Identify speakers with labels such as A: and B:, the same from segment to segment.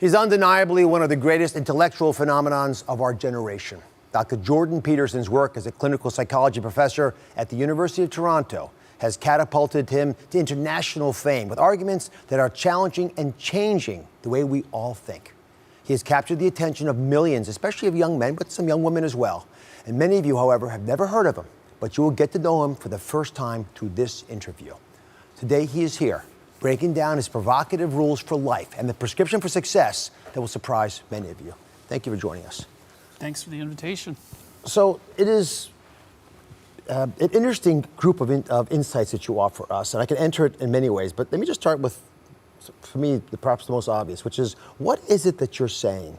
A: He's undeniably one of the greatest intellectual phenomenons of our generation. Dr. Jordan Peterson's work as a clinical psychology professor at the University of Toronto has catapulted him to international fame with arguments that are challenging and changing the way we all think. He has captured the attention of millions, especially of young men, but some young women as well. And many of you, however, have never heard of him, but you will get to know him for the first time through this interview. Today, he is here, breaking down his provocative rules for life and the prescription for success that will surprise many of you. Thank you for joining us.
B: Thanks for the invitation.
A: So it is an interesting group of insights that you offer us, and I can enter it in many ways, but let me just start with, for me, perhaps the most obvious, which is, what is it that you're saying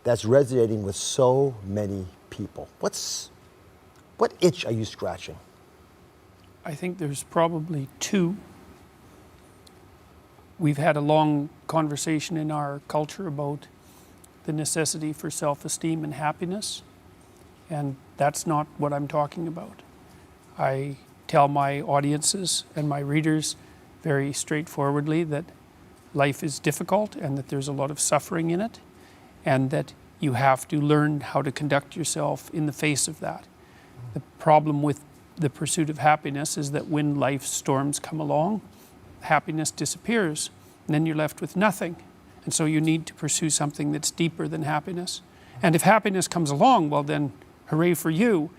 A: that's resonating with so many people? What itch are you scratching?
B: I think there's probably two. We've had a long conversation in our culture about the necessity for self-esteem and happiness, and that's not what I'm talking about. I tell my audiences and my readers very straightforwardly that life is difficult and that there's a lot of suffering in it, and that you have to learn how to conduct yourself in the face of that. The problem with the pursuit of happiness is that when life's storms come along, happiness disappears, and then you're left with nothing. And so you need to pursue something that's deeper than happiness. And if happiness comes along, well then, hooray for you.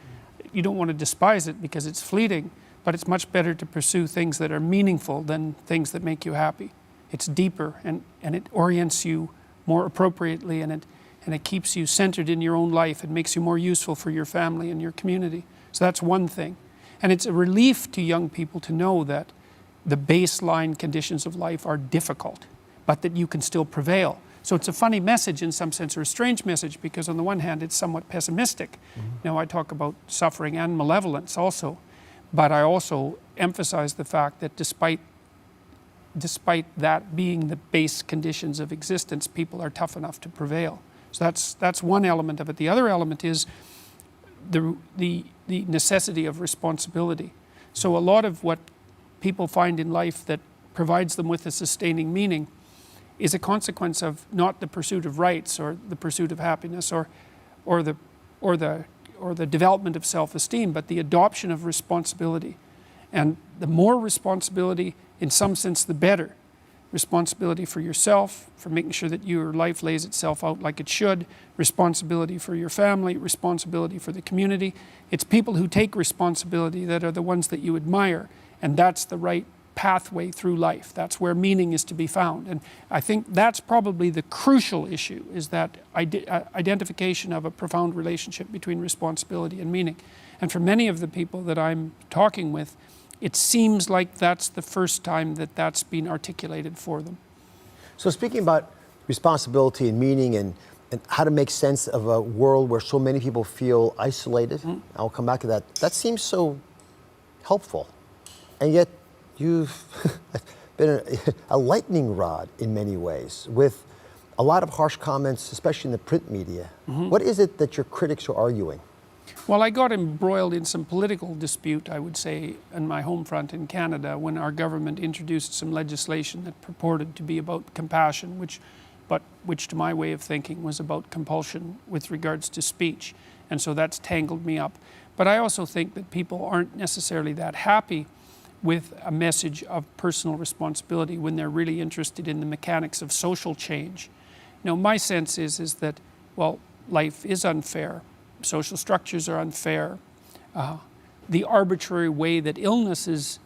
B: You don't want to despise it because it's fleeting, but it's much better to pursue things that are meaningful than things that make you happy. It's deeper, and it orients you more appropriately, and it keeps you centered in your own life. It makes you more useful for your family and your community. So that's one thing. And it's a relief to young people to know that the baseline conditions of life are difficult, but that you can still prevail. So it's a funny message in some sense, or a strange message, because on the one hand it's somewhat pessimistic. Now I talk about suffering and malevolence also, but I also emphasize the fact that despite that being the base conditions of existence, people are tough enough to prevail. So that's one element of it. The other element is the necessity of responsibility. So a lot of what people find in life that provides them with a sustaining meaning is a consequence of not the pursuit of rights or the pursuit of happiness or the development of self-esteem, but the adoption of responsibility. And the more responsibility, in some sense, the better. Responsibility for yourself, for making sure that your life lays itself out like it should, responsibility for your family, responsibility for the community. It's people who take responsibility that are the ones that you admire, and that's the right pathway through life. That's where meaning is to be found. And I think that's probably the crucial issue, is that identification of a profound relationship between responsibility and meaning. And for many of the people that I'm talking with, it seems like that's the first time that that's been articulated for them.
A: So speaking about responsibility and meaning and how to make sense of a world where so many people feel isolated, I'll come back to that. That seems so helpful. And yet you've been a lightning rod in many ways, with a lot of harsh comments, especially in the print media. What is it that your critics are arguing?
B: Well, I got embroiled in some political dispute, I would say, on my home front in Canada, when our government introduced some legislation that purported to be about compassion, which to my way of thinking was about compulsion with regards to speech. And so that's tangled me up. But I also think that people aren't necessarily that happy with a message of personal responsibility when they're really interested in the mechanics of social change. My sense is that, well, life is unfair. Social structures are unfair. The arbitrary way that illness is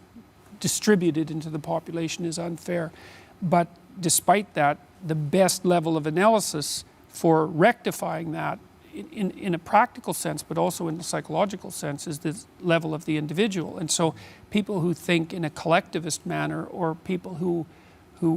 B: distributed into the population is unfair. But despite that, the best level of analysis for rectifying that in a practical sense, but also in the psychological sense, is the level of the individual. And so people who think in a collectivist manner, or people who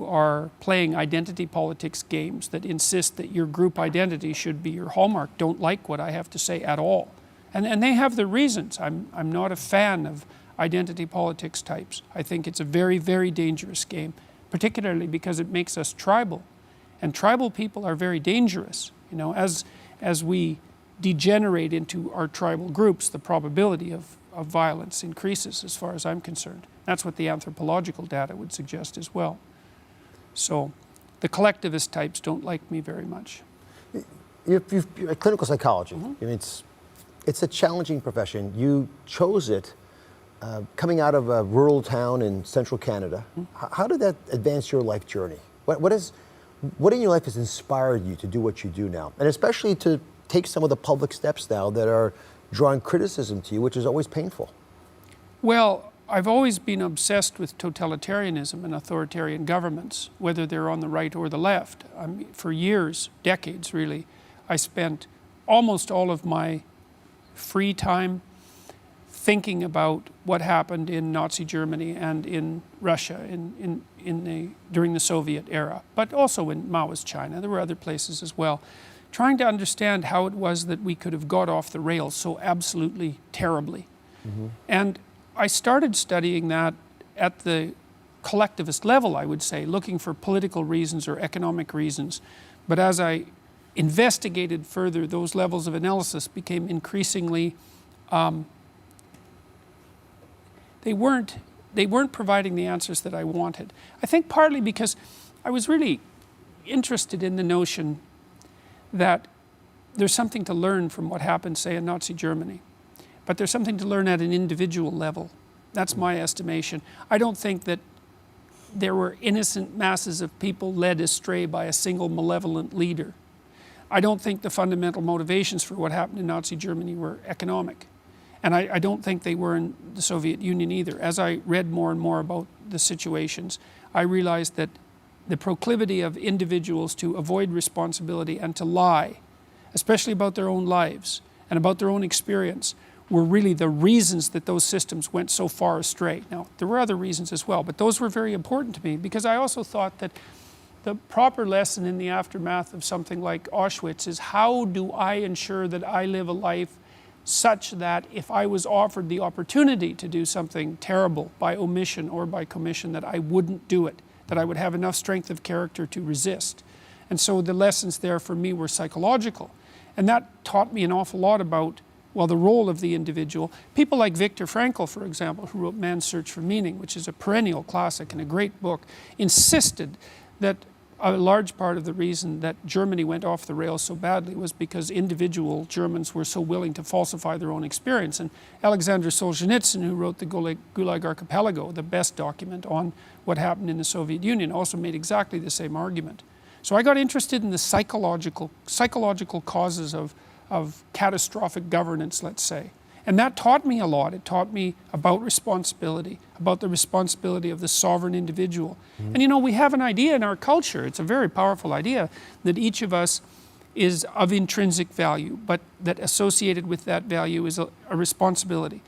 B: are playing identity politics games that insist that your group identity should be your hallmark, don't like what I have to say at all. And they have their reasons. I'm not a fan of identity politics types. I think it's a very, very dangerous game, particularly because it makes us tribal. And tribal people are very dangerous. As we degenerate into our tribal groups, the probability of violence increases, as far as I'm concerned. That's what the anthropological data would suggest as well. So the collectivist types don't like me very much.
A: You're clinical psychology. I mean, it's a challenging profession. You chose it coming out of a rural town in central Canada. How did that advance your life journey? What in your life has inspired you to do what you do now? And especially to take some of the public steps now that are drawing criticism to you, which is always painful.
B: Well, I've always been obsessed with totalitarianism and authoritarian governments, whether they're on the right or the left. I mean, for years, decades really, I spent almost all of my free time thinking about what happened in Nazi Germany and in Russia during the Soviet era, but also in Maoist China. There were other places as well. Trying to understand how it was that we could have got off the rails so absolutely terribly. And I started studying that at the collectivist level, I would say, looking for political reasons or economic reasons. But as I investigated further, those levels of analysis became increasingly, they weren't providing the answers that I wanted. I think partly because I was really interested in the notion that there's something to learn from what happened, say, in Nazi Germany. But there's something to learn at an individual level. That's my estimation. I don't think that there were innocent masses of people led astray by a single malevolent leader. I don't think the fundamental motivations for what happened in Nazi Germany were economic. And I don't think they were in the Soviet Union either. As I read more and more about the situations, I realized that the proclivity of individuals to avoid responsibility and to lie, especially about their own lives and about their own experience, were really the reasons that those systems went so far astray. Now, there were other reasons as well, but those were very important to me because I also thought that the proper lesson in the aftermath of something like Auschwitz is how do I ensure that I live a life such that if I was offered the opportunity to do something terrible by omission or by commission, that I wouldn't do it, that I would have enough strength of character to resist. And so the lessons there for me were psychological. And that taught me an awful lot about, well, the role of the individual. People like Viktor Frankl, for example, who wrote Man's Search for Meaning, which is a perennial classic and a great book, insisted that a large part of the reason that Germany went off the rails so badly was because individual Germans were so willing to falsify their own experience. And Alexander Solzhenitsyn, who wrote the Gulag Archipelago, the best document on what happened in the Soviet Union, also made exactly the same argument. So I got interested in the psychological causes of catastrophic governance, let's say. And that taught me a lot. It taught me about responsibility, about the responsibility of the sovereign individual. And you know, we have an idea in our culture, it's a very powerful idea, that each of us is of intrinsic value, but that associated with that value is a responsibility.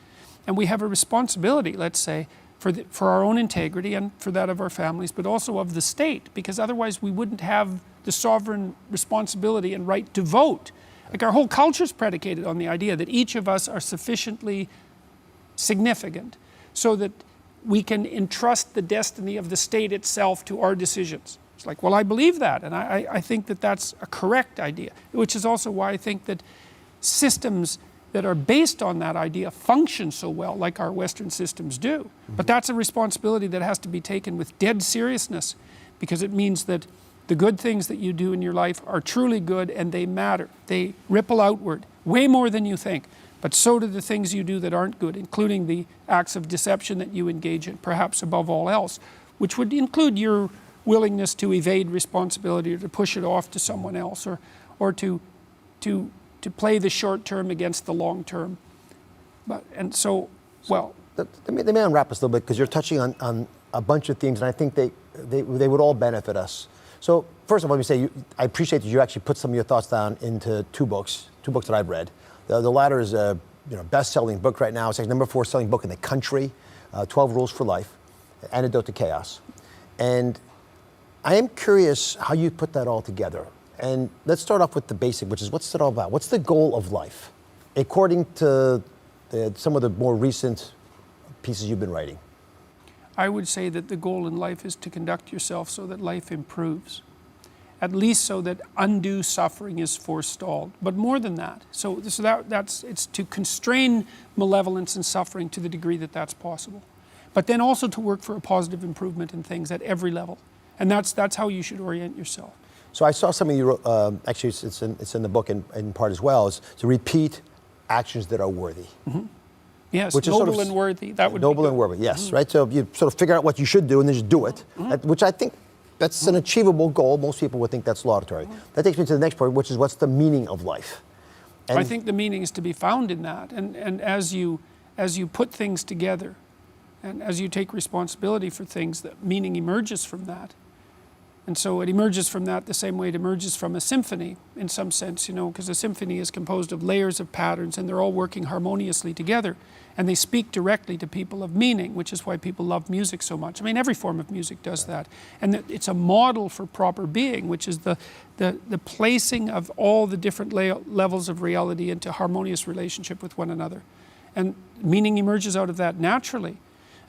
B: And we have a responsibility, let's say, for our own integrity and for that of our families, but also of the state, because otherwise we wouldn't have the sovereign responsibility and right to vote. Like our whole culture is predicated on the idea that each of us are sufficiently significant so that we can entrust the destiny of the state itself to our decisions. It's like, well, I believe that, and I think that that's a correct idea, which is also why I think that systems that are based on that idea function so well, like our Western systems do. But that's a responsibility that has to be taken with dead seriousness, because it means that the good things that you do in your life are truly good and they matter. They ripple outward way more than you think. But so do the things you do that aren't good, including the acts of deception that you engage in, perhaps above all else, which would include your willingness to evade responsibility or to push it off to someone else, or to play the short term against the long term. Let me
A: unwrap us a little bit, because you're touching on a bunch of themes, and I think they would all benefit us. So first of all, let me say, I appreciate that you actually put some of your thoughts down into two books that I've read. The latter is a best-selling book right now. It's like number 4 selling book in the country, 12 Rules for Life, Antidote to Chaos. And I am curious how you put that all together. And let's start off with the basic, which is, what's it all about? What's the goal of life, according to some of the more recent pieces you've been writing?
B: I would say that the goal in life is to conduct yourself so that life improves, at least so that undue suffering is forestalled. But more than that, it's to constrain malevolence and suffering to the degree that that's possible. But then also to work for a positive improvement in things at every level. And that's how you should orient yourself.
A: So I saw something you wrote, actually it's in the book in part as well, is to repeat actions that are worthy.
B: Yes,
A: Which is
B: noble
A: sort of
B: and worthy. That would
A: noble
B: be
A: and worthy, yes, right? So you sort of figure out what you should do and then just do it, which I think that's an achievable goal. Most people would think that's laudatory. That takes me to the next part, which is what's the meaning of life? And
B: I think the meaning is to be found in that. And as you put things together, and as you take responsibility for things, that meaning emerges from that. And so it emerges from that the same way it emerges from a symphony, in some sense, because a symphony is composed of layers of patterns, and they're all working harmoniously together. And they speak directly to people of meaning, which is why people love music so much. I mean, every form of music does that. And it's a model for proper being, which is the placing of all the different levels of reality into harmonious relationship with one another. And meaning emerges out of that naturally.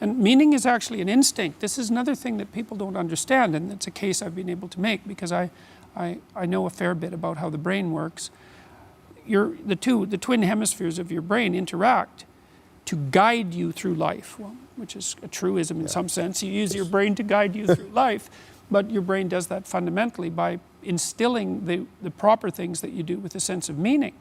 B: And meaning is actually an instinct. This is another thing that people don't understand, and it's a case I've been able to make because I know a fair bit about how the brain works. The twin hemispheres of your brain interact to guide you through life, which is a truism in some sense. You use your brain to guide you through life, but your brain does that fundamentally by instilling the proper things that you do with a sense of meaning.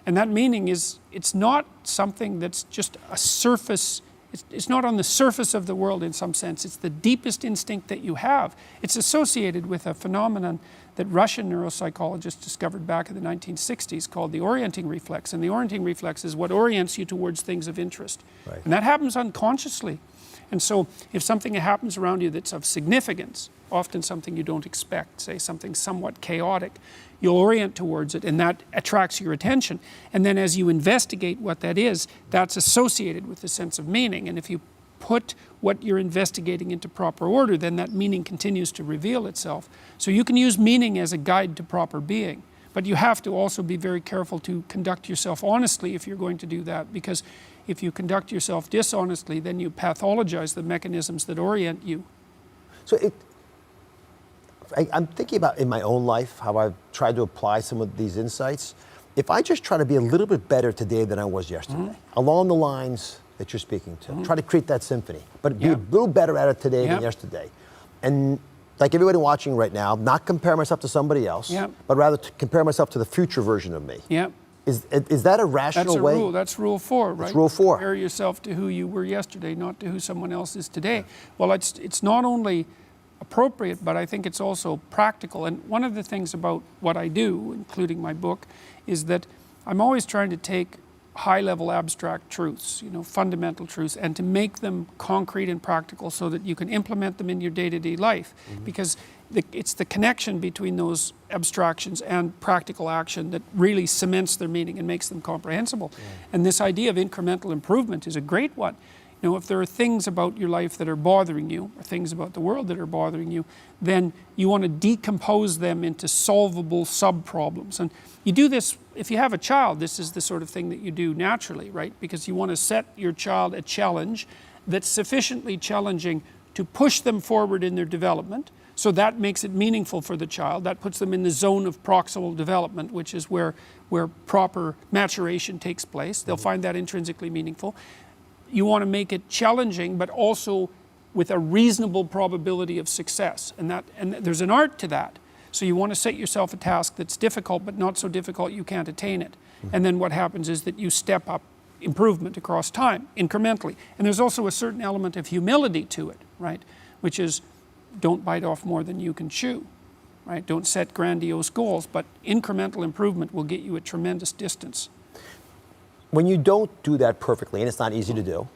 B: And that meaning it's not something that's just a surface. It's not on the surface of the world in some sense. It's the deepest instinct that you have. It's associated with a phenomenon that Russian neuropsychologists discovered back in the 1960s called the orienting reflex. And the orienting reflex is what orients you towards things of interest.
A: Right.
B: And that happens unconsciously. And so if something happens around you that's of significance, often something you don't expect, say something somewhat chaotic, you'll orient towards it, and that attracts your attention. And then as you investigate what that is, that's associated with the sense of meaning. And if you put what you're investigating into proper order, then that meaning continues to reveal itself. So you can use meaning as a guide to proper being. But you have to also be very careful to conduct yourself honestly if you're going to do that, because if you conduct yourself dishonestly, then you pathologize the mechanisms that orient you.
A: So I'm thinking about in my own life how I've tried to apply some of these insights. If I just try to be a little bit better today than I was yesterday, along the lines that you're speaking to, try to create that symphony, but be a little better at it today than yesterday. And like everybody watching right now, not compare myself to somebody else, but rather to compare myself to the future version of me. Is that a rational way?
B: Rule. That's rule 4, right?
A: That's rule 4.
B: Compare yourself to who you were yesterday, not to who someone else is today. Well, it's not only appropriate, but I think it's also practical. And one of the things about what I do, including my book, is that I'm always trying to take high-level abstract truths, fundamental truths, and to make them concrete and practical so that you can implement them in your day-to-day life. Because it's the connection between those abstractions and practical action that really cements their meaning and makes them comprehensible. And this idea of incremental improvement is a great one. If there are things about your life that are bothering you, or things about the world that are bothering you, then you want to decompose them into solvable sub-problems. And you do this, if you have a child, this is the sort of thing that you do naturally, right? Because you want to set your child a challenge that's sufficiently challenging to push them forward in their development. So that makes it meaningful for the child. That puts them in the zone of proximal development, which is where proper maturation takes place. They'll find that intrinsically meaningful. You want to make it challenging, but also with a reasonable probability of success. And there's an art to that. So you want to set yourself a task that's difficult, but not so difficult you can't attain it. And then what happens is that you step up improvement across time, incrementally. And there's also a certain element of humility to it, right? Which is, don't bite off more than you can chew, right? Don't set grandiose goals, but incremental improvement will get you a tremendous distance.
A: When you don't do that perfectly, and it's not easy to do,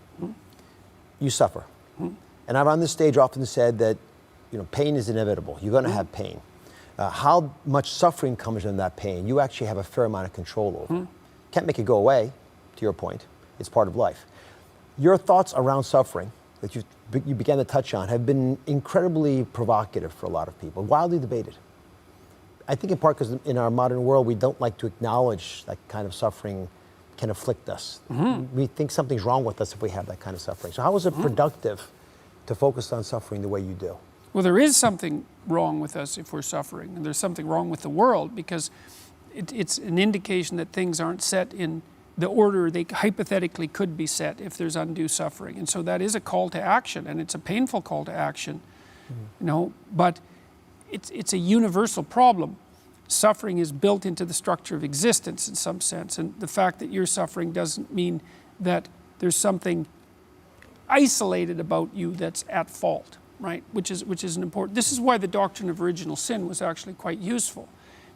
A: you suffer. And I've on this stage often said that pain is inevitable. You're going to have pain. How much suffering comes from that pain, you actually have a fair amount of control over. Can't make it go away, to your point. It's part of life. Your thoughts around suffering that you began to touch on have been incredibly provocative for a lot of people, wildly debated. I think in part because in our modern world, we don't like to acknowledge that kind of suffering can afflict us. We think something's wrong with us if we have that kind of suffering. So how is it productive to focus on suffering the way you do?
B: Well, there is something wrong with us if we're suffering, and there's something wrong with the world because it's an indication that things aren't set in the order they hypothetically could be set if there's undue suffering. And so that is a call to action, and it's a painful call to action. you know, but it's a universal problem. Suffering is built into the structure of existence in some sense, and the fact that you're suffering doesn't mean that there's something isolated about you that's at fault, right? Which is an important. This is why the doctrine of original sin was actually quite useful,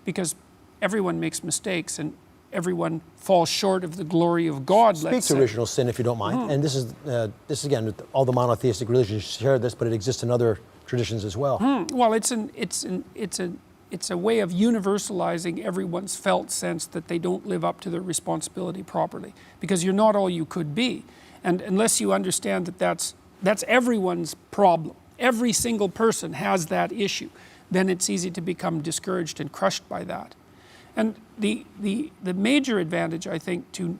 B: because everyone makes mistakes and everyone falls short of the glory of God.
A: Speak to original sin, if you don't mind. And this is again, all the monotheistic religions share this, but it exists in other traditions as well.
B: Well, it's a way of universalizing everyone's felt sense that they don't live up to their responsibility properly, because you're not all you could be, and unless you understand that that's everyone's problem, every single person has that issue, then it's easy to become discouraged and crushed by that. And the major advantage, I think, to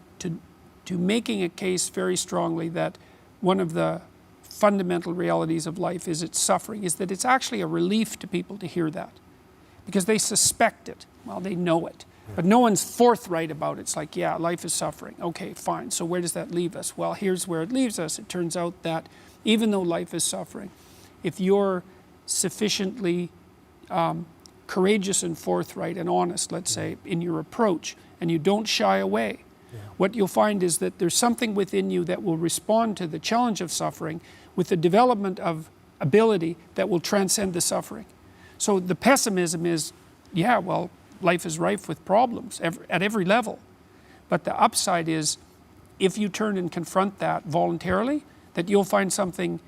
B: making a case very strongly that one of the fundamental realities of life is its suffering, is that it's actually a relief to people to hear that, because they suspect it. Well, they know it, but no one's forthright about it. It's like, yeah, life is suffering. Okay, fine. So where does that leave us? Well, here's where it leaves us. It turns out that even though life is suffering, if you're sufficiently courageous and forthright and honest, let's say, in your approach, and you don't shy away, what you'll find is that there's something within you that will respond to the challenge of suffering with the development of ability that will transcend the suffering. So the pessimism is, yeah, well, life is rife with problems at every level. But the upside is, if you turn and confront that voluntarily, that you'll find something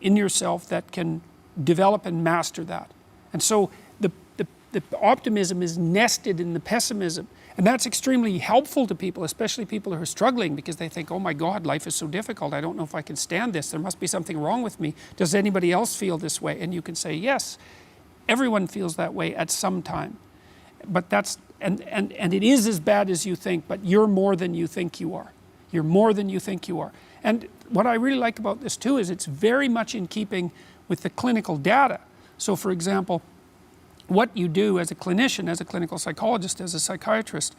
B: in yourself that can develop and master that. And so the optimism is nested in the pessimism. And that's extremely helpful to people, especially people who are struggling, because they think, oh my God, life is so difficult. I don't know if I can stand this. There must be something wrong with me. Does anybody else feel this way? And you can say, yes, everyone feels that way at some time. But that's, and it is as bad as you think, but you're more than you think you are. You're more than you think you are. And what I really like about this too is it's very much in keeping with the clinical data. So for example, what you do as a clinician, as a clinical psychologist, as a psychiatrist,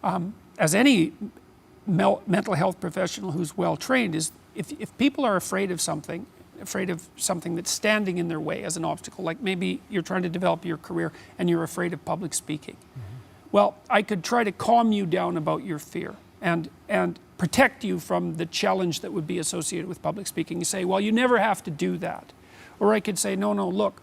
B: as any mental health professional who's well trained, is if people are afraid of something that's standing in their way as an obstacle, like maybe you're trying to develop your career and you're afraid of public speaking. Well, I could try to calm you down about your fear and protect you from the challenge that would be associated with public speaking. You say, well, you never have to do that. Or I could say, no, look,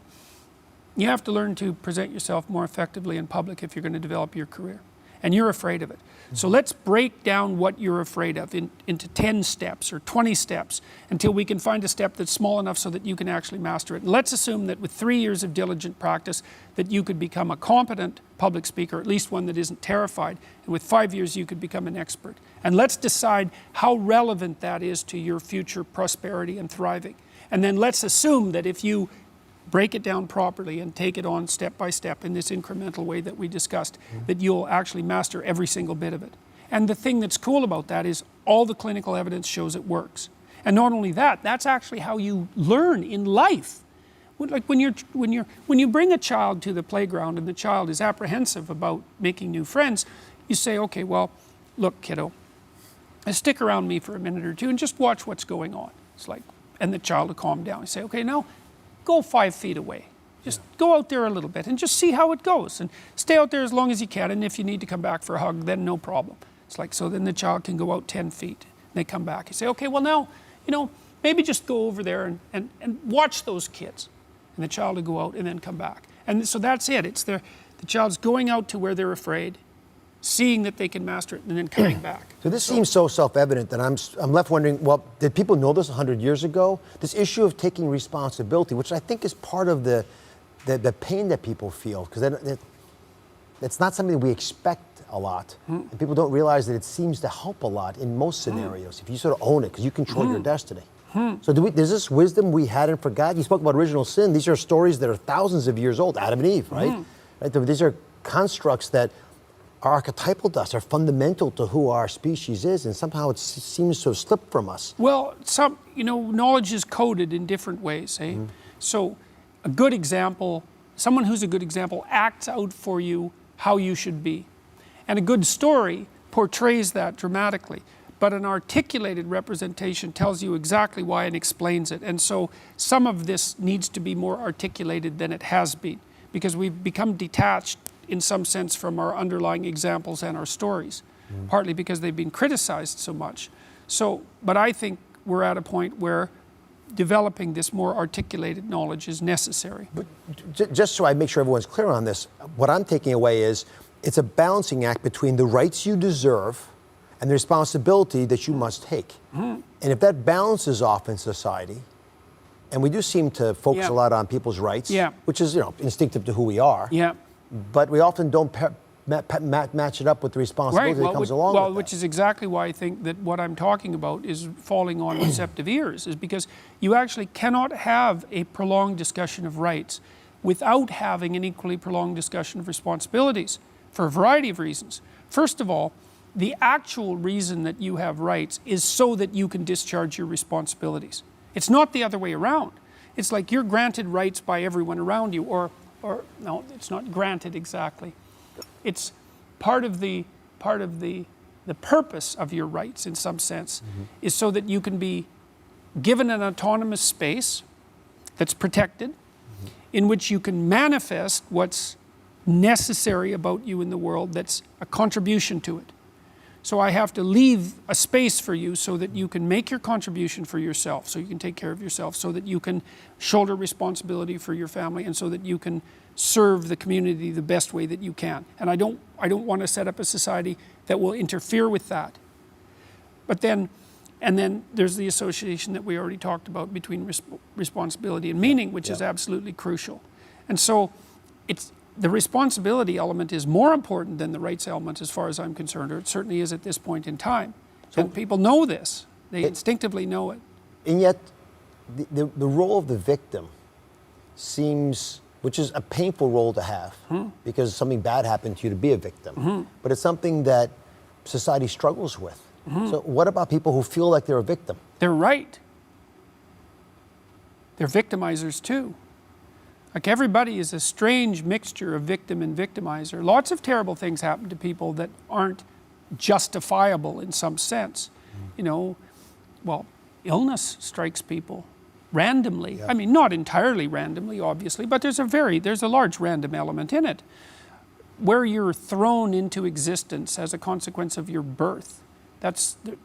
B: you have to learn to present yourself more effectively in public if you're going to develop your career. And you're afraid of it. So let's break down what you're afraid of into 10 steps or 20 steps until we can find a step that's small enough so that you can actually master it. And let's assume that with 3 years of diligent practice that you could become a competent public speaker, at least one that isn't terrified. And with 5 years you could become an expert. And let's decide how relevant that is to your future prosperity and thriving. And then let's assume that if you break it down properly and take it on step by step in this incremental way that we discussed, that you'll actually master every single bit of it. And the thing that's cool about that is all the clinical evidence shows it works. And not only that, that's actually how you learn in life. Like when you bring a child to the playground and the child is apprehensive about making new friends, you say, okay, well, look, kiddo, stick around me for a minute or two and just watch what's going on. It's like, and the child will calm down. You say, okay, now go 5 feet away. Just go out there a little bit and just see how it goes. And stay out there as long as you can. And if you need to come back for a hug, then no problem. It's like, so then the child can go out 10 feet. And they come back. You say, okay, well now, maybe just go over there and watch those kids. And the child will go out and then come back. And so that's it. It's the child's going out to where they're afraid, seeing that they can master it, and then coming back.
A: So this seems so self-evident that I'm left wondering, well, did people know this 100 years ago? This issue of taking responsibility, which I think is part of the pain that people feel, because it's not something we expect a lot. And people don't realize that it seems to help a lot in most scenarios, if you sort of own it, because you control your destiny. So there's this wisdom we had and forgot. You spoke about original sin. These are stories that are thousands of years old, Adam and Eve, right? These are constructs that are archetypal to us, are fundamental to who our species is, and somehow it seems to have slipped from us.
B: Well, knowledge is coded in different ways, eh? So a good example, someone who's a good example acts out for you how you should be. And a good story portrays that dramatically. but an articulated representation tells you exactly why and explains it. And so some of this needs to be more articulated than it has been, because we've become detached in some sense from our underlying examples and our stories, partly because they've been criticized so much. So, but I think we're at a point where developing this more articulated knowledge is necessary.
A: But just so I make sure everyone's clear on this, what I'm taking away is it's a balancing act between the rights you deserve and the responsibility that you must take. And if that balance is off in society, and we do seem to focus a lot on people's rights, which is, instinctive to who we are, but we often don't match it up with the responsibility that comes along with that.
B: Which is exactly why I think that what I'm talking about is falling on receptive ears, is because you actually cannot have a prolonged discussion of rights without having an equally prolonged discussion of responsibilities, for a variety of reasons. First of all, the actual reason that you have rights is so that you can discharge your responsibilities. It's not the other way around. It's like you're granted rights by everyone around you, or no, it's not granted exactly. It's part of the purpose of your rights, in some sense, is so that you can be given an autonomous space that's protected, in which you can manifest what's necessary about you in the world that's a contribution to it. So I have to leave a space for you so that you can make your contribution for yourself, so you can take care of yourself, so that you can shoulder responsibility for your family, and so that you can serve the community the best way that you can. And I don't want to set up a society that will interfere with that. But then, and then there's the association that we already talked about between responsibility and meaning, which is absolutely crucial. And so the responsibility element is more important than the rights element, as far as I'm concerned, or it certainly is at this point in time. And people know this. They instinctively know it.
A: And yet, the role of the victim seems, which is a painful role to have, because something bad happened to you to be a victim. But it's something that society struggles with. So what about people who feel like they're a victim?
B: They're right. They're victimizers too. Like, everybody is a strange mixture of victim and victimizer. Lots of terrible things happen to people that aren't justifiable in some sense. Illness strikes people randomly. I mean, not entirely randomly, obviously, but there's a large random element in it. Where you're thrown into existence as a consequence of your birth. That's the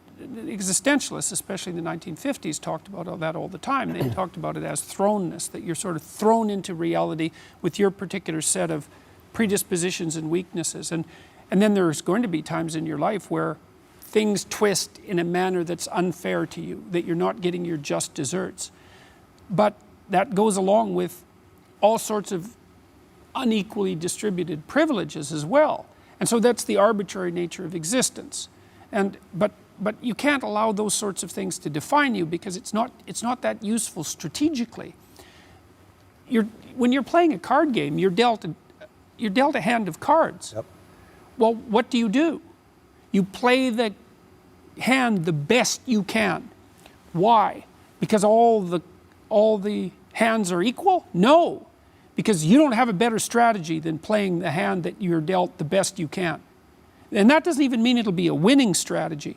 B: existentialists, especially in the 1950s, talked about that all the time. They talked about it as thrownness, that you're sort of thrown into reality with your particular set of predispositions and weaknesses. And then there's going to be times in your life where things twist in a manner that's unfair to you, that you're not getting your just deserts. But that goes along with all sorts of unequally distributed privileges as well. And so that's the arbitrary nature of existence. But you can't allow those sorts of things to define you, because it's not that useful strategically. When you're playing a card game, you're dealt a hand of cards. Well, what do? You play the hand the best you can. Why? Because all the hands are equal? No, because you don't have a better strategy than playing the hand that you're dealt the best you can. And that doesn't even mean it'll be a winning strategy.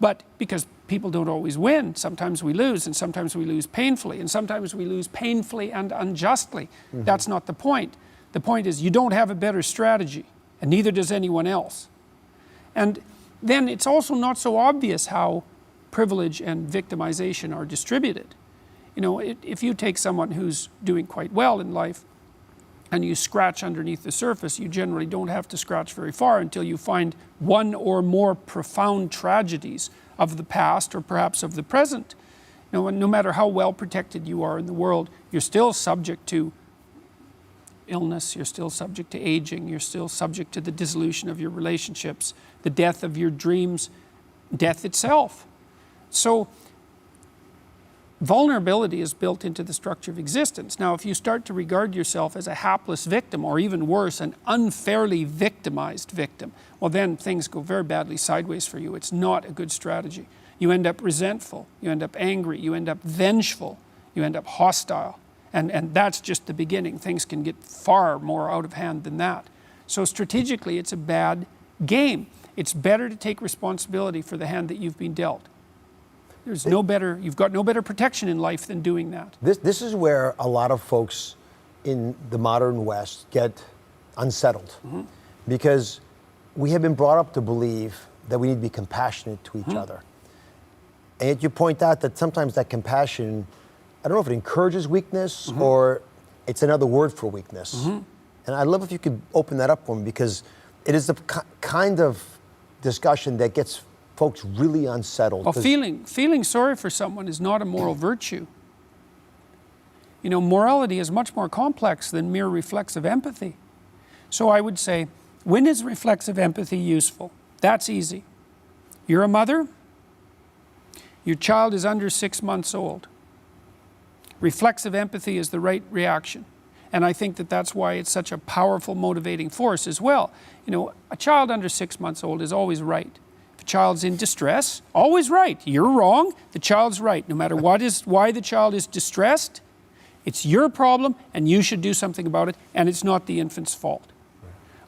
B: But because people don't always win, sometimes we lose, and sometimes we lose painfully, and sometimes we lose painfully and unjustly. That's not the point. The point is, you don't have a better strategy, and neither does anyone else. And then it's also not so obvious how privilege and victimization are distributed. If you take someone who's doing quite well in life, and you scratch underneath the surface, you generally don't have to scratch very far until you find one or more profound tragedies of the past, or perhaps of the present. No matter how well protected you are in the world, you're still subject to illness, you're still subject to aging, you're still subject to the dissolution of your relationships, the death of your dreams, death itself. So vulnerability is built into the structure of existence. Now, if you start to regard yourself as a hapless victim, or even worse, an unfairly victimized victim, well, then things go very badly sideways for you. It's not a good strategy. You end up resentful, you end up angry, you end up vengeful, you end up hostile. And that's just the beginning. Things can get far more out of hand than that. So strategically, it's a bad game. It's better to take responsibility for the hand that you've been dealt. There's no better, you've got no better protection in life than doing that.
A: This is where a lot of folks in the modern West get unsettled, because we have been brought up to believe that we need to be compassionate to each other. And yet you point out that sometimes that compassion, I don't know if it encourages weakness or it's another word for weakness. And I'd love if you could open that up for me, because it is the kind of discussion that gets folks really unsettled.
B: Well, feeling sorry for someone is not a moral virtue. You know, morality is much more complex than mere reflexive empathy. So I would say, when is reflexive empathy useful? That's easy. You're a mother. Your child is under 6 months old. Reflexive empathy is the right reaction. And I think that that's why it's such a powerful motivating force as well. You know, a child under 6 months old is always right. If a child's in distress, always right. You're wrong, the child's right. No matter why the child is distressed, it's your problem and you should do something about it, and it's not the infant's fault.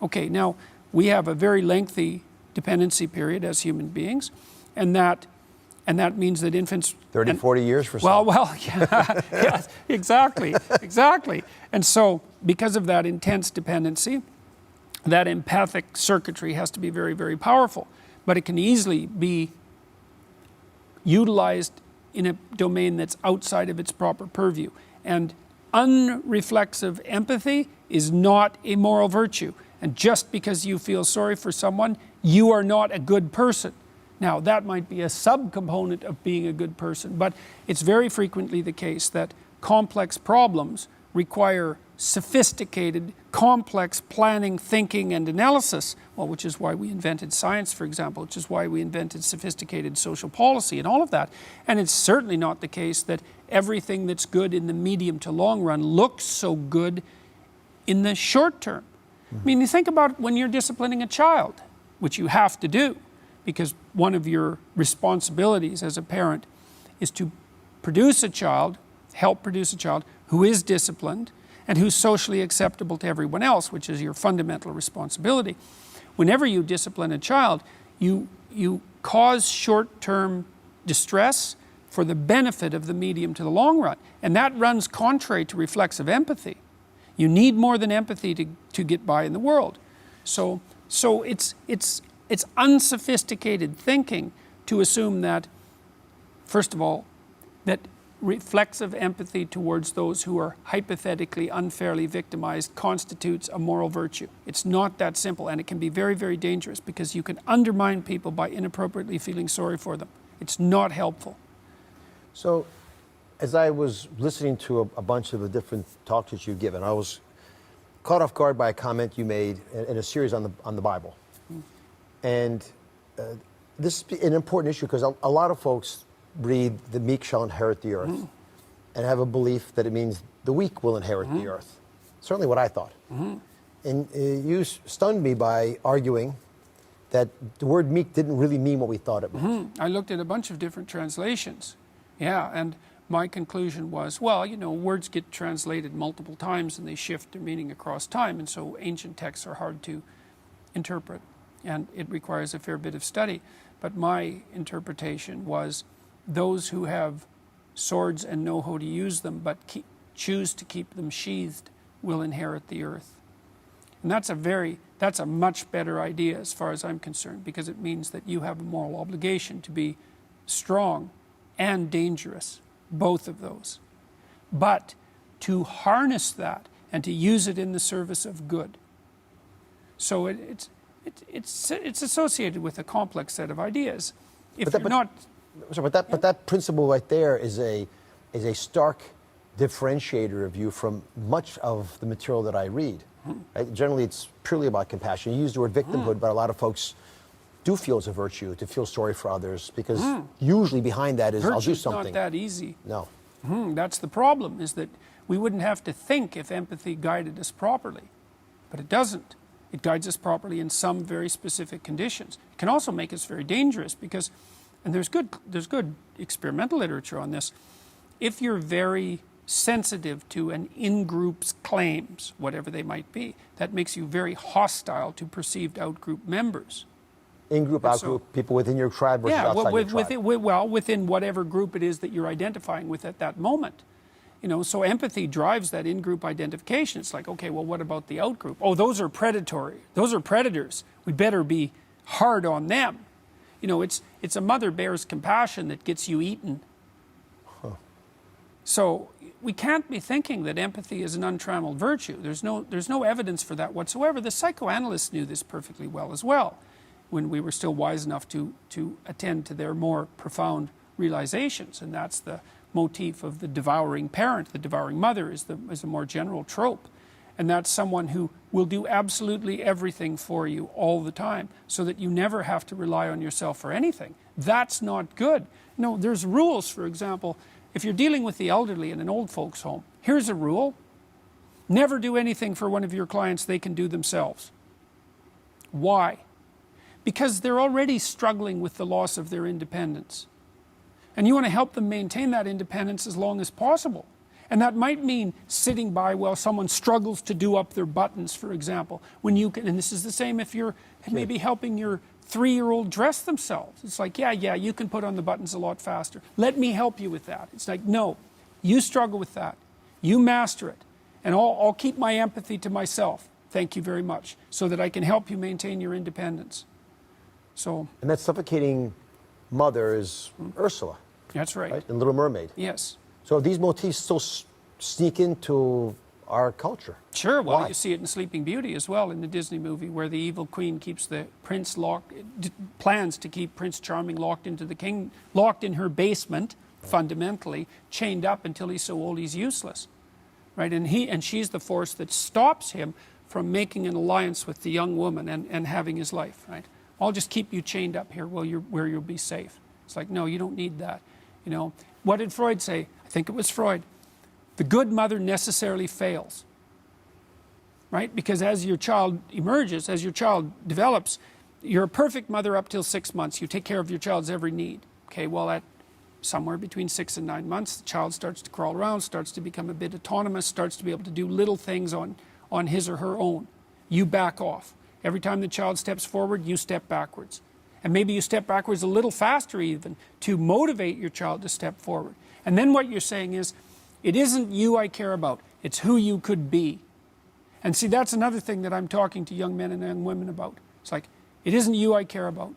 B: Okay, now we have a very lengthy dependency period as human beings, and that means that infants...
A: 30, 40 years for some.
B: Well, yeah, yes, exactly. And so, because of that intense dependency, that empathic circuitry has to be very, very powerful. But it can easily be utilized in a domain that's outside of its proper purview. And unreflexive empathy is not a moral virtue. And just because you feel sorry for someone, you are not a good person. Now, that might be a subcomponent of being a good person, but it's very frequently the case that complex problems require sophisticated, complex planning, thinking, and analysis, well, which is why we invented science, for example, which is why we invented sophisticated social policy and all of that. And it's certainly not the case that everything that's good in the medium to long run looks so good in the short term. I mean, you think about when you're disciplining a child, which you have to do, because one of your responsibilities as a parent is to produce a child, help produce a child who is disciplined and who's socially acceptable to everyone else, which is your fundamental responsibility. Whenever you discipline a child, you cause short-term distress for the benefit of the medium to the long run. And that runs contrary to reflexive empathy. You need more than empathy to get by in the world. So it's unsophisticated thinking to assume that, first of all, that reflexive empathy towards those who are hypothetically unfairly victimized constitutes a moral virtue. It's not that simple, and it can be very, very dangerous because you can undermine people by inappropriately feeling sorry for them. It's not helpful.
A: So, as I was listening to a bunch of the different talks that you've given, I was caught off guard by a comment you made in a series on the Bible. And this is an important issue because a lot of folks read the meek shall inherit the earth and have a belief that it means the weak will inherit the earth. Certainly what I thought. And you stunned me by arguing that the word meek didn't really mean what we thought it meant.
B: I looked at a bunch of different translations. Yeah, and my conclusion was, well, you know, words get translated multiple times and they shift their meaning across time, and so ancient texts are hard to interpret, and it requires a fair bit of study. But my interpretation was those who have swords and know how to use them but choose to keep them sheathed will inherit the earth. And that's a much better idea as far as I'm concerned, because it means that you have a moral obligation to be strong and dangerous, both of those. But to harness that and to use it in the service of good. So it's associated with a complex set of ideas. But
A: that principle right there is a stark differentiator of you from much of the material that I read. Right? Generally, it's purely about compassion. You use the word victimhood, but a lot of folks do feel it's a virtue to feel sorry for others, because usually behind that is I'll do something.
B: Virtue's not that easy.
A: No.
B: That's the problem, is that we wouldn't have to think if empathy guided us properly. But it doesn't. It guides us properly in some very specific conditions. It can also make us very dangerous because, and there's good experimental literature on this, if you're very sensitive to an in-group's claims, whatever they might be, that makes you very hostile to perceived out-group members.
A: In-group, out-group, people within your tribe versus outside your tribe.
B: Within whatever group it is that you're identifying with at that moment. You know, so empathy drives that in-group identification. It's like, okay, well, what about the out-group? Oh, those are predatory. Those are predators. We better be hard on them. You know, it's a mother bear's compassion that gets you eaten. Huh. So we can't be thinking that empathy is an untrammeled virtue. There's no evidence for that whatsoever. The psychoanalysts knew this perfectly well as well, when we were still wise enough to attend to their more profound realizations. And that's the motif of the devouring parent. The devouring mother is a more general trope. And that's someone who will do absolutely everything for you all the time, so that you never have to rely on yourself for anything. That's not good. No, there's rules. For example, if you're dealing with the elderly in an old folks home, here's a rule: never do anything for one of your clients they can do themselves. Why? Because they're already struggling with the loss of their independence. And you want to help them maintain that independence as long as possible. And that might mean sitting by while someone struggles to do up their buttons, for example. When you can, and this is the same if you're maybe helping your 3-year-old dress themselves. It's like, yeah, you can put on the buttons a lot faster. Let me help you with that. It's like, no, you struggle with that. You master it. And I'll keep my empathy to myself. Thank you very much. So that I can help you maintain your independence. So. And
A: that suffocating mother is Ursula.
B: That's right.
A: In Little Mermaid.
B: Yes.
A: So these motifs still sneak into our culture.
B: Sure. Well,
A: Why?
B: you see it in Sleeping Beauty as well, in the Disney movie, where the evil queen keeps the prince plans to keep Prince Charming locked in her basement, fundamentally, chained up until he's so old he's useless, right? And she's the force that stops him from making an alliance with the young woman and having his life, right? I'll just keep you chained up here where you'll be safe. It's like, no, you don't need that. You know, what did Freud say? I think it was Freud. The good mother necessarily fails, right? Because as your child emerges, as your child develops, you're a perfect mother up till 6 months. You take care of your child's every need. Okay, well, at somewhere between 6 and 9 months, the child starts to crawl around, starts to become a bit autonomous, starts to be able to do little things on his or her own. You back off. Every time the child steps forward, you step backwards. And maybe you step backwards a little faster even to motivate your child to step forward. And then what you're saying is, it isn't you I care about, it's who you could be. And see, that's another thing that I'm talking to young men and young women about. It's like, it isn't you I care about,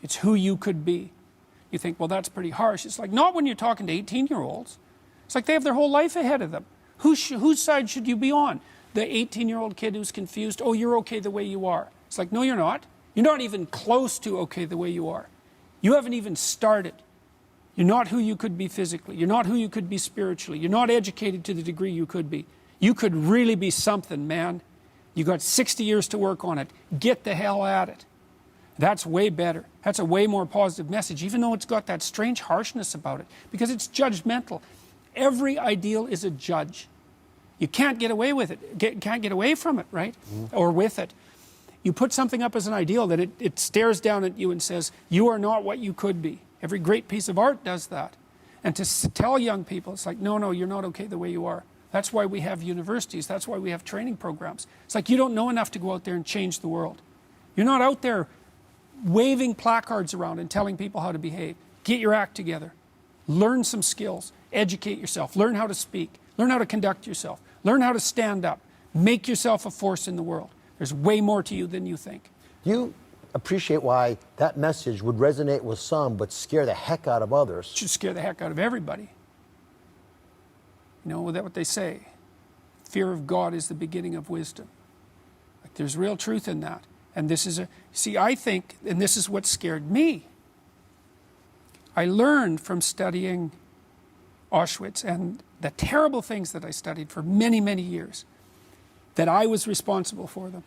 B: it's who you could be. You think, well, that's pretty harsh. It's like, not when you're talking to 18-year-olds. It's like they have their whole life ahead of them. Whose side should you be on? The 18-year-old kid who's confused, oh, you're okay the way you are. It's like, no, you're not. You're not even close to okay the way you are. You haven't even started. You're not who you could be physically. You're not who you could be spiritually. You're not educated to the degree you could be. You could really be something, man. You got 60 years to work on it. Get the hell at it. That's way better. That's a way more positive message, even though it's got that strange harshness about it, because it's judgmental. Every ideal is a judge. You can't get away with it. Can't get away from it, right? Mm-hmm. Or with it. You put something up as an ideal that it stares down at you and says, you are not what you could be. Every great piece of art does that. And to tell young people, it's like, no, you're not okay the way you are. That's why we have universities. That's why we have training programs. It's like, you don't know enough to go out there and change the world. You're not out there waving placards around and telling people how to behave. Get your act together. Learn some skills. Educate yourself. Learn how to speak. Learn how to conduct yourself. Learn how to stand up. Make yourself a force in the world. There's way more to you than you think.
A: You appreciate why that message would resonate with some but scare the heck out of others.
B: It should scare the heck out of everybody. You know, that's what they say. Fear of God is the beginning of wisdom. Like, there's real truth in that. And this is I think, and this is what scared me. I learned from studying Auschwitz and the terrible things that I studied for many, many years, that I was responsible for them.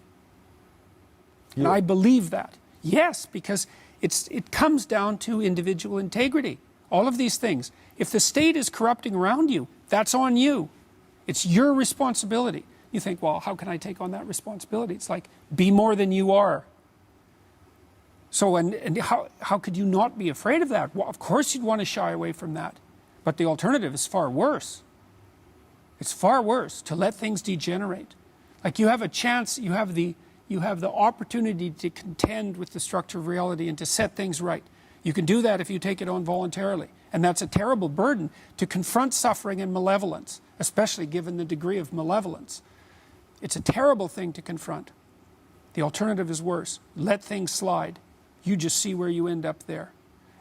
B: Yeah. And I believe that. Yes, because it comes down to individual integrity. All of these things. If the state is corrupting around you, that's on you. It's your responsibility. You think, well, how can I take on that responsibility? It's like, be more than you are. So, and how could you not be afraid of that? Well, of course you'd want to shy away from that. But the alternative is far worse. It's far worse to let things degenerate. Like, you have a chance, you have the you have the opportunity to contend with the structure of reality and to set things right. You can do that if you take it on voluntarily. And that's a terrible burden to confront suffering and malevolence, especially given the degree of malevolence. It's a terrible thing to confront. The alternative is worse. Let things slide. You just see where you end up there.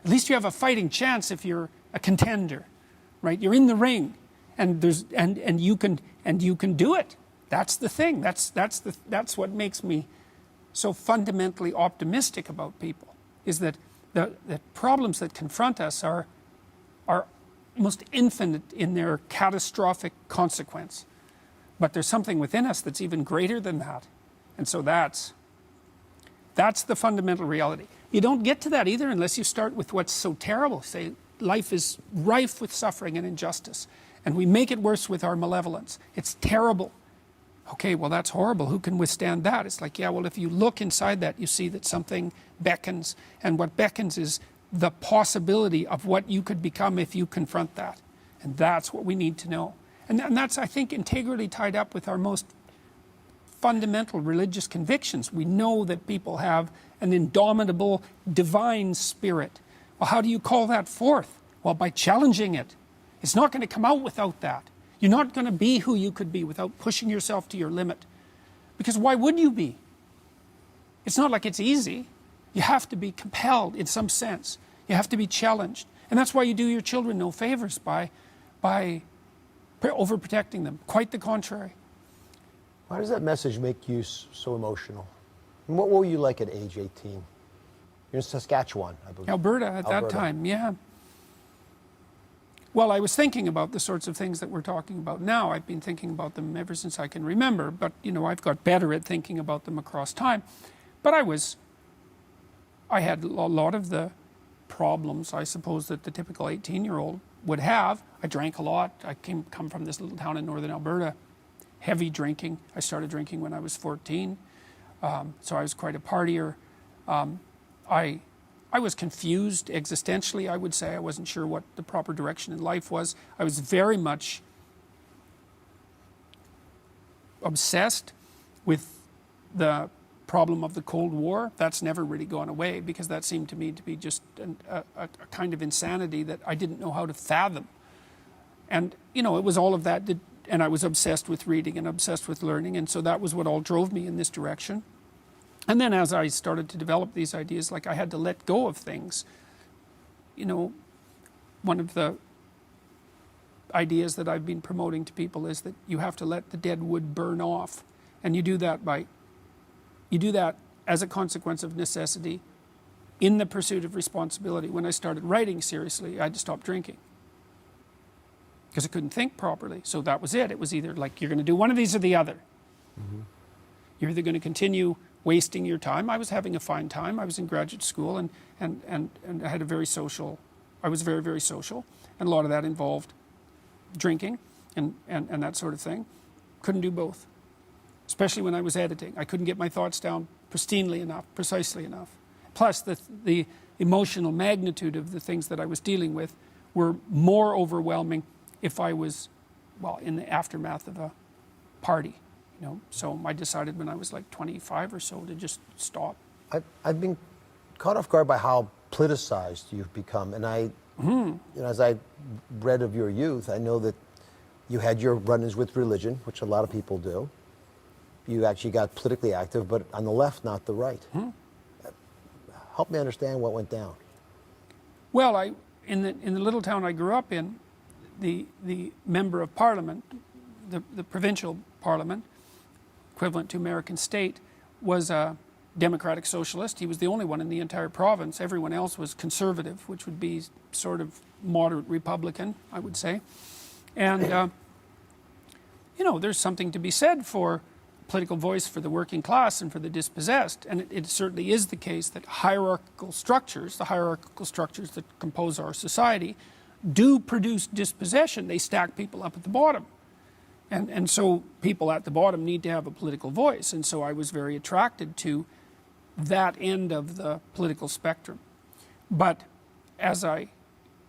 B: At least you have a fighting chance if you're a contender, right? You're in the ring, and you can do it. That's the thing. That's what makes me so fundamentally optimistic about people, is that the problems that confront us are almost infinite in their catastrophic consequence. But there's something within us that's even greater than that. And so that's the fundamental reality. You don't get to that either unless you start with what's so terrible. Say, life is rife with suffering and injustice, and we make it worse with our malevolence. It's terrible. Okay, well, that's horrible. Who can withstand that? It's like, yeah, well, if you look inside that, you see that something beckons, and what beckons is the possibility of what you could become if you confront that. And that's what we need to know. And that's, I think, integrally tied up with our most fundamental religious convictions. We know that people have an indomitable divine spirit. Well, how do you call that forth? Well, by challenging it. It's not going to come out without that. You're not going to be who you could be without pushing yourself to your limit. Because why would you be? It's not like it's easy. You have to be compelled in some sense. You have to be challenged. And that's why you do your children no favors by overprotecting them. Quite the contrary.
A: Why does that message make you so emotional? And what were you like at age 18? You're in Saskatchewan, I believe.
B: Alberta at that time, yeah. Well, I was thinking about the sorts of things that we're talking about now. I've been thinking about them ever since I can remember, but I've got better at thinking about them across time. But I had a lot of the problems, I suppose, that the typical 18-year-old would have. I drank a lot. I come from this little town in northern Alberta. Heavy drinking. I started drinking when I was 14, so I was quite a partier. I was confused existentially, I would say. I wasn't sure what the proper direction in life was. I was very much obsessed with the problem of the Cold War. That's never really gone away, because that seemed to me to be just a kind of insanity that I didn't know how to fathom. And, it was all of that, and I was obsessed with reading and obsessed with learning, and so that was what all drove me in this direction. And then as I started to develop these ideas, like I had to let go of things. One of the ideas that I've been promoting to people is that you have to let the dead wood burn off. And you do that as a consequence of necessity in the pursuit of responsibility. When I started writing seriously, I had to stop drinking, because I couldn't think properly. So that was it. It was either like, you're going to do one of these or the other. Mm-hmm. You're either going to continue wasting your time. I was having a fine time. I was in graduate school, and I had I was very, very social. And a lot of that involved drinking and that sort of thing. Couldn't do both, especially when I was editing. I couldn't get my thoughts down pristinely enough, precisely enough. Plus, the emotional magnitude of the things that I was dealing with were more overwhelming if I was, in the aftermath of a party. So I decided when I was like 25 or so to just stop.
A: I've been caught off guard by how politicized you've become. And as I read of your youth, I know that you had your run-ins with religion, which a lot of people do. You actually got politically active, but on the left, not the right. Help me understand what went down.
B: Well, in the little town I grew up in, the member of parliament, the provincial parliament, equivalent to American state, was a democratic socialist. He was the only one in the entire province. Everyone else was conservative, which would be sort of moderate Republican, I would say. And, there's something to be said for political voice for the working class and for the dispossessed. And it certainly is the case that the hierarchical structures that compose our society, do produce dispossession. They stack people up at the bottom. And so people at the bottom need to have a political voice. And so I was very attracted to that end of the political spectrum. But as I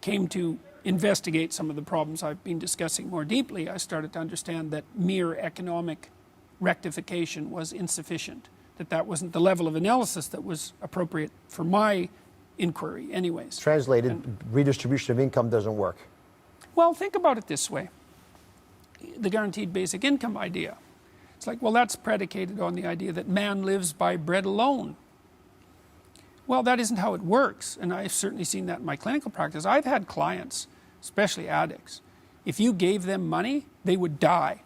B: came to investigate some of the problems I've been discussing more deeply, I started to understand that mere economic rectification was insufficient, that wasn't the level of analysis that was appropriate for my inquiry anyways.
A: Translated, redistribution of income doesn't work.
B: Well, think about it this way. The guaranteed basic income idea. It's like, well, that's predicated on the idea that man lives by bread alone. Well, that isn't how it works, and I've certainly seen that in my clinical practice. I've had clients, especially addicts, if you gave them money, they would die.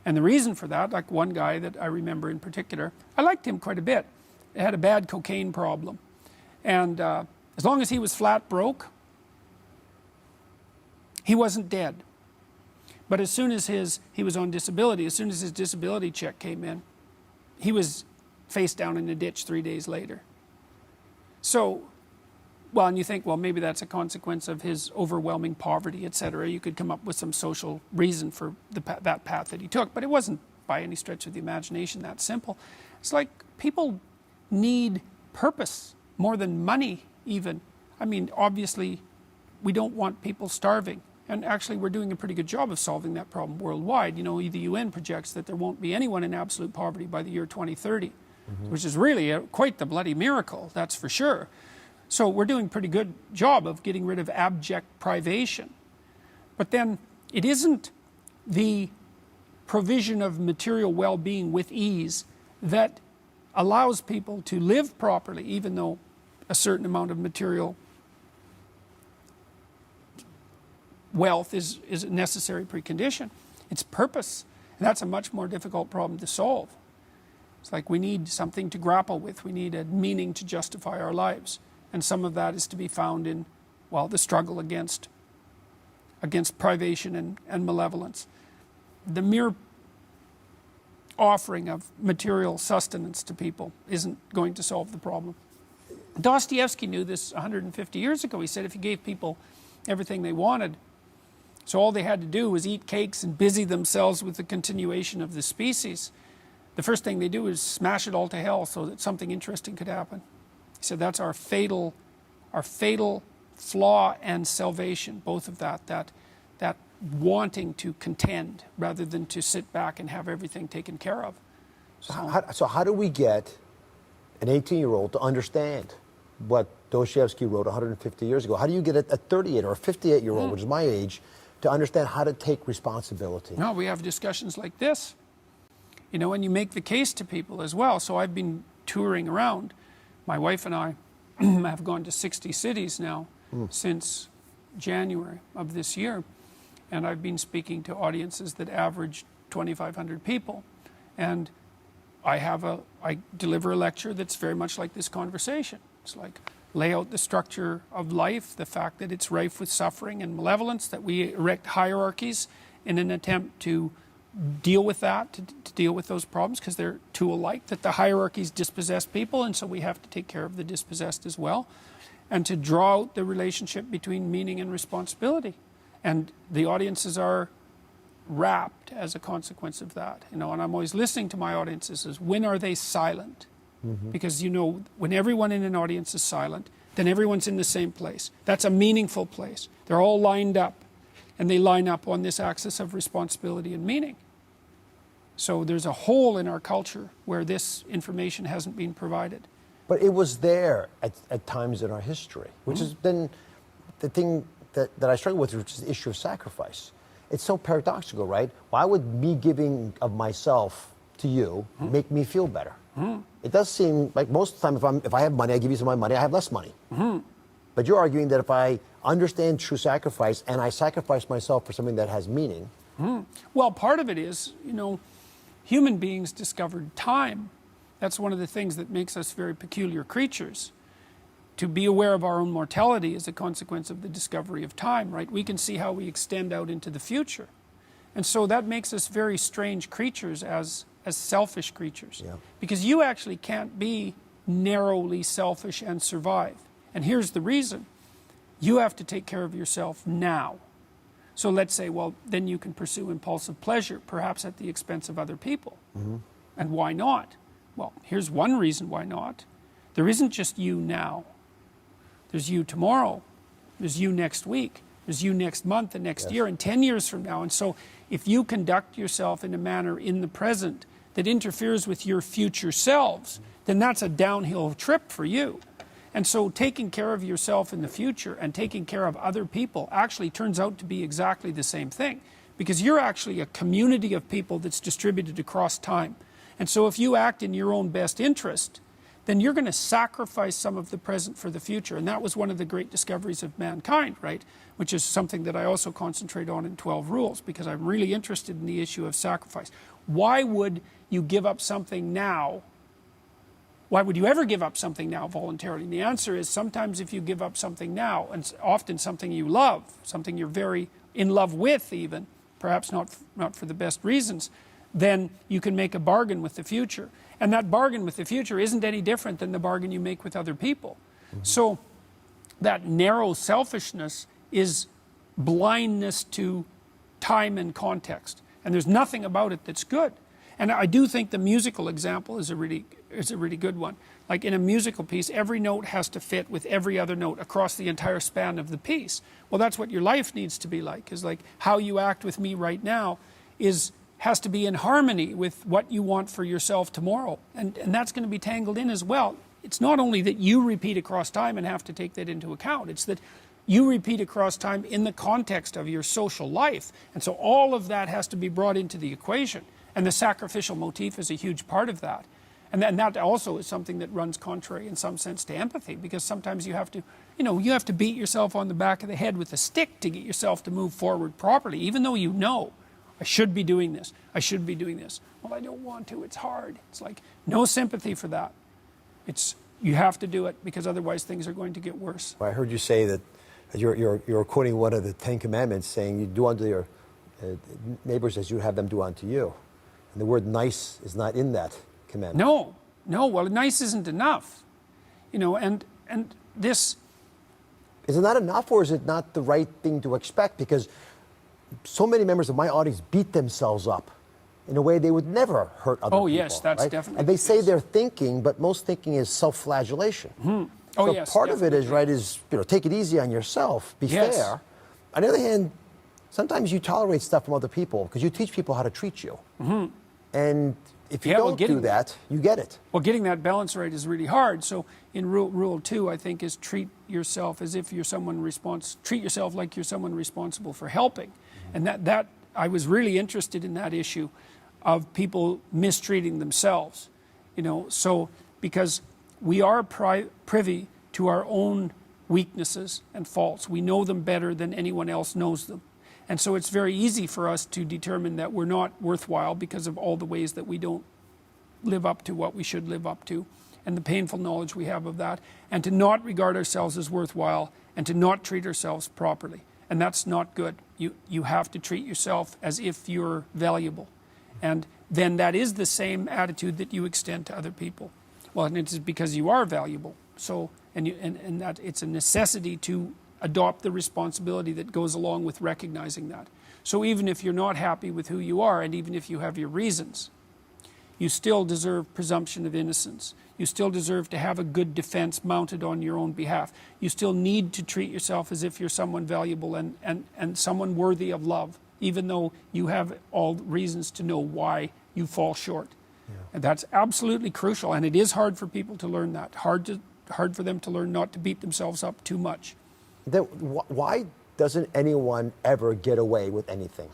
B: And the reason for that, like one guy that I remember in particular, I liked him quite a bit. He had a bad cocaine problem. And as long as he was flat broke, he wasn't dead. But as soon as he was on disability, as soon as his disability check came in, he was face down in a ditch 3 days later. So, well, and you think, well, maybe that's a consequence of his overwhelming poverty, etc. You could come up with some social reason for that path that he took, but it wasn't by any stretch of the imagination that simple. It's like people need purpose more than money even. I mean, obviously, we don't want people starving. And actually, we're doing a pretty good job of solving that problem worldwide. You know, the UN projects that there won't be anyone in absolute poverty by the year 2030, which is really quite the bloody miracle, that's for sure. So we're doing a pretty good job of getting rid of abject privation. But then it isn't the provision of material well-being with ease that allows people to live properly, even though a certain amount of material wealth is a necessary precondition. It's purpose. And that's a much more difficult problem to solve. It's like we need something to grapple with. We need a meaning to justify our lives. And some of that is to be found in, well, the struggle against privation and malevolence. The mere offering of material sustenance to people isn't going to solve the problem. Dostoevsky knew this 150 years ago. He said if you gave people everything they wanted, so all they had to do was eat cakes and busy themselves with the continuation of the species, the first thing they do is smash it all to hell so that something interesting could happen. He said that's our fatal flaw and salvation, both of that wanting to contend rather than to sit back and have everything taken care of.
A: So how do we get an 18-year-old to understand what Dostoevsky wrote 150 years ago? How do you get a 38 or a 58-year-old, which is my age, to understand how to take responsibility?
B: No, we have discussions like this. You know, and you make the case to people as well. So I've been touring around. My wife and I have gone to 60 cities now since January of this year. And I've been speaking to audiences that average 2,500 people. And I deliver a lecture that's very much like this conversation. It's like lay out the structure of life, the fact that it's rife with suffering and malevolence, that we erect hierarchies in an attempt to deal with that, to deal with those problems, because they're too alike, that the hierarchies dispossess people, and so we have to take care of the dispossessed as well, and to draw out the relationship between meaning and responsibility. And the audiences are rapt as a consequence of that. You know, and I'm always listening to my audiences as when are they silent? Because, you know, when everyone in an audience is silent, then everyone's in the same place. That's a meaningful place. They're all lined up, and they line up on this axis of responsibility and meaning. So there's a hole in our culture where this information hasn't been provided.
A: But it was there at times in our history, which has been the thing that I struggle with, which is the issue of sacrifice. It's so paradoxical, right? Why would me giving of myself to you make me feel better? It does seem like most of the time if I have money, I give you some of my money, I have less money. But you're arguing that if I understand true sacrifice and I sacrifice myself for something that has meaning.
B: Well, part of it is, you know, human beings discovered time. That's one of the things that makes us very peculiar creatures. To be aware of our own mortality is a consequence of the discovery of time, right? We can see how we extend out into the future. And so that makes us very strange creatures as selfish creatures. Yeah. Because you actually can't be narrowly selfish and survive. And here's the reason. You have to take care of yourself now. So let's say, well, then you can pursue impulsive pleasure, perhaps at the expense of other people. And why not? Well, here's one reason why not. There isn't just you now. There's you tomorrow. There's you next week. There's you next month and next year and 10 years from now. And so if you conduct yourself in a manner in the present that interferes with your future selves, then that's a downhill trip for you. And so taking care of yourself in the future and taking care of other people actually turns out to be exactly the same thing, because you're actually a community of people that's distributed across time. And so if you act in your own best interest, then you're going to sacrifice some of the present for the future. And that was one of the great discoveries of mankind, right? Which is something that I also concentrate on in 12 Rules, because I'm really interested in the issue of sacrifice. Why would you give up something now? Why would you ever give up something now voluntarily? And the answer is sometimes if you give up something now, and often something you love, something you're very in love with even, perhaps not for the best reasons, then you can make a bargain with the future. And that bargain with the future isn't any different than the bargain you make with other people. So that narrow selfishness is blindness to time and context. And there's nothing about it that's good. And I do think the musical example is a really good one. Like in a musical piece, every note has to fit with every other note across the entire span of the piece. Well, that's what your life needs to be like, is like how you act with me right now has to be in harmony with what you want for yourself tomorrow. And that's going to be tangled in as well. It's not only that you repeat across time and have to take that into account, it's that you repeat across time in the context of your social life. And so all of that has to be brought into the equation. And the sacrificial motif is a huge part of that. And that also is something that runs contrary in some sense to empathy, because sometimes you have to beat yourself on the back of the head with a stick to get yourself to move forward properly, even though you know, I should be doing this, I should be doing this. Well, I don't want to, it's hard. It's like, no sympathy for that. You have to do it, because otherwise things are going to get worse.
A: Well, I heard you say that you're quoting one of the 10 Commandments, saying you do unto your neighbors as you have them do unto you. And the word nice is not in that commandment. No, well, nice isn't enough. And this... Is it not enough, or is it not the right thing to expect? Because so many members of my audience beat themselves up in a way they would never hurt other people. Oh,
B: yes, that's
A: right?
B: definitely...
A: And they say they're thinking, but most thinking is self-flagellation.
B: Mm-hmm. Oh,
A: so
B: yes,
A: part
B: definitely.
A: of it is, take it easy on yourself, be fair. On the other hand, sometimes you tolerate stuff from other people because you teach people how to treat you. Mm-hmm. And if you don't do that, you get it. Well,
B: getting that balance right is really hard. So in rule 2, I think, is treat yourself as if you're treat yourself like you're someone responsible for helping. Mm-hmm. And that I was really interested in that issue of people mistreating themselves. So because we are privy to our own weaknesses and faults. We know them better than anyone else knows them. And so it's very easy for us to determine that we're not worthwhile because of all the ways that we don't live up to what we should live up to, and the painful knowledge we have of that, and to not regard ourselves as worthwhile, and to not treat ourselves properly. And that's not good. You have to treat yourself as if you're valuable. And then that is the same attitude that you extend to other people. Well, and it's because you are valuable. So, and that it's a necessity to adopt the responsibility that goes along with recognizing that. So even if you're not happy with who you are, and even if you have your reasons, you still deserve presumption of innocence. You still deserve to have a good defense mounted on your own behalf. You still need to treat yourself as if you're someone valuable and someone worthy of love, even though you have all reasons to know why you fall short. Yeah. And that's absolutely crucial, and it is hard for people to learn that. Hard for them to learn not to beat themselves up too much.
A: Then why doesn't anyone ever get away with anything?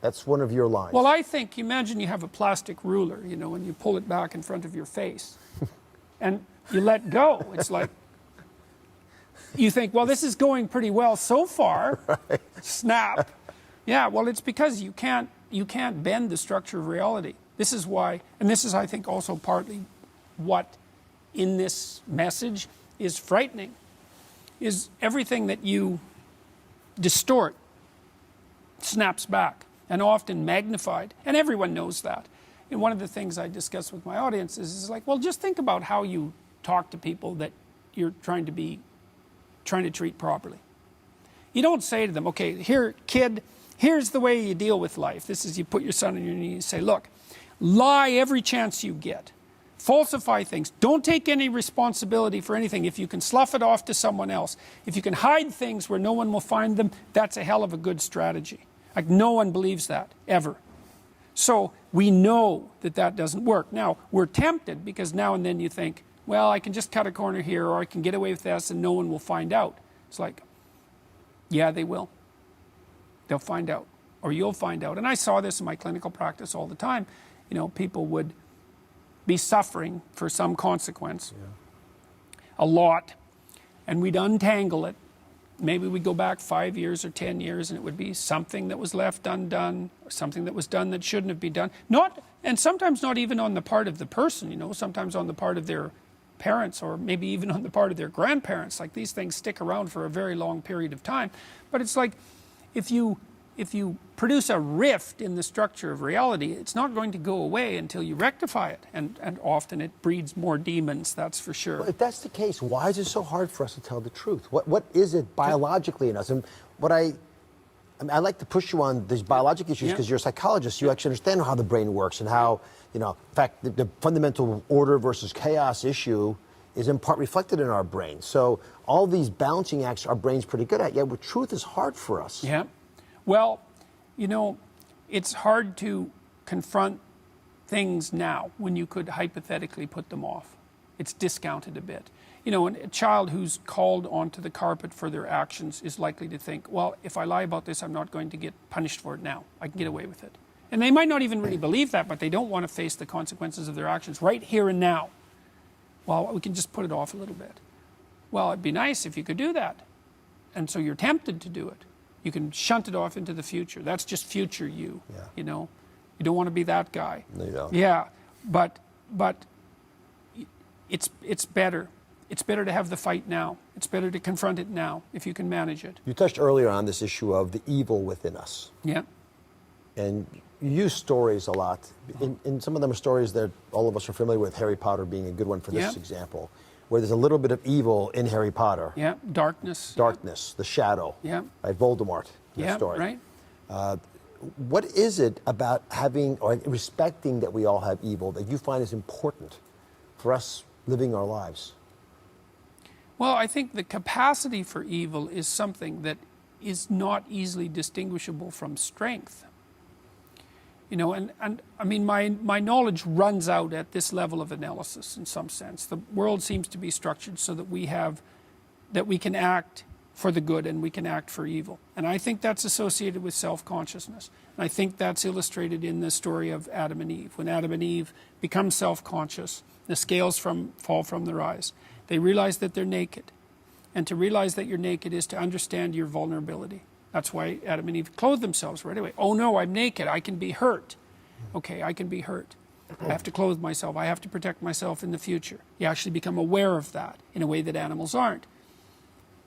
A: That's one of your lines.
B: Well, I think, imagine you have a plastic ruler, and you pull it back in front of your face. And you let go. It's like, you think, well, this is going pretty well so far. Right. Snap. Yeah, well, it's because you can't bend the structure of reality. This is why, and this is, I think, also partly what in this message is frightening, is everything that you distort snaps back, and often magnified, and everyone knows that. And one of the things I discuss with my audience is like, well, just think about how you talk to people that you're trying to treat properly. You don't say to them, okay, here, kid, here's the way you deal with life. This is, you put your son on your knee and say, look, lie every chance you get. Falsify things. Don't take any responsibility for anything. If you can slough it off to someone else, if you can hide things where no one will find them, that's a hell of a good strategy. Like, no one believes that, ever. So We know that that doesn't work. Now, we're tempted because now and then you think, well, I can just cut a corner here, or I can get away with this and no one will find out. It's like, yeah, they will. They'll find out, or you'll find out. And I saw this in my clinical practice all the time. You know, people would be suffering for some consequence, a lot, and we'd untangle it. Maybe we'd go back 5 years or 10 years, and it would be something that was left undone, or something that was done that shouldn't have been done. And sometimes not even on the part of the person, you know, sometimes on the part of their parents, or maybe even on the part of their grandparents. Like, these things stick around for a very long period of time. But it's like, if you produce a rift in the structure of reality, it's not going to go away until you rectify it. And often it breeds more demons, that's for sure.
A: Well, if that's the case, why is it so hard for us to tell the truth? What is it biologically in us? And what I like to push you on these biologic issues because you're a psychologist. You actually understand how the brain works and how, you know, in fact, the fundamental order versus chaos issue is in part reflected in our brain. So all these balancing acts our brain's pretty good at, yet truth is hard for us.
B: Yeah. Well, you know, it's hard to confront things now when you could hypothetically put them off. It's discounted a bit. You know, a child who's called onto the carpet for their actions is likely to think, well, if I lie about this, I'm not going to get punished for it now. I can get away with it. And they might not even really believe that, but they don't want to face the consequences of their actions right here and now. Well, we can just put it off a little bit. Well, it'd be nice if you could do that. And so you're tempted to do it. You can shunt it off into the future. That's just future you, you know. You don't want to be that guy.
A: No, you don't.
B: Yeah, but it's better. It's better to have the fight now. It's better to confront it now if you can manage it.
A: You touched earlier on this issue of the evil within us.
B: Yeah.
A: And you use stories a lot. And some of them are stories that all of us are familiar with, Harry Potter being a good one for this example, where there's a little bit of evil in Harry Potter.
B: Yeah, darkness.
A: Darkness, the shadow.
B: Yeah.
A: Right, Voldemort, that story.
B: Right.
A: What is it about having or respecting that we all have evil that you find is important for us living our lives?
B: Well, I think the capacity for evil is something that is not easily distinguishable from strength. You know, and I mean, my knowledge runs out at this level of analysis in some sense. The world seems to be structured so that we can act for the good and we can act for evil. And I think that's associated with self-consciousness. And I think that's illustrated in the story of Adam and Eve. When Adam and Eve become self-conscious, the scales fall from their eyes. They realize that they're naked. And to realize that you're naked is to understand your vulnerability. That's why Adam and Eve clothed themselves right away. Oh no, I'm naked, I can be hurt. Okay, I can be hurt. I have to clothe myself, I have to protect myself in the future. You actually become aware of that in a way that animals aren't.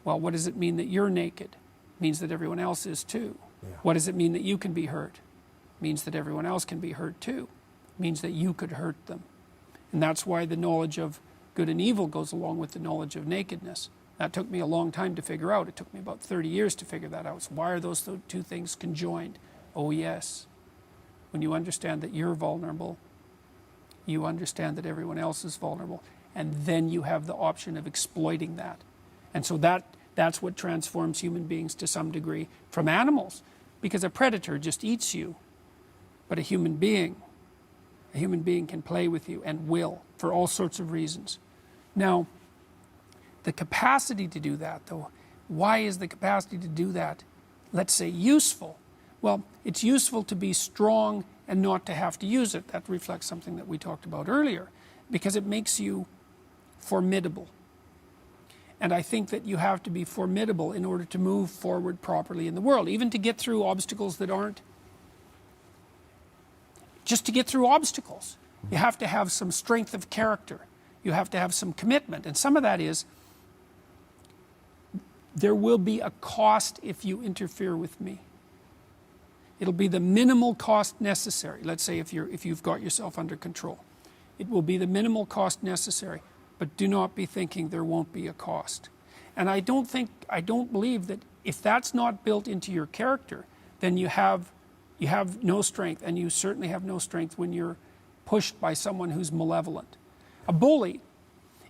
B: Well, what does it mean that you're naked? It means that everyone else is too. Yeah. What does it mean that you can be hurt? It means that everyone else can be hurt too. It means that you could hurt them. And that's why the knowledge of good and evil goes along with the knowledge of nakedness. That took me a long time to figure out. It took me about 30 years to figure that out. So why are those two things conjoined? Oh yes, when you understand that you're vulnerable, you understand that everyone else is vulnerable, and then you have the option of exploiting that. And so that's what transforms human beings to some degree from animals, because a predator just eats you, but a human being can play with you and will for all sorts of reasons. Now, the capacity to do that, though, why is the capacity to do that, let's say, useful? Well, it's useful to be strong and not to have to use it. That reflects something that we talked about earlier, because it makes you formidable. And I think that you have to be formidable in order to move forward properly in the world, even to get through obstacles that aren't. Just to get through obstacles, you have to have some strength of character. You have to have some commitment. And some of that is, there will be a cost if you interfere with me. It'll be the minimal cost necessary. Let's say if you've got yourself under control. It will be the minimal cost necessary. But do not be thinking there won't be a cost. And I don't believe that if that's not built into your character, then you have no strength, and you certainly have no strength when you're pushed by someone who's malevolent. A bully,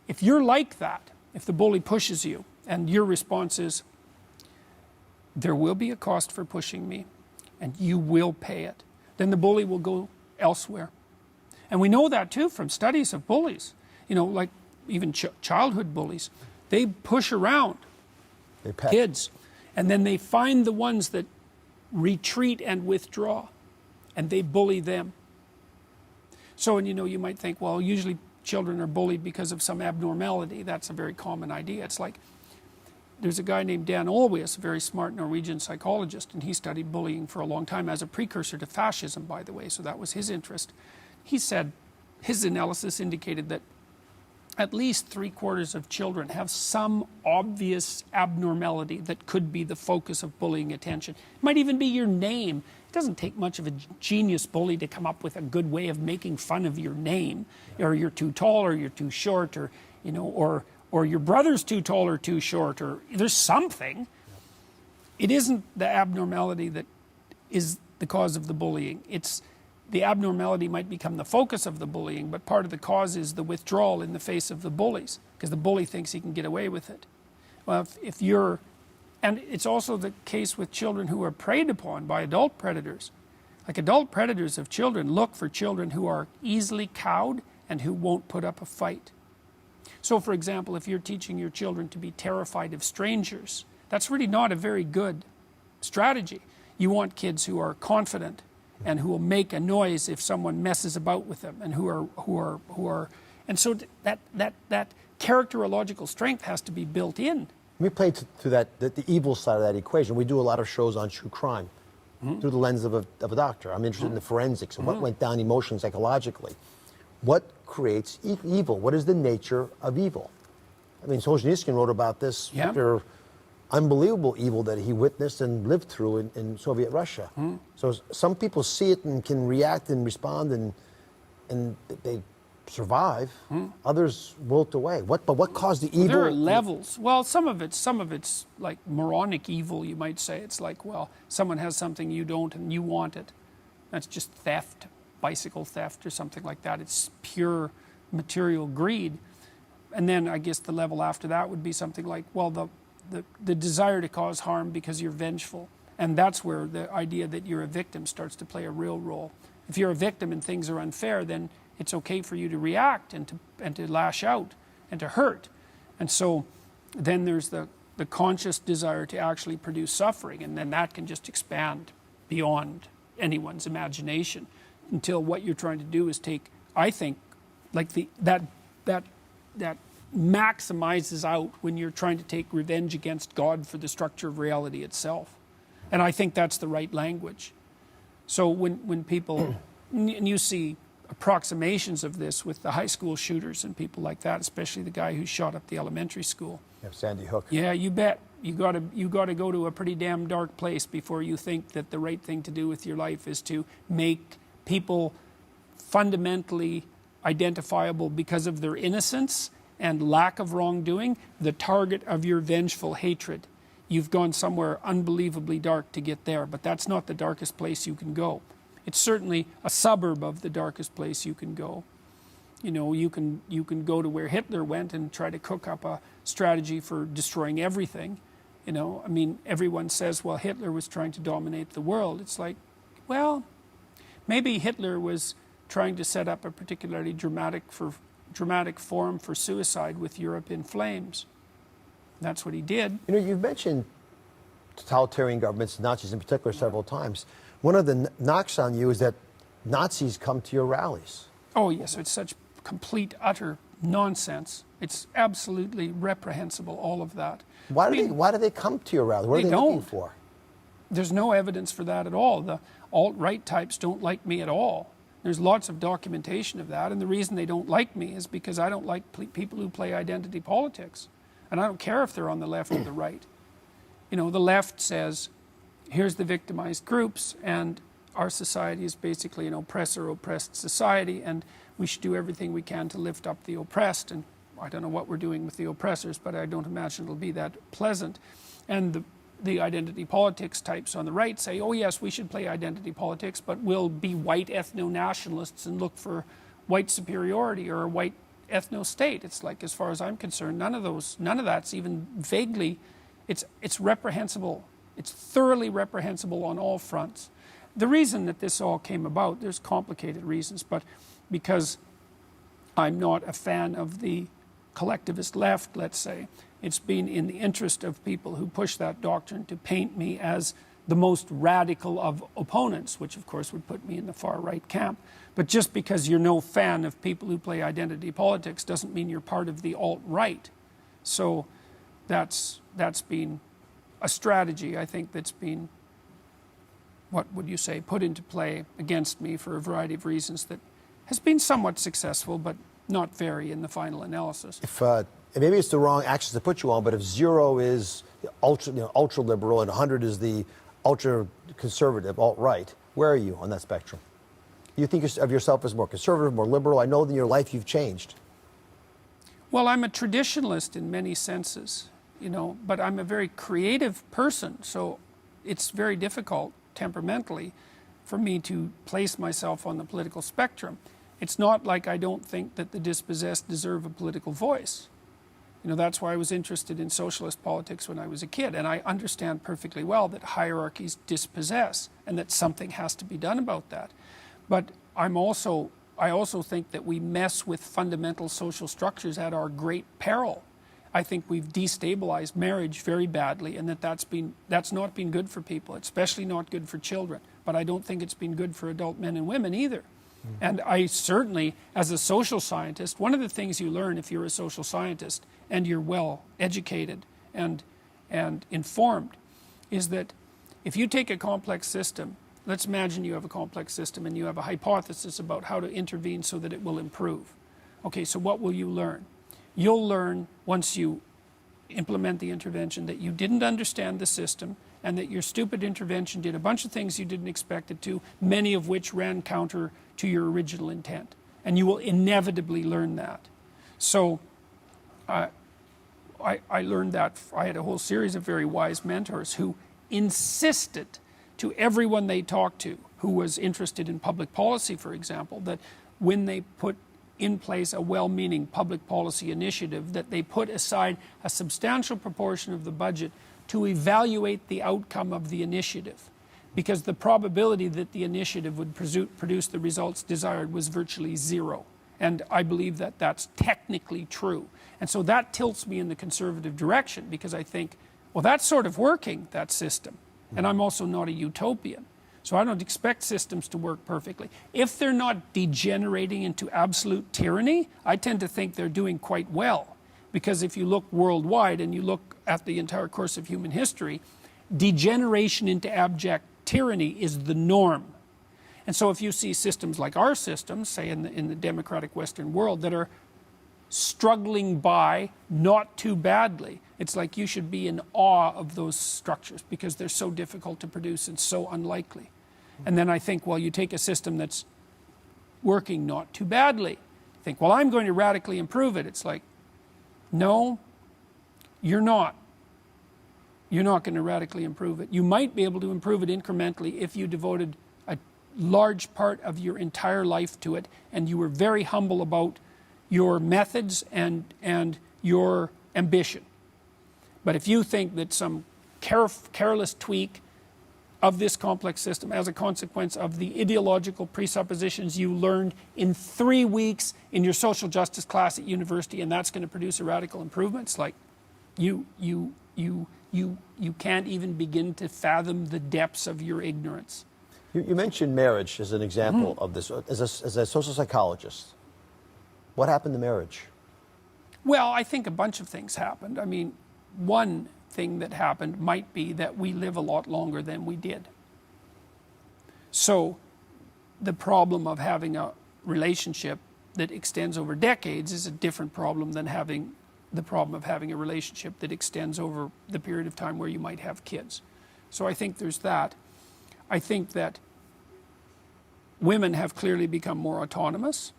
B: if you're like that, if the bully pushes you, and your response is, there will be a cost for pushing me, and you will pay it, then the bully will go elsewhere. And we know that too from studies of bullies, like even childhood bullies. They push around kids, and then they find the ones that retreat and withdraw, and they bully them. So, and you might think, well, usually children are bullied because of some abnormality. That's a very common idea. It's like, there's a guy named Dan Olweus, a very smart Norwegian psychologist, and he studied bullying for a long time as a precursor to fascism, by the way, so that was his interest. He said his analysis indicated that at least 3/4 of children have some obvious abnormality that could be the focus of bullying attention. It might even be your name. It doesn't take much of a genius bully to come up with a good way of making fun of your name, or you're too tall, or you're too short, or or your brother's too tall or too short, or there's something. It isn't the abnormality that is the cause of the bullying. It's the abnormality might become the focus of the bullying, but part of the cause is the withdrawal in the face of the bullies, because the bully thinks he can get away with it. Well, if you're, and it's also the case with children who are preyed upon by adult predators. Like adult predators of children look for children who are easily cowed and who won't put up a fight. So, for example, if you're teaching your children to be terrified of strangers, that's really not a very good strategy. You want kids who are confident and who will make a noise if someone messes about with them, and who are, and so that characterological strength has to be built in.
A: Let me play to the evil side of that equation. We do a lot of shows on true crime through the lens of a doctor. I'm interested in the forensics and what went down emotionally, psychologically. What creates evil? What is the nature of evil? I mean, Solzhenitsyn wrote about this after unbelievable evil that he witnessed and lived through in Soviet Russia. So some people see it and can react and respond, and they survive. Others wilt away. But what caused the evil?
B: There are levels. Well, some of it's like moronic evil, you might say. It's like, well, someone has something you don't and you want it. That's just theft, bicycle theft or something like that. It's pure material greed. And then I guess the level after that would be something like, well, the desire to cause harm because you're vengeful. And that's where the idea that you're a victim starts to play a real role. If you're a victim and things are unfair, then it's okay for you to react and to lash out and to hurt. And so then there's the conscious desire to actually produce suffering, and then that can just expand beyond anyone's imagination until what you're trying to do is take, I think, like that maximizes out when you're trying to take revenge against God for the structure of reality itself. And I think that's the right language. So when people, and you see approximations of this with the high school shooters and people like that, especially the guy who shot up the elementary school.
A: Yeah, Sandy Hook.
B: Yeah, you bet. You got to go to a pretty damn dark place before you think that the right thing to do with your life is to make people fundamentally identifiable because of their innocence and lack of wrongdoing, the target of your vengeful hatred. You've gone somewhere unbelievably dark to get there, but that's not the darkest place you can go. It's certainly a suburb of the darkest place you can go. You know, you can go to where Hitler went and try to cook up a strategy for destroying everything. You know, I mean, everyone says, well, Hitler was trying to dominate the world. It's like, well, maybe Hitler was trying to set up a particularly dramatic form for suicide with Europe in flames. That's what he did. You
A: know, you've mentioned totalitarian governments, Nazis in particular, several times. One of the knocks on you is that Nazis come to your rallies.
B: Oh, yes, it's such complete, utter nonsense. It's absolutely reprehensible, all of that.
A: Why do they come to your rallies? What are they looking for?
B: There's no evidence for that at all. The alt-right types don't like me at all. There's lots of documentation of that, and the reason they don't like me is because I don't like people who play identity politics. And I don't care if they're on the left or the right. You know, the left says, here's the victimized groups, and our society is basically an oppressor-oppressed society, and we should do everything we can to lift up the oppressed. And I don't know what we're doing with the oppressors, but I don't imagine it'll be that pleasant. And the identity politics types on the right say, oh yes, we should play identity politics, but we'll be white ethno-nationalists and look for white superiority or a white ethno-state. It's like, as far as I'm concerned, none of that's even vaguely, it's reprehensible. It's thoroughly reprehensible on all fronts. the reason that this all came about, there's complicated reasons, but because I'm not a fan of the collectivist left, let's say, it's been in the interest of people who push that doctrine to paint me as the most radical of opponents, which of course would put me in the far right camp. But just because you're no fan of people who play identity politics doesn't mean you're part of the alt-right. So that's been a strategy, I think, that's been, what would you say, put into play against me for a variety of reasons that has been somewhat successful, but not very in the final analysis.
A: If maybe it's the wrong axis to put you on, but if 0 is ultra liberal and 100 is the ultra conservative, alt-right, where are you on that spectrum? You think of yourself as more conservative, more liberal? I know that in your life you've changed.
B: Well, I'm a traditionalist in many senses, but I'm a very creative person, so it's very difficult temperamentally for me to place myself on the political spectrum. It's not like I don't think that the dispossessed deserve a political voice. That's why I was interested in socialist politics when I was a kid, and I understand perfectly well that hierarchies dispossess and that something has to be done about that. But I also think that we mess with fundamental social structures at our great peril. I think we've destabilized marriage very badly, and that's not been good for people, especially not good for children. But I don't think it's been good for adult men and women either. And I certainly, as a social scientist, one of the things you learn if you're a social scientist and you're well educated and informed is that if you take a complex system, let's imagine you have a complex system and you have a hypothesis about how to intervene so that it will improve. Okay, so what will you learn? You'll learn once you implement the intervention that you didn't understand the system and that your stupid intervention did a bunch of things you didn't expect it to, many of which ran counter to your original intent. And you will inevitably learn that. So I learned that. I had a whole series of very wise mentors who insisted to everyone they talked to who was interested in public policy, for example, that when they put in place a well-meaning public policy initiative, that they put aside a substantial proportion of the budget to evaluate the outcome of the initiative, because the probability that the initiative would produce the results desired was virtually zero. And I believe that that's technically true. And so that tilts me in the conservative direction, because I think, well, that's sort of working, that system. And I'm also not a utopian. So I don't expect systems to work perfectly. If they're not degenerating into absolute tyranny, I tend to think they're doing quite well. Because if you look worldwide and you look at the entire course of human history, degeneration into abject tyranny is the norm. And so if you see systems like our systems, say in the democratic Western world, that are struggling by not too badly, it's like you should be in awe of those structures because they're so difficult to produce and so unlikely. And then I think, well, you take a system that's working not too badly, think, well, I'm going to radically improve it. It's like, no, you're not. You're not going to radically improve it. You might be able to improve it incrementally if you devoted a large part of your entire life to it and you were very humble about your methods and your ambition. But if you think that some careless tweak of this complex system as a consequence of the ideological presuppositions you learned in 3 weeks in your social justice class at university, and that's going to produce a radical improvement, it's like you can't even begin to fathom the depths of your ignorance.
A: You mentioned marriage as an example of this. As a social psychologist, what happened to marriage?
B: Well, I think a bunch of things happened. I mean, one thing that happened might be that we live a lot longer than we did. So the problem of having a relationship that extends over decades is a different problem than having the problem of having a relationship that extends over the period of time where you might have kids. So I think there's that. I think that women have clearly become more autonomous,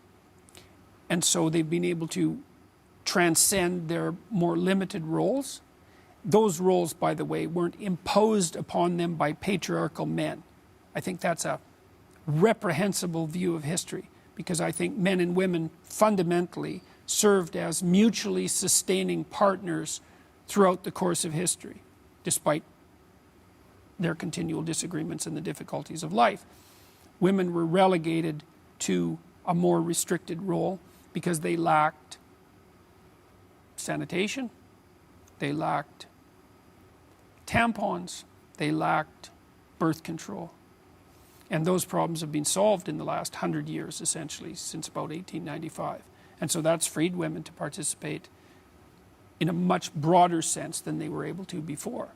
B: and so they've been able to transcend their more limited roles. Those roles, by the way, weren't imposed upon them by patriarchal men. I think that's a reprehensible view of history, because I think men and women fundamentally served as mutually sustaining partners throughout the course of history, despite their continual disagreements and the difficulties of life. Women were relegated to a more restricted role because they lacked sanitation, they lacked tampons, they lacked birth control. And those problems have been solved in the last 100 years, essentially, since about 1895. And so that's freed women to participate in a much broader sense than they were able to before.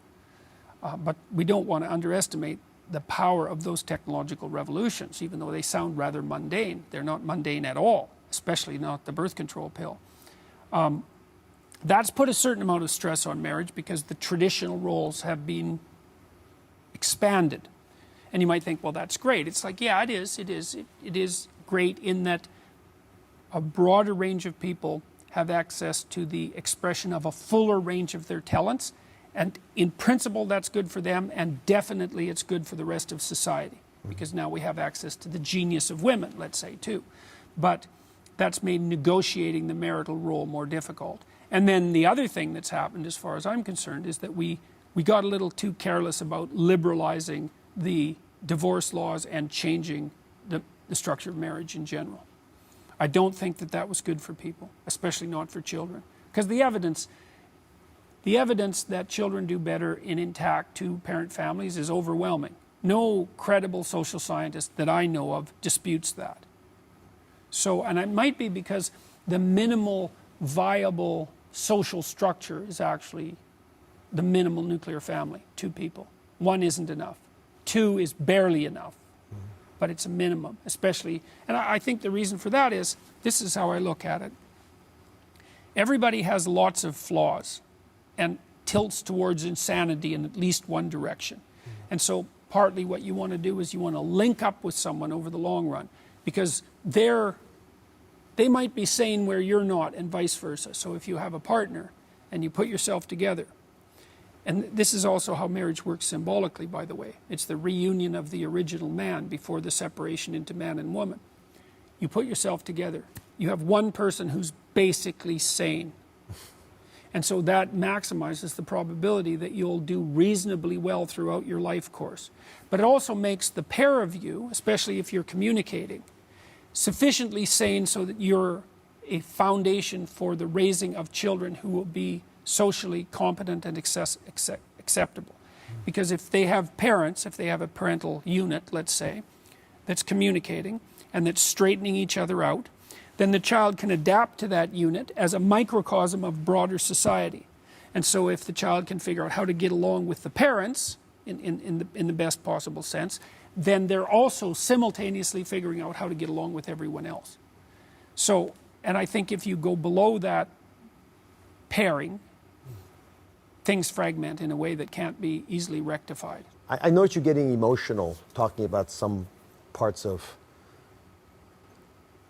B: But we don't want to underestimate the power of those technological revolutions, even though they sound rather mundane. They're not mundane at all, especially not the birth control pill. That's put a certain amount of stress on marriage because the traditional roles have been expanded. And you might think, well, that's great. It's like, yeah, it is. It is great in that a broader range of people have access to the expression of a fuller range of their talents. And in principle, that's good for them, and definitely it's good for the rest of society, because now we have access to the genius of women, let's say, too. But that's made negotiating the marital role more difficult. And then the other thing that's happened, as far as I'm concerned, is that we got a little too careless about liberalizing the divorce laws and changing the structure of marriage in general. I don't think that that was good for people, especially not for children, because the evidence that children do better in intact two-parent families is overwhelming. No credible social scientist that I know of disputes that. So, and it might be because the minimal viable social structure is actually the minimal nuclear family, 2 people. 1 isn't enough. 2 is barely enough, but it's a minimum, especially, and I think the reason for that is, this is how I look at it. Everybody has lots of flaws and tilts towards insanity in at least one direction. And so partly what you want to do is you want to link up with someone over the long run, because they might be sane where you're not, and vice versa. So if you have a partner and you put yourself together, and this is also how marriage works symbolically, by the way. It's the reunion of the original man before the separation into man and woman. You put yourself together. You have one person who's basically sane. And so that maximizes the probability that you'll do reasonably well throughout your life course. But it also makes the pair of you, especially if you're communicating, sufficiently sane so that you're a foundation for the raising of children who will be socially competent and acceptable. Because if they have parents, if they have a parental unit, let's say, that's communicating and that's straightening each other out, then the child can adapt to that unit as a microcosm of broader society. And so if the child can figure out how to get along with the parents in the best possible sense, then they're also simultaneously figuring out how to get along with everyone else. So, and I think if you go below that pairing, things fragment in a way that can't be easily rectified.
A: I notice you getting emotional talking about some parts of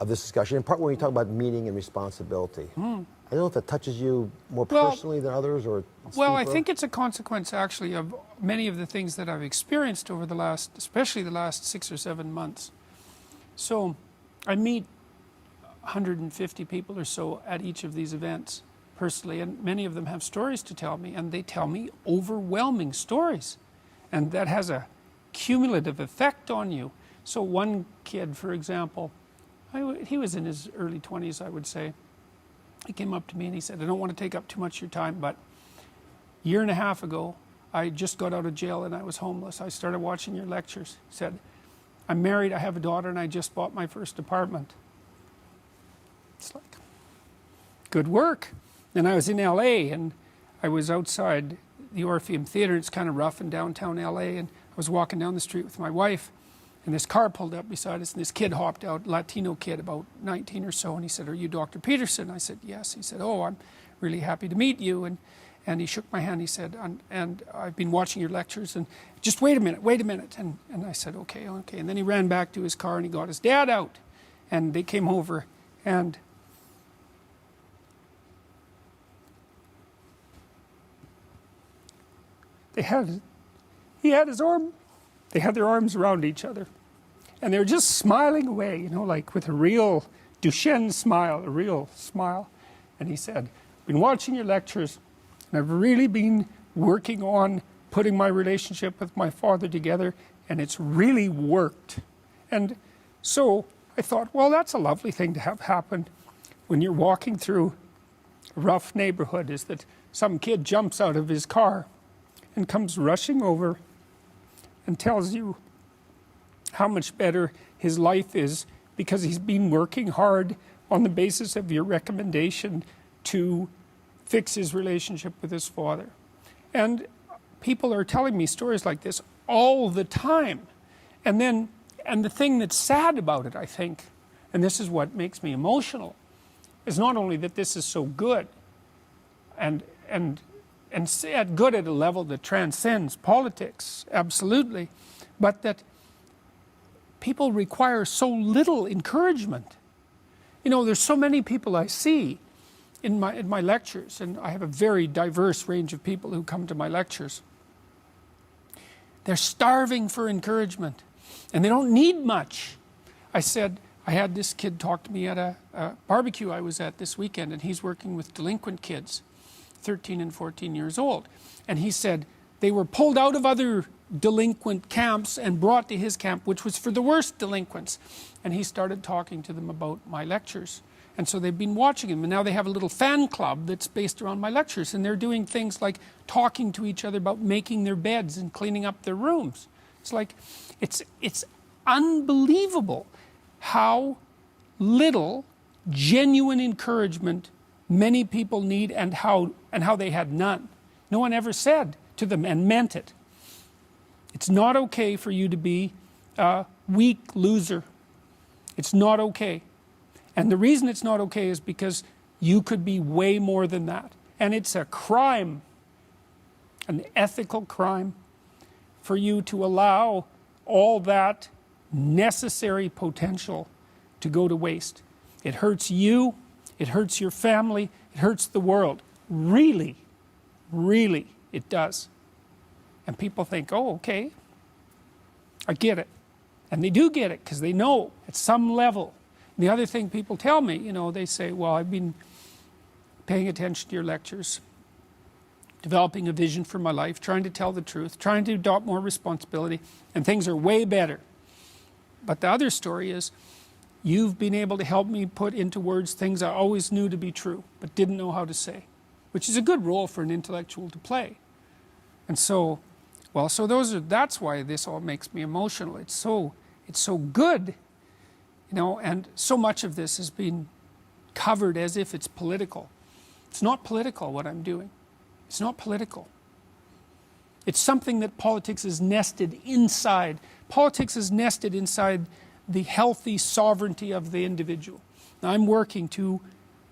A: this discussion, in part when you talk about meaning and responsibility. I don't know if that touches you more personally than others, or
B: well, I think it's a consequence actually of many of the things that I've experienced over the last, especially the last 6 or 7 months. So I meet 150 people or so at each of these events personally, and many of them have stories to tell me, and they tell me overwhelming stories, and that has a cumulative effect on you. So one kid, for example, he was in his early 20s, I would say. He came up to me and he said, I don't want to take up too much of your time, but a year and a half ago, I just got out of jail and I was homeless. I started watching your lectures. He said, I'm married, I have a daughter, and I just bought my first apartment. It's like, good work. Then I was in LA and I was outside the Orpheum Theater. It's kind of rough in downtown LA, and I was walking down the street with my wife, and this car pulled up beside us, and this kid hopped out, Latino kid, about 19 or so, and he said, are you Dr. Peterson? I said, yes. He said, oh, I'm really happy to meet you. And he shook my hand. He said, and I've been watching your lectures, and just wait a minute. And I said, okay. And then he ran back to his car and he got his dad out, and they came over, and they had their arms around each other, and they were just smiling away, you know, like with a real Duchenne smile, a real smile. And he said, I've been watching your lectures, and I've really been working on putting my relationship with my father together, and it's really worked. And so I thought, well, that's a lovely thing to have happen when you're walking through a rough neighborhood, is that some kid jumps out of his car and comes rushing over and tells you how much better his life is because he's been working hard on the basis of your recommendation to fix his relationship with his father. And people are telling me stories like this all the time. And the thing that's sad about it, I think, and this is what makes me emotional, is not only that this is so good and good at a level that transcends politics, absolutely, but that people require so little encouragement. You know, there's so many people I see in my lectures, and I have a very diverse range of people who come to my lectures. They're starving for encouragement, and they don't need much. I had this kid talk to me at a barbecue I was at this weekend, and he's working with delinquent kids, 13 and 14 years old. And he said they were pulled out of other delinquent camps and brought to his camp, which was for the worst delinquents. And he started talking to them about my lectures. And so they've been watching him, and now they have a little fan club that's based around my lectures, and they're doing things like talking to each other about making their beds and cleaning up their rooms. It's like, it's unbelievable how little genuine encouragement many people need, and how they had none. No one ever said to them, and meant it, it's not okay for you to be a weak loser. It's not okay. And the reason it's not okay is because you could be way more than that. And it's a crime, an ethical crime, for you to allow all that necessary potential to go to waste. It hurts you, it hurts your family, it hurts the world. Really, really, it does. And people think, oh, okay, I get it. And they do get it, because they know at some level. The other thing people tell me, you know, they say, well, I've been paying attention to your lectures, developing a vision for my life, trying to tell the truth, trying to adopt more responsibility, and things are way better. But the other story is, you've been able to help me put into words things I always knew to be true, but didn't know how to say, which is a good role for an intellectual to play. And so, well, so that's why this all makes me emotional. It's so good. You know, and so much of this has been covered as if it's political. It's not political, what I'm doing. It's not political. It's something that politics is nested inside. Politics is nested inside the healthy sovereignty of the individual. Now, I'm working to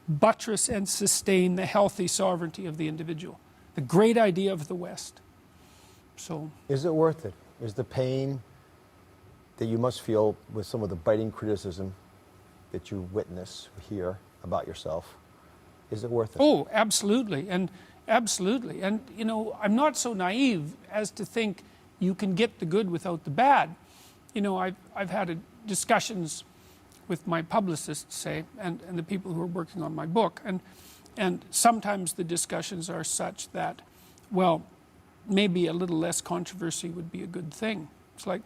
B: buttress and sustain the healthy sovereignty of the individual, the great idea of the West. So,
A: is it worth it? Is the pain that you must feel with some of the biting criticism that you witness, hear about yourself, is it worth it?
B: Oh, absolutely, and absolutely. And, you know, I'm not so naive as to think you can get the good without the bad. You know, I've had discussions with my publicists, say, and the people who are working on my book, and sometimes the discussions are such that, well, maybe a little less controversy would be a good thing. It's like,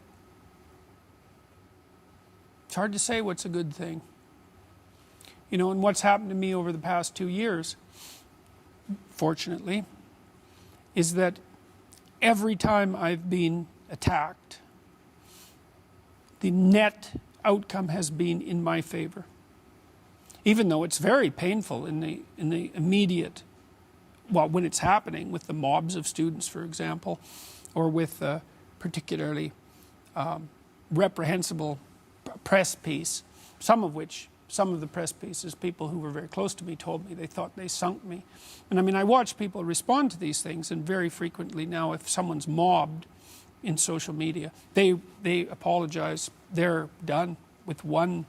B: it's hard to say what's a good thing. You know, and what's happened to me over the past 2 years, fortunately, is that every time I've been attacked, the net outcome has been in my favor. Even though it's very painful in the immediate, well, when it's happening with the mobs of students, for example, or with particularly reprehensible press piece, some of the press pieces, people who were very close to me told me they thought they sunk me. And I mean, I watch people respond to these things, and very frequently now, if someone's mobbed in social media, they apologize. They're done with one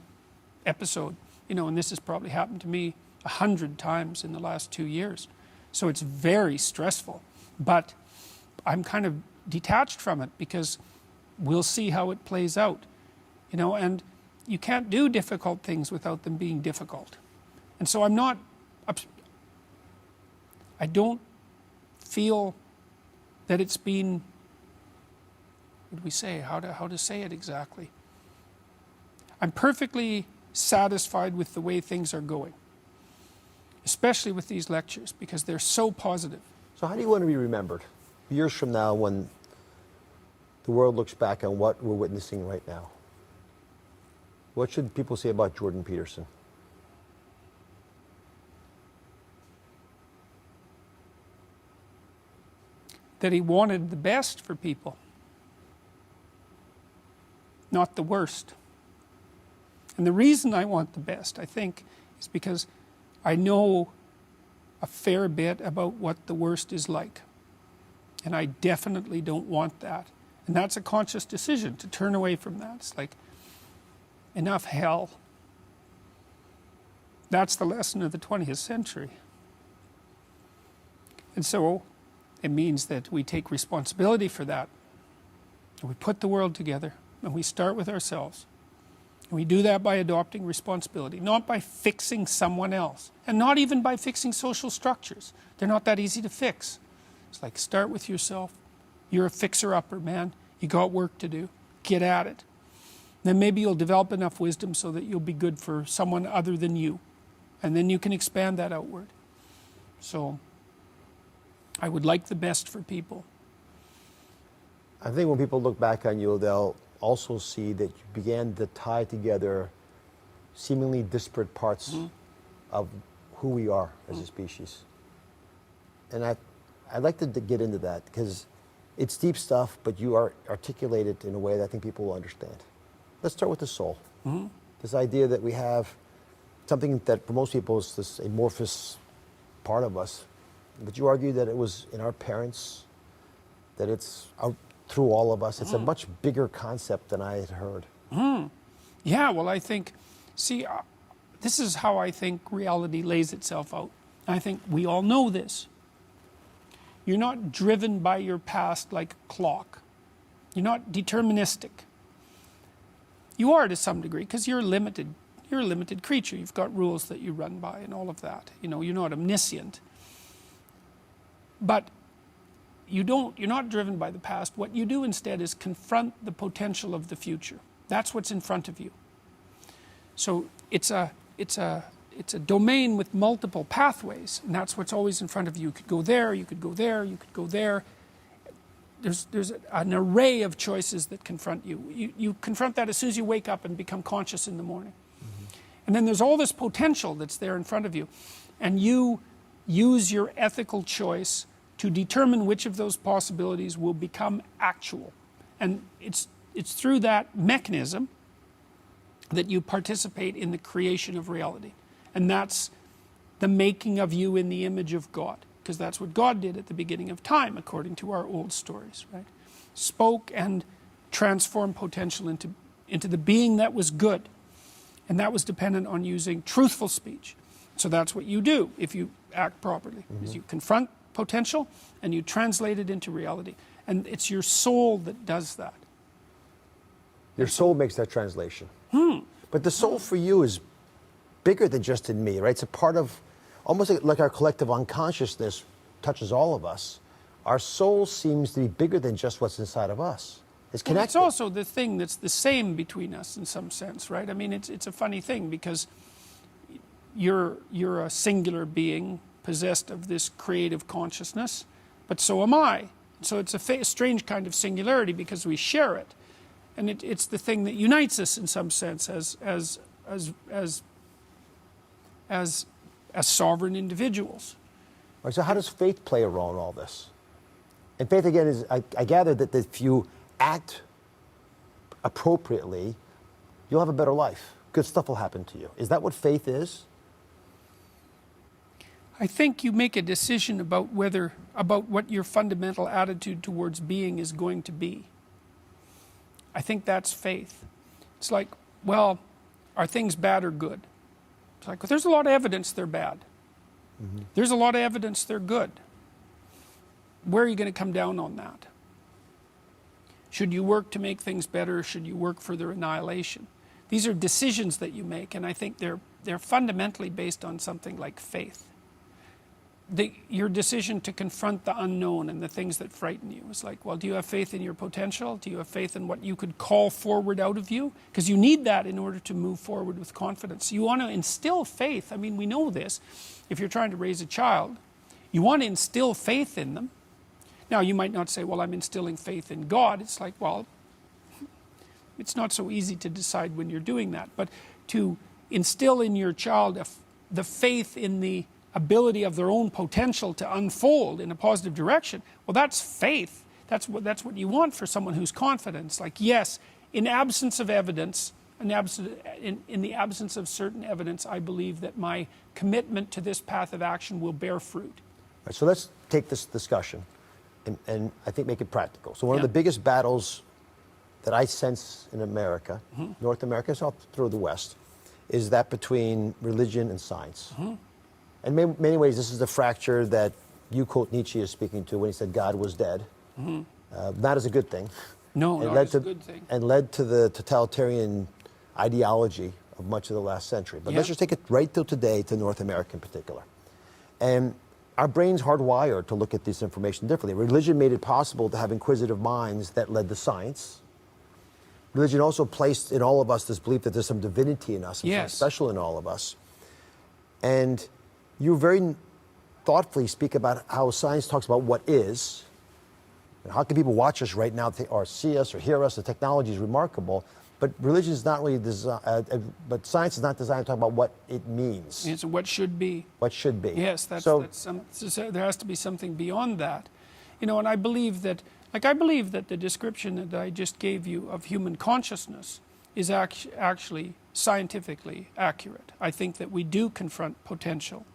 B: episode. You know, and this has probably happened to me 100 times in the last 2 years. So it's very stressful. But I'm kind of detached from it, because we'll see how it plays out. You know, and you can't do difficult things without them being difficult. And so I don't feel that it's been, what do we say, how to say it exactly? I'm perfectly satisfied with the way things are going, especially with these lectures, because they're so positive.
A: So how do you want to be remembered years from now when the world looks back on what we're witnessing right now? What should people say about Jordan Peterson?
B: That he wanted the best for people, not the worst. And the reason I want the best, I think, is because I know a fair bit about what the worst is like. And I definitely don't want that. And that's a conscious decision to turn away from that. It's like, enough hell. That's the lesson of the 20th century. And so it means that we take responsibility for that. And we put the world together, and we start with ourselves. And we do that by adopting responsibility, not by fixing someone else, and not even by fixing social structures. They're not that easy to fix. It's like, start with yourself. You're a fixer-upper, man. You got work to do. Get at it. Then maybe you'll develop enough wisdom so that you'll be good for someone other than you. And then you can expand that outward. So I would like the best for people.
A: I think when people look back on you, they'll also see that you began to tie together seemingly disparate parts of who we are as a species. And I'd like to get into that because it's deep stuff, but you articulate it in a way that I think people will understand. Let's start with the soul. This idea that we have something that for most people is this amorphous part of us. But you argue that it was in our parents, that it's out through all of us. It's a much bigger concept than I had heard.
B: Yeah, well, I think, see, this is how I think reality lays itself out. I think we all know this. You're not driven by your past like a clock. You're not deterministic. You are to some degree, because you're limited. You're a limited creature. You've got rules that you run by and all of that. You know, you're not omniscient. But you're not driven by the past. What you do instead is confront the potential of the future. That's what's in front of you. So it's a domain with multiple pathways, and that's what's always in front of you. You could go there, you could go there, you could go there. There's an array of choices that confront you. You confront that as soon as you wake up and become conscious in the morning. And then there's all this potential that's there in front of you. And you use your ethical choice to determine which of those possibilities will become actual. And it's through that mechanism that you participate in the creation of reality. And that's the making of you in the image of God, because that's what God did at the beginning of time, according to our old stories, right? Spoke and transformed potential into the being that was good. And that was dependent on using truthful speech. So that's what you do if you act properly, is you confront potential and you translate it into reality. And it's your soul that does that.
A: Your soul makes that translation. But the soul for you is bigger than just in me, right? It's a part of, almost like our collective unconsciousness touches all of us. Our soul seems to be bigger than just what's inside of us. It's connected.
B: Well, it's also the thing that's the same between us in some sense, right? I mean, it's a funny thing because you're a singular being possessed of this creative consciousness, but so am I. So it's a strange kind of singularity because we share it. And it's the thing that unites us in some sense as sovereign individuals.
A: Right, so how does faith play a role in all this? And faith, again, is, I gather that if you act appropriately, you'll have a better life. Good stuff will happen to you. Is that what faith is?
B: I think you make a decision about what your fundamental attitude towards being is going to be. I think that's faith. It's like, well, are things bad or good? It's like, well, there's a lot of evidence they're bad. There's a lot of evidence they're good. Where are you going to come down on that? Should you work to make things better? Should you work for their annihilation? These are decisions that you make, and I think they're fundamentally based on something like faith. your decision to confront the unknown and the things that frighten you. It's like, well, do you have faith in your potential? Do you have faith in what you could call forward out of you? Because you need that in order to move forward with confidence. You want to instill faith. I mean, we know this. If you're trying to raise a child, you want to instill faith in them. Now, you might not say, well, I'm instilling faith in God. It's like, well, it's not so easy to decide when you're doing that. But to instill in your child the faith in the ability of their own potential to unfold in a positive direction, well, that's faith. That's what you want for someone who's confident. It's like, yes, in absence of evidence, in the absence of certain evidence, I believe that my commitment to this path of action will bear fruit.
A: Right, so let's take this discussion and I think make it practical. So one of the biggest battles that I sense in America, North America, so through the West, is that between religion and science. And in many ways, this is the fracture that you quote Nietzsche as speaking to when he said God was dead. Not as a good thing.
B: No, not as a good thing.
A: And led to the totalitarian ideology of much of the last century. But let's just take it right till today, to North America in particular. And our brain's hardwired to look at this information differently. Religion made it possible to have inquisitive minds that led to science. Religion also placed in all of us this belief that there's some divinity in us, and something special in all of us. And you very thoughtfully speak about how science talks about what is, and how can people watch us right now or see us or hear us? The technology is remarkable, but religion is not really but science is not designed to talk about what it means.
B: It's what should be.
A: What should be.
B: Yes, there has to be something beyond that. You know, and I believe that the description that I just gave you of human consciousness is actually scientifically accurate. I think that we do confront potential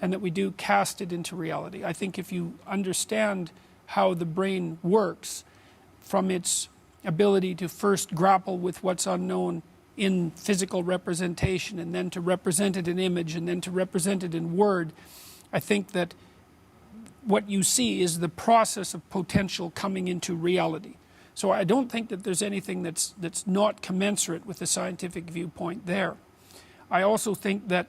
B: and that we do cast it into reality. I think if you understand how the brain works, from its ability to first grapple with what's unknown in physical representation and then to represent it in image and then to represent it in word, I think that what you see is the process of potential coming into reality. So I don't think that there's anything that's not commensurate with the scientific viewpoint there. I also think that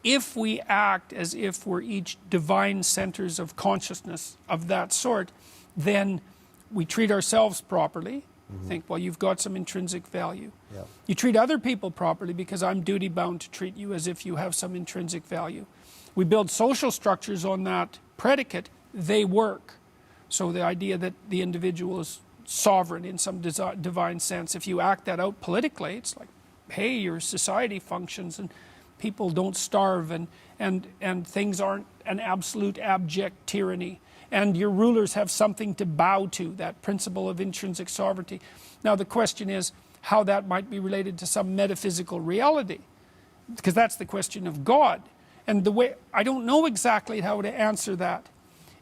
B: if we act as if we're each divine centers of consciousness of that sort, then we treat ourselves properly. Think, well, you've got some intrinsic value. You treat other people properly because I'm duty bound to treat you as if you have some intrinsic value. We build social structures on that predicate, they work. So the idea that the individual is sovereign in some divine sense, if you act that out politically, it's like, hey, your society functions and people don't starve and things aren't an absolute abject tyranny. And your rulers have something to bow to, that principle of intrinsic sovereignty. Now the question is how that might be related to some metaphysical reality, because that's the question of God. And the way, I don't know exactly how to answer that,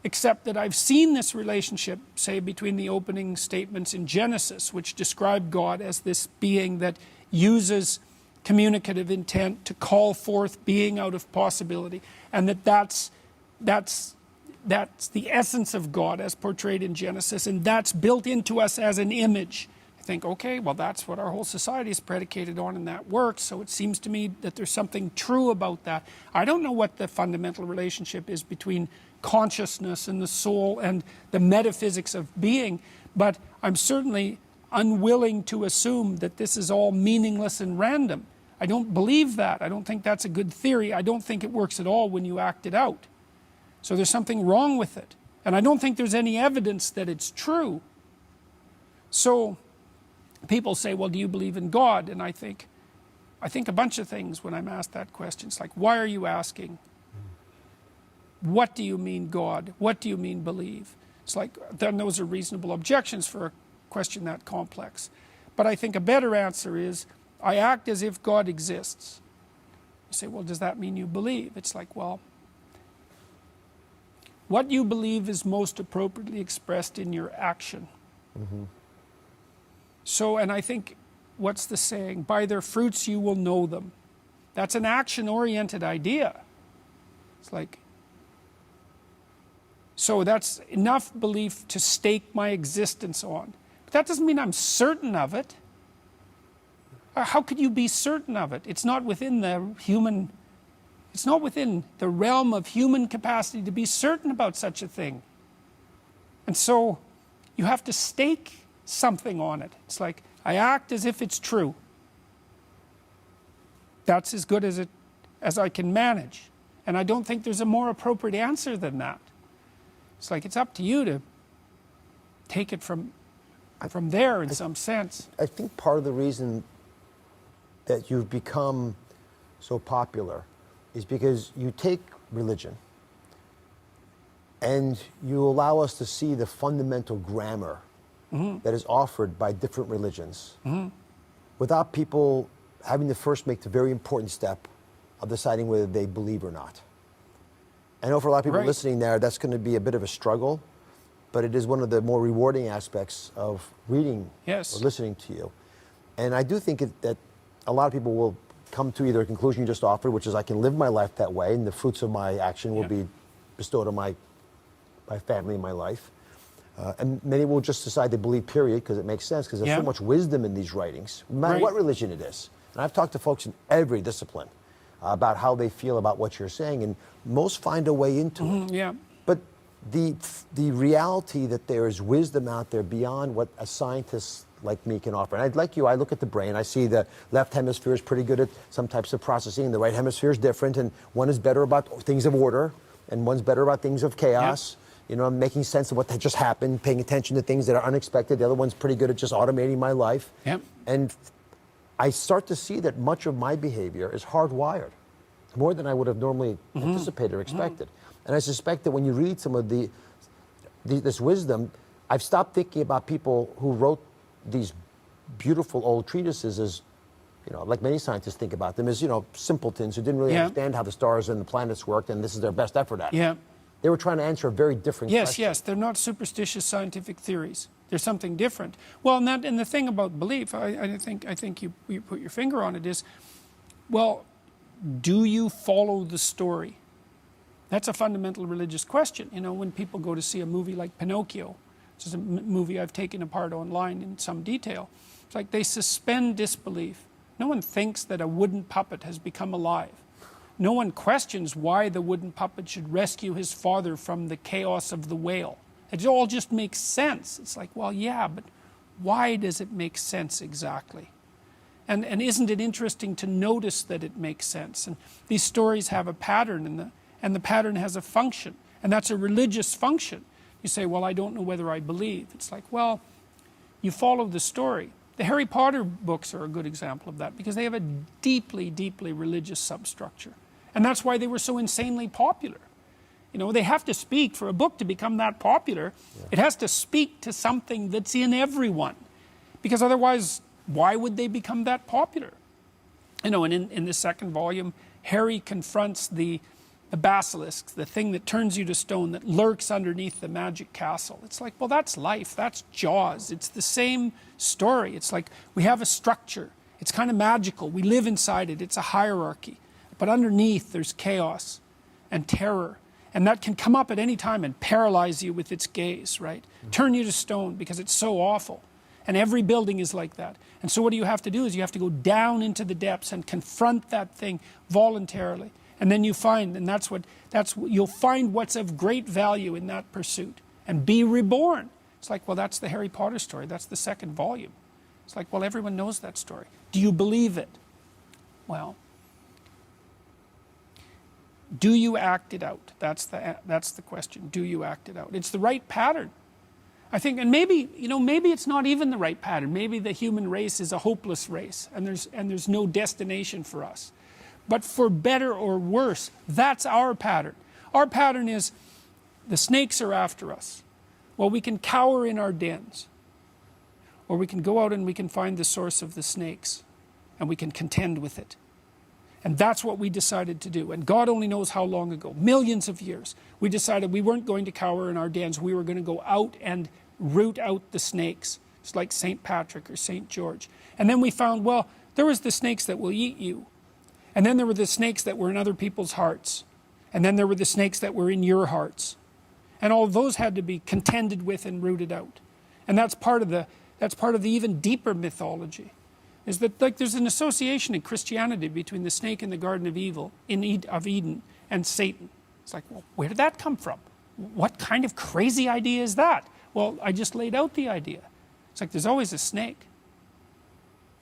B: except that I've seen this relationship, say, between the opening statements in Genesis, which describe God as this being that uses communicative intent to call forth being out of possibility, and that's the essence of God as portrayed in Genesis, and that's built into us as an image. I think, okay, well, that's what our whole society is predicated on, and that works, so it seems to me that there's something true about that. I don't know what the fundamental relationship is between consciousness and the soul and the metaphysics of being, but I'm certainly unwilling to assume that this is all meaningless and random. I don't believe that. I don't think that's a good theory. I don't think it works at all when you act it out. So there's something wrong with it. And I don't think there's any evidence that it's true. So people say, well, do you believe in God? And I think a bunch of things when I'm asked that question. It's like, why are you asking? What do you mean God? What do you mean believe? It's like, then those are reasonable objections for a question that complex. But I think a better answer is, I act as if God exists. You say, well, does that mean you believe? It's like, well, what you believe is most appropriately expressed in your action. So, and I think, what's the saying? By their fruits you will know them. That's an action-oriented idea. It's like, so that's enough belief to stake my existence on. But that doesn't mean I'm certain of it. How could you be certain of it? It's not within the human It's not within the realm of human capacity to be certain about such a thing. And so you have to stake something on it. It's like, I act as if it's true. That's as good as I can manage. And I don't think there's a more appropriate answer than that. It's like, it's up to you to take it from there in some sense.
A: I think part of the reason that you've become so popular is because you take religion and you allow us to see the fundamental grammar that is offered by different religions without people having to first make the very important step of deciding whether they believe or not. I know for a lot of people listening there, that's going to be a bit of a struggle, but it is one of the more rewarding aspects of reading or listening to you. And I do think that a lot of people will come to either a conclusion you just offered, which is I can live my life that way and the fruits of my action will be bestowed on my family and my life. And many will just decide they believe, period, because it makes sense, because there's so much wisdom in these writings, no matter what religion it is. And I've talked to folks in every discipline about how they feel about what you're saying, and most find a way into it. But the reality that there is wisdom out there beyond what a scientist like me can offer. And like you, I look at the brain, I see the left hemisphere is pretty good at some types of processing, the right hemisphere is different, and one is better about things of order, and one's better about things of chaos. You know, making sense of what just happened, paying attention to things that are unexpected. The other one's pretty good at just automating my life. And I start to see that much of my behavior is hardwired, more than I would have normally anticipated or expected. And I suspect that when you read some of this wisdom, I've stopped thinking about people who wrote these beautiful old treatises as, you know, like many scientists think about them, as, you know, simpletons who didn't really understand how the stars and the planets worked, and this is their best effort at it. They were trying to answer a very different question.
B: Yes, they're not superstitious scientific theories. They're something different. Well, and the thing about belief, I think you put your finger on it, is, well, do you follow the story? That's a fundamental religious question. You know, when people go to see a movie like Pinocchio, which is a movie I've taken apart online in some detail, it's like they suspend disbelief. No one thinks that a wooden puppet has become alive. No one questions why the wooden puppet should rescue his father from the chaos of the whale. It all just makes sense. It's like, well, yeah, but why does it make sense exactly? And isn't it interesting to notice that it makes sense? And these stories have a pattern, and the pattern has a function, and that's a religious function. You say, well, I don't know whether I believe. It's like, well, you follow the story. The Harry Potter books are a good example of that, because they have a deeply, deeply religious substructure. And that's why they were so insanely popular. You know, they have to speak for a book to become that popular. It has to speak to something that's in everyone, because otherwise, why would they become that popular? You know, and in the second volume, Harry confronts the basilisk, the thing that turns you to stone, that lurks underneath the magic castle. It's like, well, that's life, that's Jaws. It's the same story. It's like, we have a structure. It's kind of magical. We live inside it. It's a hierarchy. But underneath, there's chaos and terror. And that can come up at any time and paralyze you with its gaze, right? Turn you to stone because it's so awful. And every building is like that. And so what do you have to do is you have to go down into the depths and confront that thing voluntarily. And then you find, and you'll find what's of great value in that pursuit and be reborn. It's like, well, that's the Harry Potter story. That's the second volume. It's like, well, everyone knows that story. Do you believe it? Well, do you act it out? That's the question. Do you act it out? It's the right pattern, I think. And maybe, you know, maybe it's not even the right pattern. Maybe the human race is a hopeless race, and there's no destination for us. But for better or worse, that's our pattern. Our pattern is the snakes are after us. Well, we can cower in our dens, or we can go out and we can find the source of the snakes, and we can contend with it. And that's what we decided to do. And God only knows how long ago, millions of years, we decided we weren't going to cower in our dens. We were going to go out and root out the snakes. It's like St. Patrick or St. George. And then we found, well, there was the snakes that will eat you. And then there were the snakes that were in other people's hearts. And then there were the snakes that were in your hearts. And all of those had to be contended with and rooted out. And that's part of the even deeper mythology. is that like there's an association in Christianity between the snake in the Garden of Eden and Satan. It's like, well, where did that come from? What kind of crazy idea is that? Well, I just laid out the idea. It's like there's always a snake.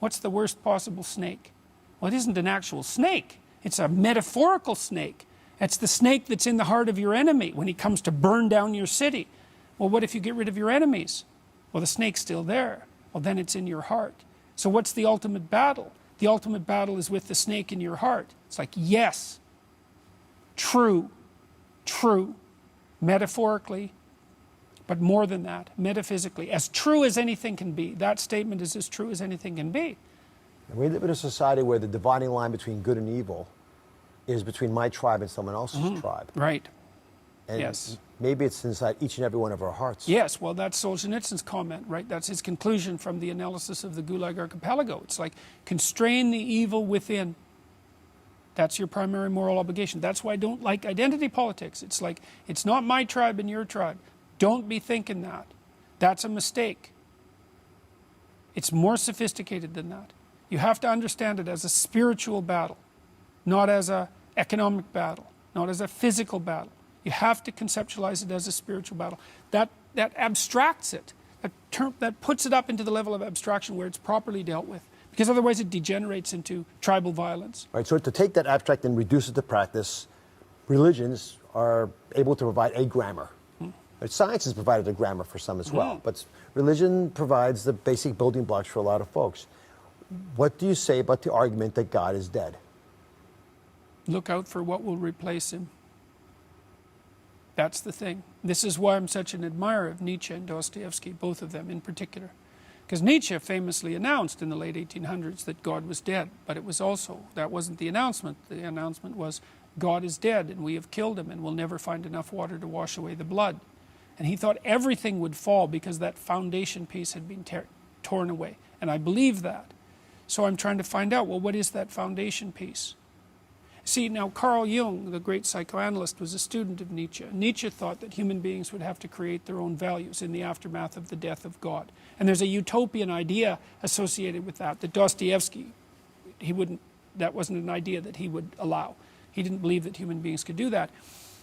B: What's the worst possible snake? Well, it isn't an actual snake. It's a metaphorical snake. It's the snake that's in the heart of your enemy when he comes to burn down your city. Well, what if you get rid of your enemies? Well, the snake's still there. Well, then it's in your heart. So what's the ultimate battle? The ultimate battle is with the snake in your heart. It's like, yes, true, metaphorically, but more than that, metaphysically. As true as anything can be. That statement is as true as anything can be.
A: And we live in a society where the dividing line between good and evil is between my tribe and someone else's tribe.
B: Right.
A: And
B: yes.
A: maybe it's inside each and every one of our hearts.
B: Yes, well, that's Solzhenitsyn's comment, right? That's his conclusion from the analysis of the Gulag Archipelago. It's like, constrain the evil within. That's your primary moral obligation. That's why I don't like identity politics. It's like, it's not my tribe and your tribe. Don't be thinking that. That's a mistake. It's more sophisticated than that. You have to understand it as a spiritual battle, not as an economic battle, not as a physical battle. You have to conceptualize it as a spiritual battle. That abstracts it, that puts it up into the level of abstraction where it's properly dealt with, because otherwise it degenerates into tribal violence.
A: Right, so to take that abstract and reduce it to practice, religions are able to provide a grammar. Science has provided a grammar for some as well, but religion provides the basic building blocks for a lot of folks. What do you say about the argument that God is dead?
B: Look out for what will replace him. That's the thing. This is why I'm such an admirer of Nietzsche and Dostoevsky, both of them in particular. Because Nietzsche famously announced in the late 1800s that God was dead, but it was also, that wasn't the announcement. The announcement was, God is dead and we have killed him and we'll never find enough water to wash away the blood. And he thought everything would fall because that foundation piece had been torn away. And I believe that. So I'm trying to find out, well, what is that foundation piece? See, now Carl Jung, the great psychoanalyst, was a student of Nietzsche. Nietzsche thought that human beings would have to create their own values in the aftermath of the death of God. And there's a utopian idea associated with that Dostoevsky, that wasn't an idea that he would allow. He didn't believe that human beings could do that.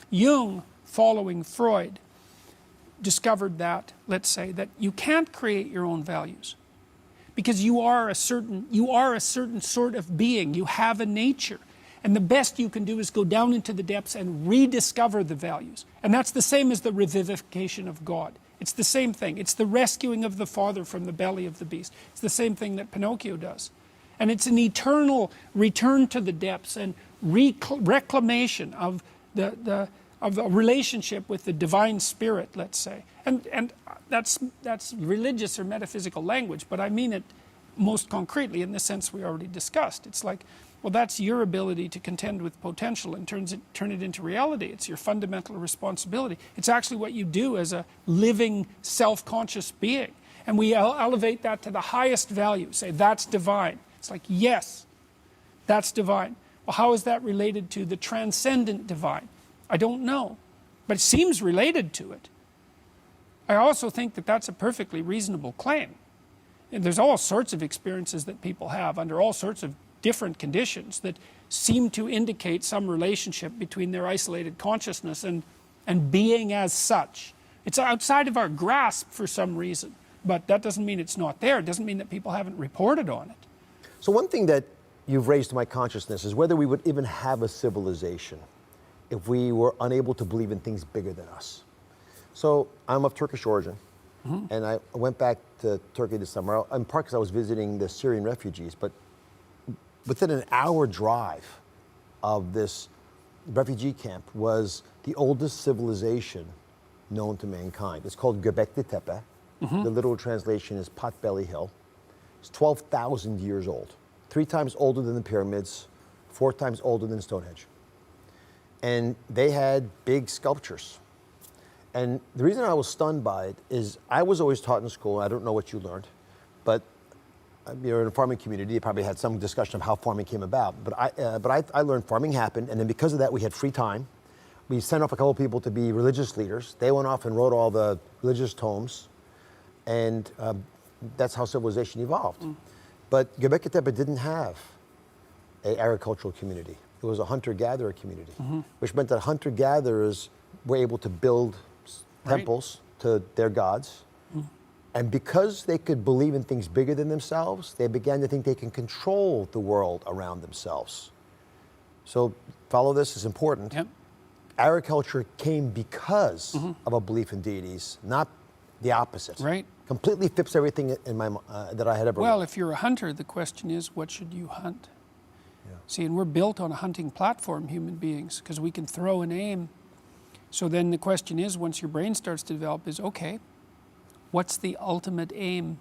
B: Jung, following Freud, discovered that, let's say, that you can't create your own values because you are a certain sort of being. You have a nature. And the best you can do is go down into the depths and rediscover the values. And that's the same as the revivification of God. It's the same thing. It's the rescuing of the father from the belly of the beast. It's the same thing that Pinocchio does. And it's an eternal return to the depths and reclamation of of a relationship with the divine spirit, let's say. And that's religious or metaphysical language, but I mean it most concretely in the sense we already discussed. It's like, well, that's your ability to contend with potential and turn it into reality. It's your fundamental responsibility. It's actually what you do as a living, self-conscious being. And we elevate that to the highest value, say that's divine. It's like, yes, that's divine. Well, how is that related to the transcendent divine? I don't know, but it seems related to it. I also think that that's a perfectly reasonable claim. And there's all sorts of experiences that people have under all sorts of different conditions that seem to indicate some relationship between their isolated consciousness and being as such. It's outside of our grasp for some reason, but that doesn't mean it's not there. It doesn't mean that people haven't reported on it.
A: So one thing that you've raised to my consciousness is whether we would even have a civilization if we were unable to believe in things bigger than us. So I'm of Turkish origin, and I went back to Turkey this summer, in part because I was visiting the Syrian refugees, but within an hour drive of this refugee camp was the oldest civilization known to mankind. It's called Göbekli Tepe. The literal translation is Potbelly Hill. It's 12,000 years old, 3 times older than the pyramids, 4 times older than Stonehenge. And they had big sculptures. And the reason I was stunned by it is I was always taught in school, I don't know what you learned, but you're in a farming community, you probably had some discussion of how farming came about. But I learned farming happened, and then because of that, we had free time. We sent off a couple people to be religious leaders. They went off and wrote all the religious tomes, and that's how civilization evolved. But Göbekli Tepe didn't have an agricultural community. It was a hunter-gatherer community, which meant that hunter-gatherers were able to build temples to their gods. And because they could believe in things bigger than themselves, they began to think they can control the world around themselves. So follow this, is important.
B: Yep.
A: Agriculture came because of a belief in deities, not the opposite.
B: Right.
A: Completely flips everything in my that I had ever
B: Well,
A: read.
B: if you're a hunter, the question is, what should you hunt? See, and we're built on a hunting platform, human beings, because we can throw and aim. So then the question is, once your brain starts to develop, is, okay, what's the ultimate aim?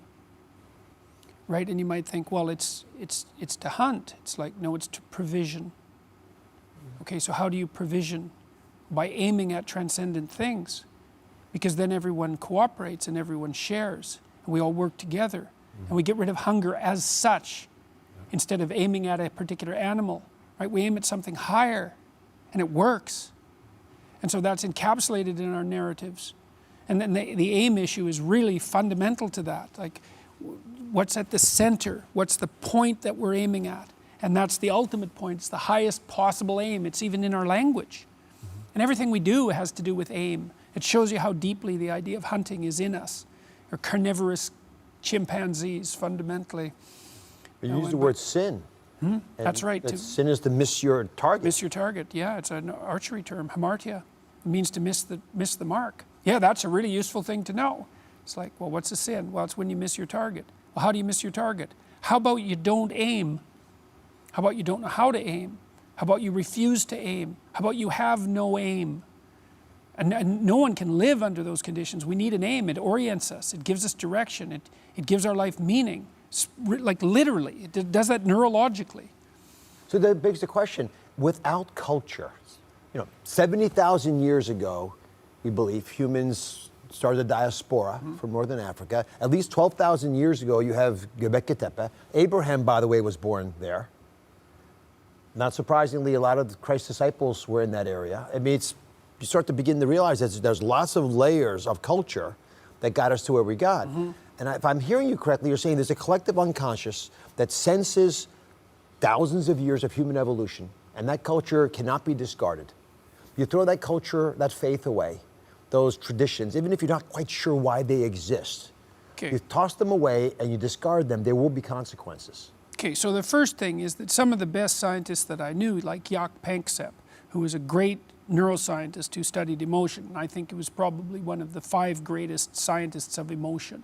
B: Right? And you might think, well, it's to hunt. It's like, no, it's to provision. Okay, so how do you provision? By aiming at transcendent things. Because then everyone cooperates and everyone shares. And we all work together. And we get rid of hunger as such. Instead of aiming at a particular animal, right? We aim at something higher, and it works. And so that's encapsulated in our narratives. And then the aim issue is really fundamental to that. Like, what's at the center? What's the point that we're aiming at? And that's the ultimate point. It's the highest possible aim. It's even in our language. And everything we do has to do with aim. It shows you how deeply the idea of hunting is in us. We're carnivorous chimpanzees, fundamentally.
A: You use the word sin.
B: That's right.
A: Sin is to miss your target.
B: Miss your target, yeah. It's an archery term, hamartia. It means to miss the mark. Yeah, that's a really useful thing to know. It's like, well, what's a sin? Well, it's when you miss your target. Well, how do you miss your target? How about you don't aim? How about you don't know how to aim? How about you refuse to aim? How about you have no aim? And no one can live under those conditions. We need an aim. It orients us. It gives us direction. It gives our life meaning. Like literally, it does that neurologically.
A: So that begs the question, without culture, 70,000 years ago, we believe humans started a diaspora from northern Africa. At least 12,000 years ago, you have Göbekli Tepe. Abraham, by the way, was born there. Not surprisingly, a lot of Christ's disciples were in that area. I mean, you start to begin to realize that there's lots of layers of culture that got us to where we got. And if I'm hearing you correctly, you're saying there's a collective unconscious that senses thousands of years of human evolution, and that culture cannot be discarded. You throw that culture, that faith away, those traditions, even if you're not quite sure why they exist.
B: Okay.
A: You toss them away and you discard them, there will be consequences.
B: Okay, so the first thing is that some of the best scientists that I knew, like Jaak Panksepp, who was a great neuroscientist who studied emotion, and I think he was probably one of the 5 greatest scientists of emotion.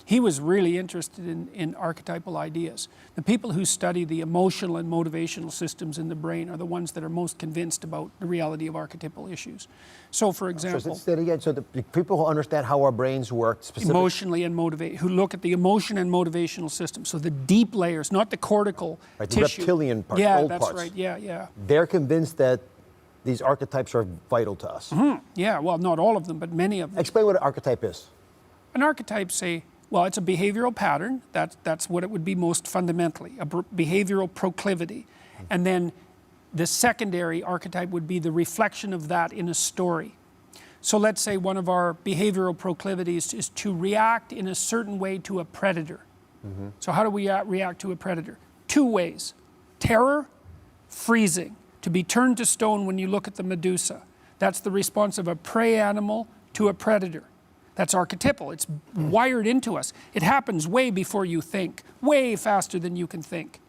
B: He was really interested in archetypal ideas. The people who study the emotional and motivational systems in the brain are the ones that are most convinced about the reality of archetypal issues. So for example,
A: So say it again. So the people who understand how our brains work, specifically,
B: emotionally and who look at the emotion and motivational system. So the deep layers, not the cortical
A: the
B: tissue.
A: reptilian parts,
B: yeah,
A: old
B: that's
A: parts.
B: right. Yeah.
A: They're convinced that these archetypes are vital to us.
B: Yeah, well, not all of them, but many of them.
A: Explain what an archetype is.
B: An archetype, well, it's a behavioral pattern. That's what it would be most fundamentally, a behavioral proclivity. And then the secondary archetype would be the reflection of that in a story. So let's say one of our behavioral proclivities is to react in a certain way to a predator. So how do we react to a predator? 2 ways. Terror, freezing. To be turned to stone when you look at the Medusa. That's the response of a prey animal to a predator. That's archetypal. It's wired into us. It happens way before you think, way faster than you can think.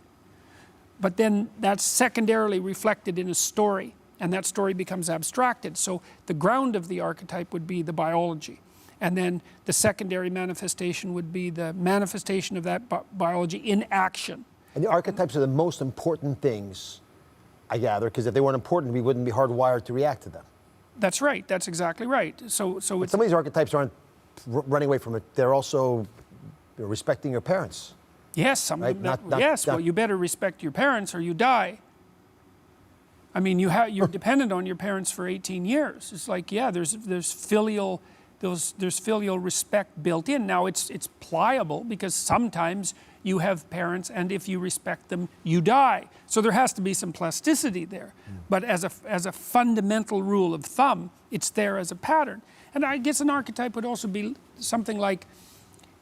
B: But then that's secondarily reflected in a story, and that story becomes abstracted. So the ground of the archetype would be the biology. And then the secondary manifestation would be the manifestation of that biology in action.
A: And the archetypes are the most important things, I gather, because if they weren't important, we wouldn't be hardwired to react to them.
B: That's right. That's exactly right. So it's,
A: some of these archetypes aren't running away from it. They're also respecting your parents.
B: yes,
A: Right,
B: well, you better respect your parents or you die. I mean, you're dependent on your parents for 18 years. It's like, yeah, there's filial respect built in. Now it's pliable because sometimes you have parents, and if you respect them, you die. So there has to be some plasticity there. But as a fundamental rule of thumb, it's there as a pattern. And I guess an archetype would also be something like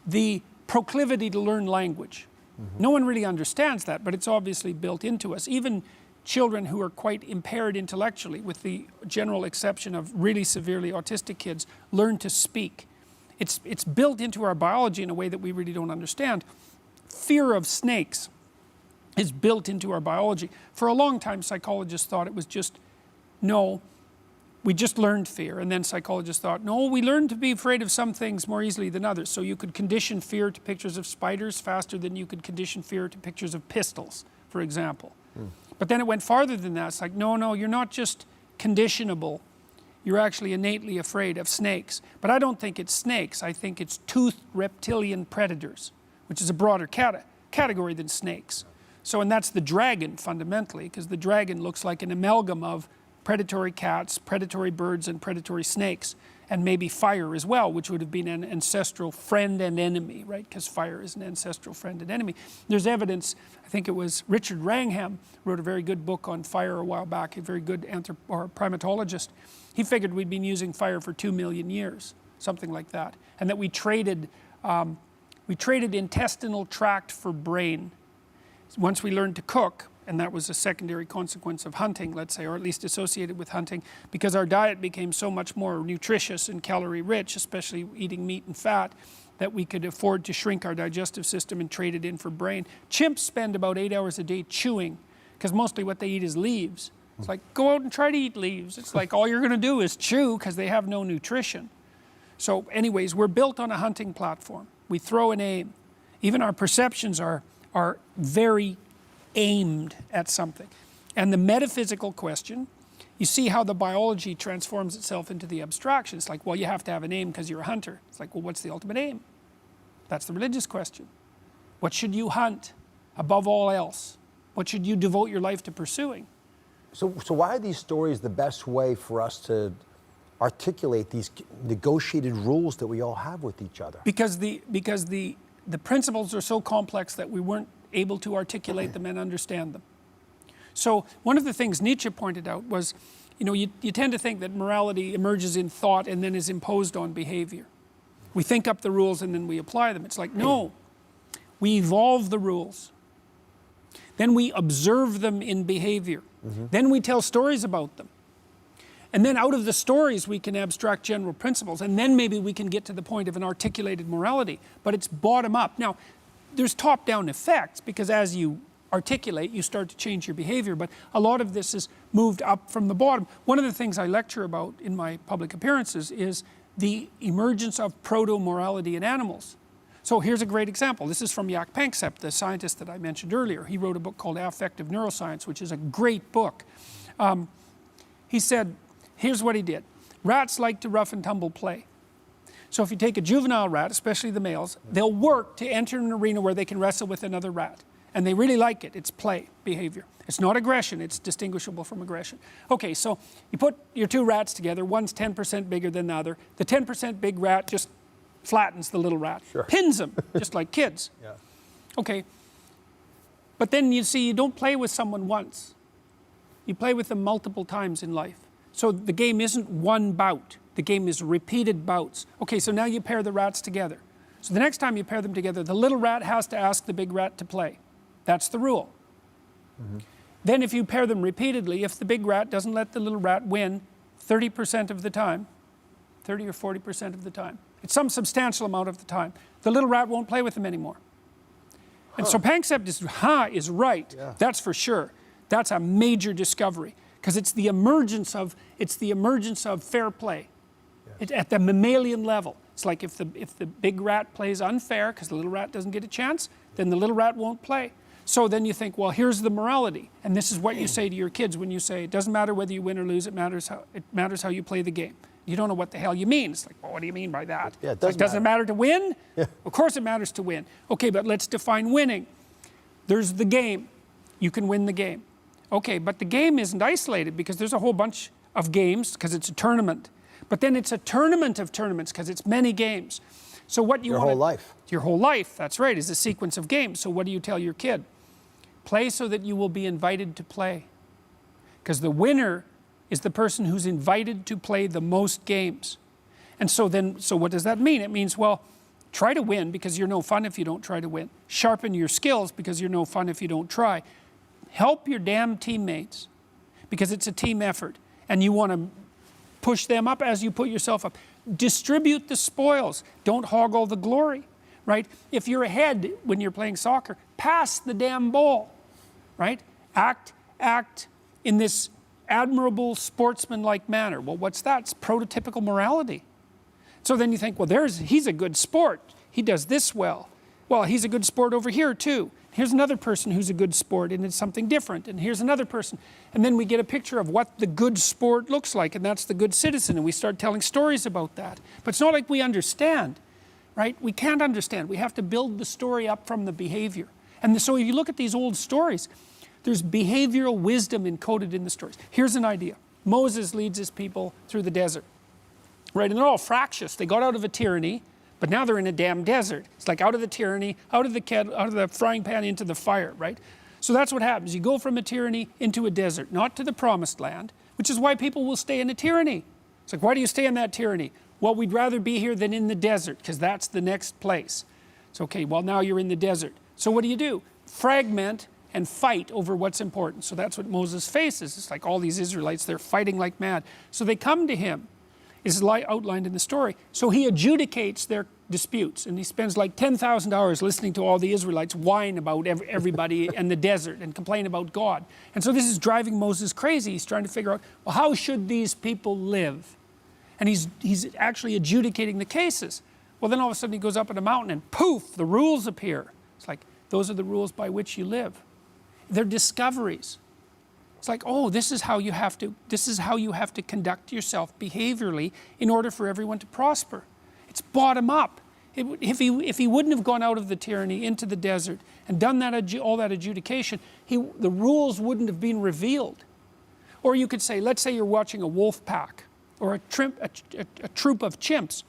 B: the proclivity to learn language. No one really understands that, but it's obviously built into us. Even children who are quite impaired intellectually, with the general exception of really severely autistic kids, learn to speak. It's built into our biology in a way that we really don't understand. Fear of snakes is built into our biology. For a long time, psychologists thought it was just, no, we just learned fear. And then psychologists thought, no, we learned to be afraid of some things more easily than others. So you could condition fear to pictures of spiders faster than you could condition fear to pictures of pistols, for example. But then it went farther than that. It's like, no, you're not just conditionable. You're actually innately afraid of snakes. But I don't think it's snakes. I think it's toothed reptilian predators, which is a broader category than snakes. So, and that's the dragon fundamentally, because the dragon looks like an amalgam of predatory cats, predatory birds, and predatory snakes, and maybe fire as well, which would have been an ancestral friend and enemy, right? Because fire is an ancestral friend and enemy. There's evidence, I think it was Richard Wrangham wrote a very good book on fire a while back, a very good primatologist. He figured we'd been using fire for 2 million years, something like that, and that we traded intestinal tract for brain. Once we learned to cook, and that was a secondary consequence of hunting, let's say, or at least associated with hunting, because our diet became so much more nutritious and calorie rich, especially eating meat and fat, that we could afford to shrink our digestive system and trade it in for brain. Chimps spend about 8 hours a day chewing, because mostly what they eat is leaves. It's like, go out and try to eat leaves. It's like all you're going to do is chew, because they have no nutrition. So anyways, we're built on a hunting platform. We throw and aim. Even our perceptions are very aimed at something. And the metaphysical question, you see how the biology transforms itself into the abstraction. It's like, well, you have to have an aim because you're a hunter. It's like, well, what's the ultimate aim? That's the religious question. What should you hunt above all else? What should you devote your life to pursuing?
A: So why are these stories the best way for us to articulate these negotiated rules that we all have with each other? Because
B: the principles are so complex that we weren't able to articulate them and understand them. So one of the things Nietzsche pointed out was, you tend to think that morality emerges in thought and then is imposed on behavior. We think up the rules and then we apply them. It's like, no, we evolve the rules. Then we observe them in behavior. Then we tell stories about them. And then out of the stories we can abstract general principles, and then maybe we can get to the point of an articulated morality. But it's bottom up. Now, there's top-down effects, because as you articulate, you start to change your behavior, but a lot of this is moved up from the bottom. One of the things I lecture about in my public appearances is the emergence of proto-morality in animals. So here's a great example. This is from Jaak Panksepp, the scientist that I mentioned earlier. He wrote a book called Affective Neuroscience, which is a great book. He said, here's what he did. Rats like to rough and tumble play. So if you take a juvenile rat, especially the males, they'll work to enter an arena where they can wrestle with another rat. And they really like it. It's play behavior. It's not aggression. It's distinguishable from aggression. Okay, so you put your two rats together. One's 10% bigger than the other. The 10% big rat just flattens the little rat. Sure. Pins them, just like kids. Yeah. Okay. But then you see, you don't play with someone once. You play with them multiple times in life. So the game isn't one bout. The game is repeated bouts. Okay, so now you pair the rats together. So the next time you pair them together, the little rat has to ask the big rat to play. That's the rule. Then if you pair them repeatedly, if the big rat doesn't let the little rat win 30% of the time, 30 or 40% of the time, it's some substantial amount of the time, the little rat won't play with them anymore. And so Panksepp is right. Yeah. That's for sure. That's a major discovery, because it's the emergence of fair play. Yes. At the mammalian level. It's like if the big rat plays unfair because the little rat doesn't get a chance, then the little rat won't play. So then you think, well, here's the morality. And this is what you say to your kids when you say, it doesn't matter whether you win or lose, it matters how you play the game. You don't know what the hell you mean. It's like, well, what do you mean by that? Yeah, does it matter to win? Yeah. Of course it matters to win. Okay, but let's define winning. There's the game. You can win the game. Okay, but the game isn't isolated, because there's a whole bunch of games, because it's a tournament. But then it's a tournament of tournaments, because it's many games. So what you want... Your whole life, that's right, is a sequence of games. So what do you tell your kid? Play so that you will be invited to play. Because the winner is the person who's invited to play the most games. And so what does that mean? It means, well, Try to win because you're no fun if you don't try to win. Sharpen your skills because you're no fun if you don't try. Help your damn teammates because it's a team effort and you want to push them up as you put yourself up. Distribute the spoils. Don't hog all the glory, right? If you're ahead when you're playing soccer, pass the damn ball, right? Act in this admirable sportsman-like manner. Well, what's that? It's prototypical morality. So then you think, well, he's a good sport. He does this well. Well, he's a good sport over here too. Here's another person who's a good sport and it's something different. And here's another person. And then we get a picture of what the good sport looks like, and that's the good citizen. And we start telling stories about that. But it's not like we understand, right? We can't understand. We have to build the story up from the behavior. And so if you look at these old stories, there's behavioral wisdom encoded in the stories. Here's an idea. Moses leads his people through the desert, right? And they're all fractious. They got out of a tyranny, but now they're in a damn desert. It's like out of the tyranny, out of the frying pan into the fire, right? So that's what happens. You go from a tyranny into a desert, not to the promised land, which is why people will stay in a tyranny. It's like, why do you stay in that tyranny? Well, we'd rather be here than in the desert because that's the next place. It's okay, well, now you're in the desert. So what do? Fragment and fight over what's important. So that's what Moses faces. It's like all these Israelites, they're fighting like mad. So they come to him. Is outlined in the story. So he adjudicates their disputes, and he spends like 10,000 hours listening to all the Israelites whine about everybody and the desert and complain about God. And so this is driving Moses crazy. He's trying to figure out, well, how should these people live? And he's actually adjudicating the cases. Well, then all of a sudden he goes up on a mountain and poof, the rules appear. It's like, those are the rules by which you live. They're discoveries. It's like, oh, this is how you have to conduct yourself behaviorally in order for everyone to prosper. It's bottom up. If he wouldn't have gone out of the tyranny into the desert and done all that adjudication, the rules wouldn't have been revealed. Or you could say, let's say you're watching a wolf pack or a troop of chimps.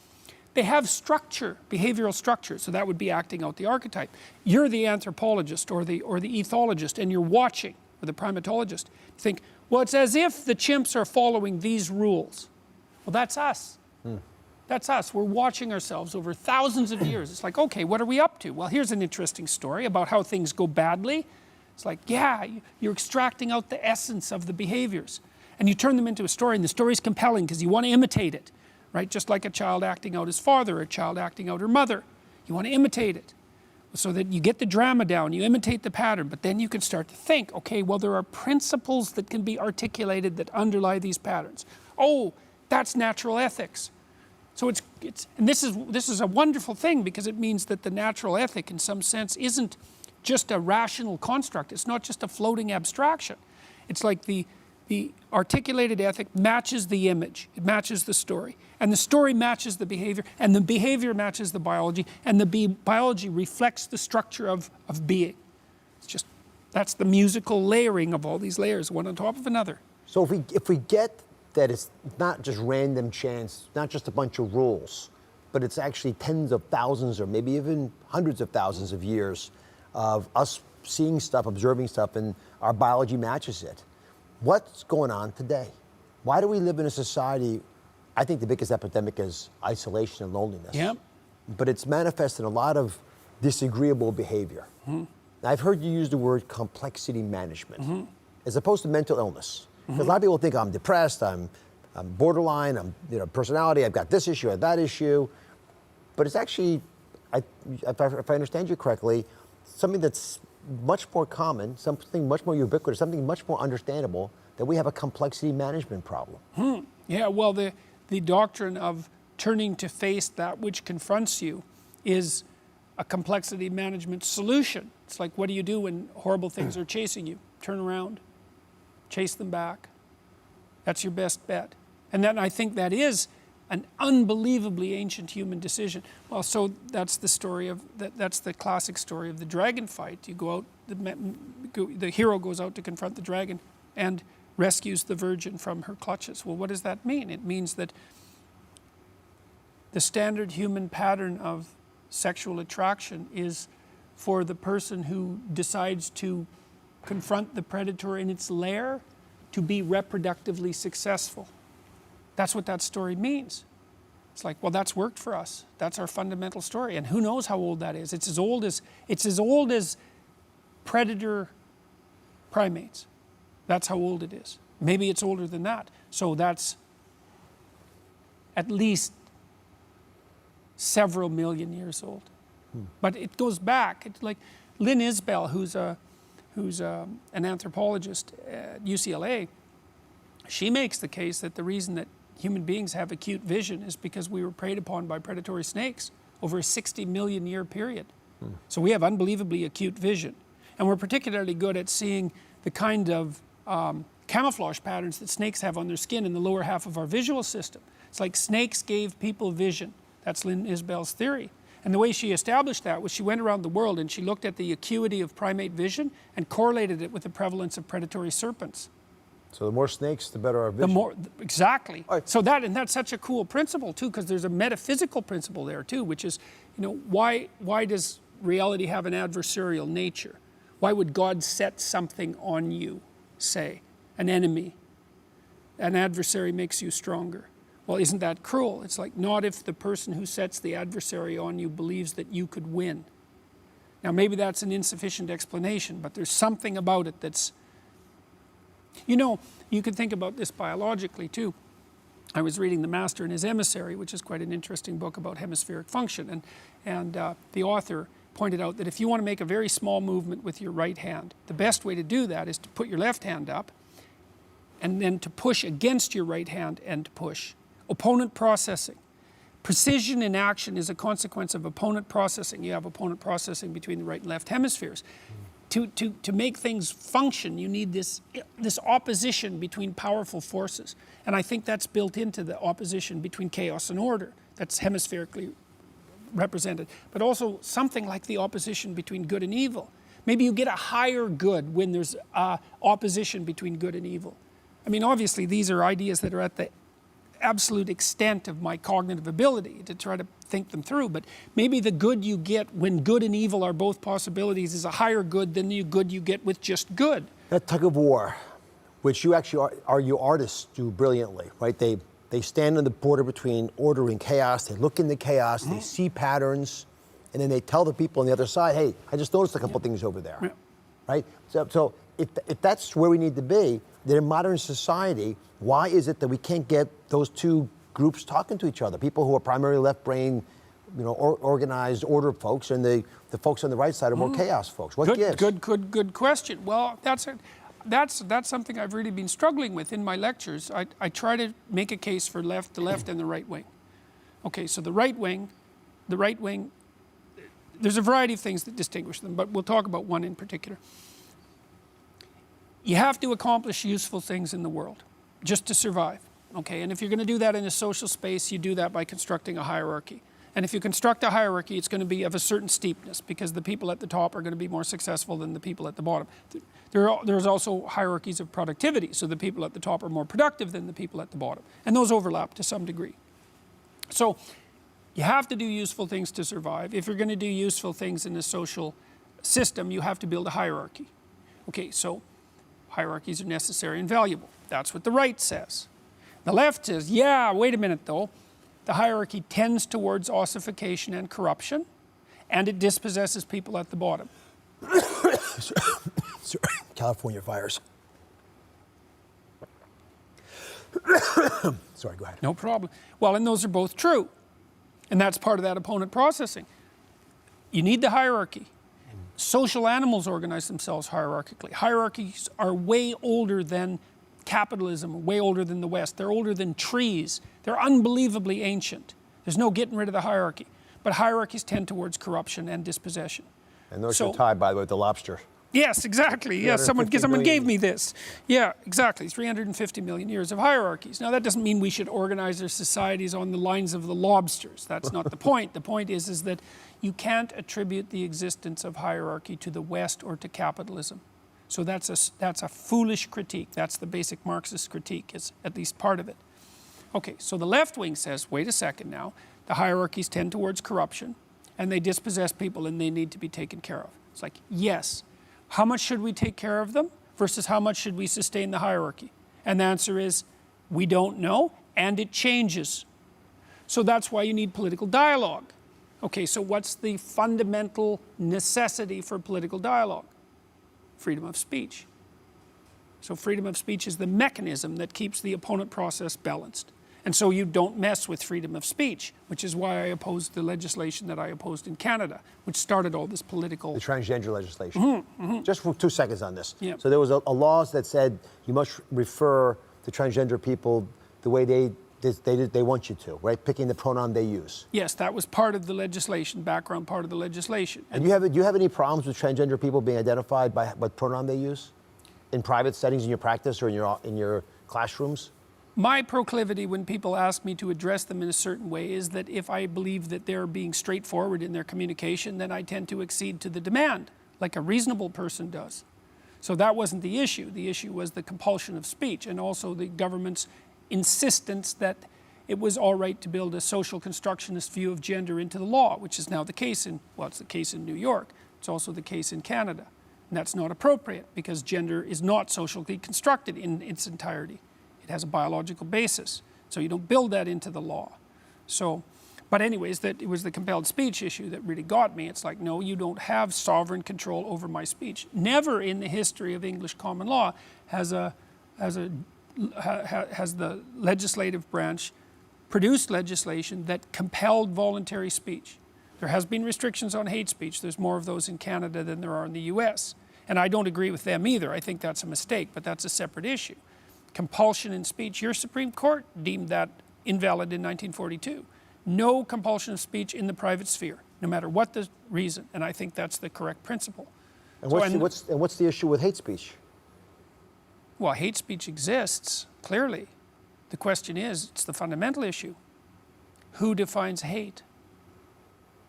B: They have structure, behavioral structure, so that would be acting out the archetype. You're the anthropologist or the ethologist, and you're watching, or the primatologist. You think, well, it's as if the chimps are following these rules. Well, that's us. That's us. We're watching ourselves over thousands of years. It's like, okay, what are we up to? Well, here's an interesting story about how things go badly. It's like, yeah, you're extracting out the essence of the behaviors. And you turn them into a story, and the story's compelling because you want to imitate it, right? Just like a child acting out his father, or a child acting out her mother. You want to imitate it so that you get the drama down, you imitate the pattern, but then you can start to think, okay, well, there are principles that can be articulated that underlie these patterns. Oh, that's natural ethics. So and this is a wonderful thing because it means that the natural ethic in some sense isn't just a rational construct. It's not just a floating abstraction. It's like the articulated ethic matches the image, it matches the story, and the story matches the behavior, and the behavior matches the biology, and the biology reflects the structure of being. It's just, that's the musical layering of all these layers, one on top of another.
A: So if we get that it's not just random chance, not just a bunch of rules, but it's actually tens of thousands or maybe even hundreds of thousands of years of us seeing stuff, observing stuff, and our biology matches it. What's going on today? Why do we live in a society? I think the biggest epidemic is isolation and loneliness.
B: Yep.
A: But it's manifest in a lot of disagreeable behavior. Now, I've heard you use the word complexity management as opposed to mental illness. Because a lot of people think I'm depressed, I'm borderline, I'm personality, I've got this issue, I have that issue. But it's actually, if I understand you correctly, something that's much more common, something much more ubiquitous, something much more understandable, that we have a complexity management problem.
B: Yeah, well, the doctrine of turning to face that which confronts you is a complexity management solution. It's like, what do you do when horrible things are chasing you? Turn around, chase them back. That's your best bet. And then I think that is an unbelievably ancient human decision. Well, so that's the story of, that's the classic story of the dragon fight. You go out, the hero goes out to confront the dragon and rescues the virgin from her clutches. Well, what does that mean? It means that the standard human pattern of sexual attraction is for the person who decides to confront the predator in its lair to be reproductively successful. That's what that story means. It's like, well, that's worked for us. That's our fundamental story. And who knows how old that is? It's as old as predator primates. That's how old it is. Maybe it's older than that. So that's at least several million years old. But it goes back. It's like Lynn Isbell, who's an anthropologist at UCLA, she makes the case that the reason that human beings have acute vision is because we were preyed upon by predatory snakes over a 60 million year period. So we have unbelievably acute vision. And we're particularly good at seeing the kind of camouflage patterns that snakes have on their skin in the lower half of our visual system. It's like snakes gave people vision. That's Lynn Isbell's theory. And the way she established that was she went around the world and she looked at the acuity of primate vision and correlated it with the prevalence of predatory serpents.
A: So the more snakes, the better our vision.
B: Exactly.
A: Right.
B: So that's such a cool principle too, because there's a metaphysical principle there too, which is, why does reality have an adversarial nature? Why would God set something on you, say, an enemy? An adversary makes you stronger. Well, isn't that cruel? It's like, not if the person who sets the adversary on you believes that you could win. Now, maybe that's an insufficient explanation, but there's something about it that's, you could think about this biologically too. I was reading The Master and His Emissary, which is quite an interesting book about hemispheric function, and the author pointed out that if you want to make a very small movement with your right hand, the best way to do that is to put your left hand up and then to push against your right hand and to push. Opponent processing. Precision in action is a consequence of opponent processing. You have opponent processing between the right and left hemispheres. To make things function, you need this opposition between powerful forces. And I think that's built into the opposition between chaos and order. That's hemispherically represented. But also something like the opposition between good and evil. Maybe you get a higher good when there's opposition between good and evil. I mean, obviously, these are ideas that are at the absolute extent of my cognitive ability to try to think them through, but maybe the good you get when good and evil are both possibilities is a higher good than the good you get with just good.
A: That tug of war, which you actually argue artists do brilliantly, right? They stand on the border between order and chaos. They look into chaos, they see patterns, and then they tell the people on the other side, hey, I just noticed a couple things over there, right? So if that's where we need to be, then in modern society, why is it that we can't get those two groups talking to each other? People who are primarily left-brain, organized order folks, and the folks on the right side are more chaos folks. What gives?
B: Good question. Well, that's something I've really been struggling with in my lectures. I try to make a case for the left and the right wing. Okay, so the right wing, there's a variety of things that distinguish them, but we'll talk about one in particular. You have to accomplish useful things in the world just to survive, okay? And if you're going to do that in a social space, you do that by constructing a hierarchy. And if you construct a hierarchy, it's going to be of a certain steepness because the people at the top are going to be more successful than the people at the bottom. There's also hierarchies of productivity, so the people at the top are more productive than the people at the bottom. And those overlap to some degree. So you have to do useful things to survive. If you're going to do useful things in a social system, you have to build a hierarchy. Okay, so hierarchies are necessary and valuable. That's what the right says. The left says, yeah, wait a minute though. The hierarchy tends towards ossification and corruption, and it dispossesses people at the bottom.
A: California fires. Sorry, go ahead.
B: No problem. Well, and those are both true. And that's part of that opponent processing. You need the hierarchy. Social animals organize themselves hierarchically. Hierarchies are way older than capitalism, way older than the West. They're older than trees. They're unbelievably ancient. There's no getting rid of the hierarchy. But hierarchies tend towards corruption and dispossession.
A: And those are tied, by the way, with the lobster.
B: Yes, exactly. Yes, someone gave me this. Yeah, exactly. 350 million years of hierarchies. Now, that doesn't mean we should organize our societies on the lines of the lobsters. That's not the point. The point is that you can't attribute the existence of hierarchy to the West or to capitalism. So that's a foolish critique. That's the basic Marxist critique, is at least part of it. Okay, so the left wing says, wait a second now, the hierarchies tend towards corruption, and they dispossess people, and they need to be taken care of. It's like, yes. How much should we take care of them versus how much should we sustain the hierarchy? And the answer is, we don't know, and it changes. So that's why you need political dialogue. Okay, so what's the fundamental necessity for political dialogue? Freedom of speech. So freedom of speech is the mechanism that keeps the opponent process balanced. And so you don't mess with freedom of speech, which is why I opposed the legislation that I opposed in Canada, which started all this political...
A: The transgender legislation. Just for 2 seconds on this.
B: Yeah.
A: So there was a laws that said you must refer to transgender people the way they want you to, right? Picking the pronoun they use.
B: Yes, that was part of the legislation, background part of the legislation.
A: And do you have any problems with transgender people being identified by what pronoun they use? In private settings, in your practice, or in your classrooms?
B: My proclivity when people ask me to address them in a certain way is that if I believe that they're being straightforward in their communication, then I tend to accede to the demand, like a reasonable person does. So that wasn't the issue. The issue was the compulsion of speech, and also the government's insistence that it was all right to build a social constructionist view of gender into the law, which is now the case in, well, it's the case in New York. It's also the case in Canada. And that's not appropriate because gender is not socially constructed in its entirety. It has a biological basis. So you don't build that into the law. So, but anyways, that it was the compelled speech issue that really got me. It's like, no, you don't have sovereign control over my speech. Never in the history of English common law has the legislative branch produced legislation that compelled voluntary speech. There has been restrictions on hate speech. There's more of those in Canada than there are in the US. And I don't agree with them either. I think that's a mistake, but that's a separate issue. Compulsion in speech, your Supreme Court deemed that invalid in 1942. No compulsion of speech in the private sphere, no matter what the reason. And I think that's the correct principle.
A: And what's the issue with hate speech?
B: Well, hate speech exists, clearly. The question is, it's the fundamental issue. Who defines hate?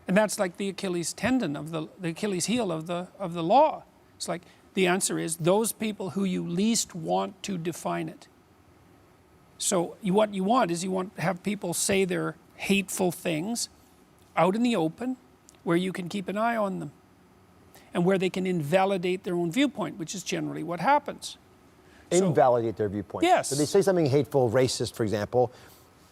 B: And that's like the Achilles tendon of the Achilles heel of the law. It's like the answer is those people who you least want to define it. So what you want is you want to have people say their hateful things out in the open where you can keep an eye on them and where they can invalidate their own viewpoint, which is generally what happens.
A: Invalidate their viewpoint.
B: Yes.
A: So they say something hateful, racist, for example.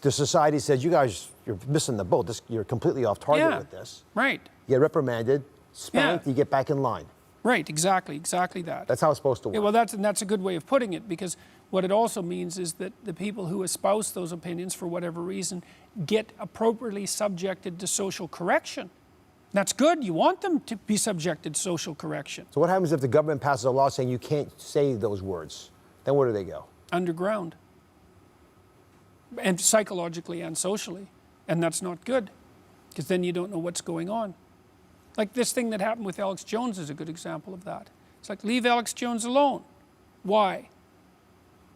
A: The society says, you guys, you're missing the boat. You're completely off target with this.
B: Right.
A: You get reprimanded, spanked, you get back in line.
B: Right, exactly that.
A: That's how it's supposed to work.
B: Yeah, well, that's a good way of putting it, because what it also means is that the people who espouse those opinions for whatever reason get appropriately subjected to social correction. That's good. You want them to be subjected to social correction.
A: So what happens if the government passes a law saying you can't say those words? Then where do they go?
B: Underground. And psychologically and socially. And that's not good, because then you don't know what's going on. Like this thing that happened with Alex Jones is a good example of that. It's like, leave Alex Jones alone. Why?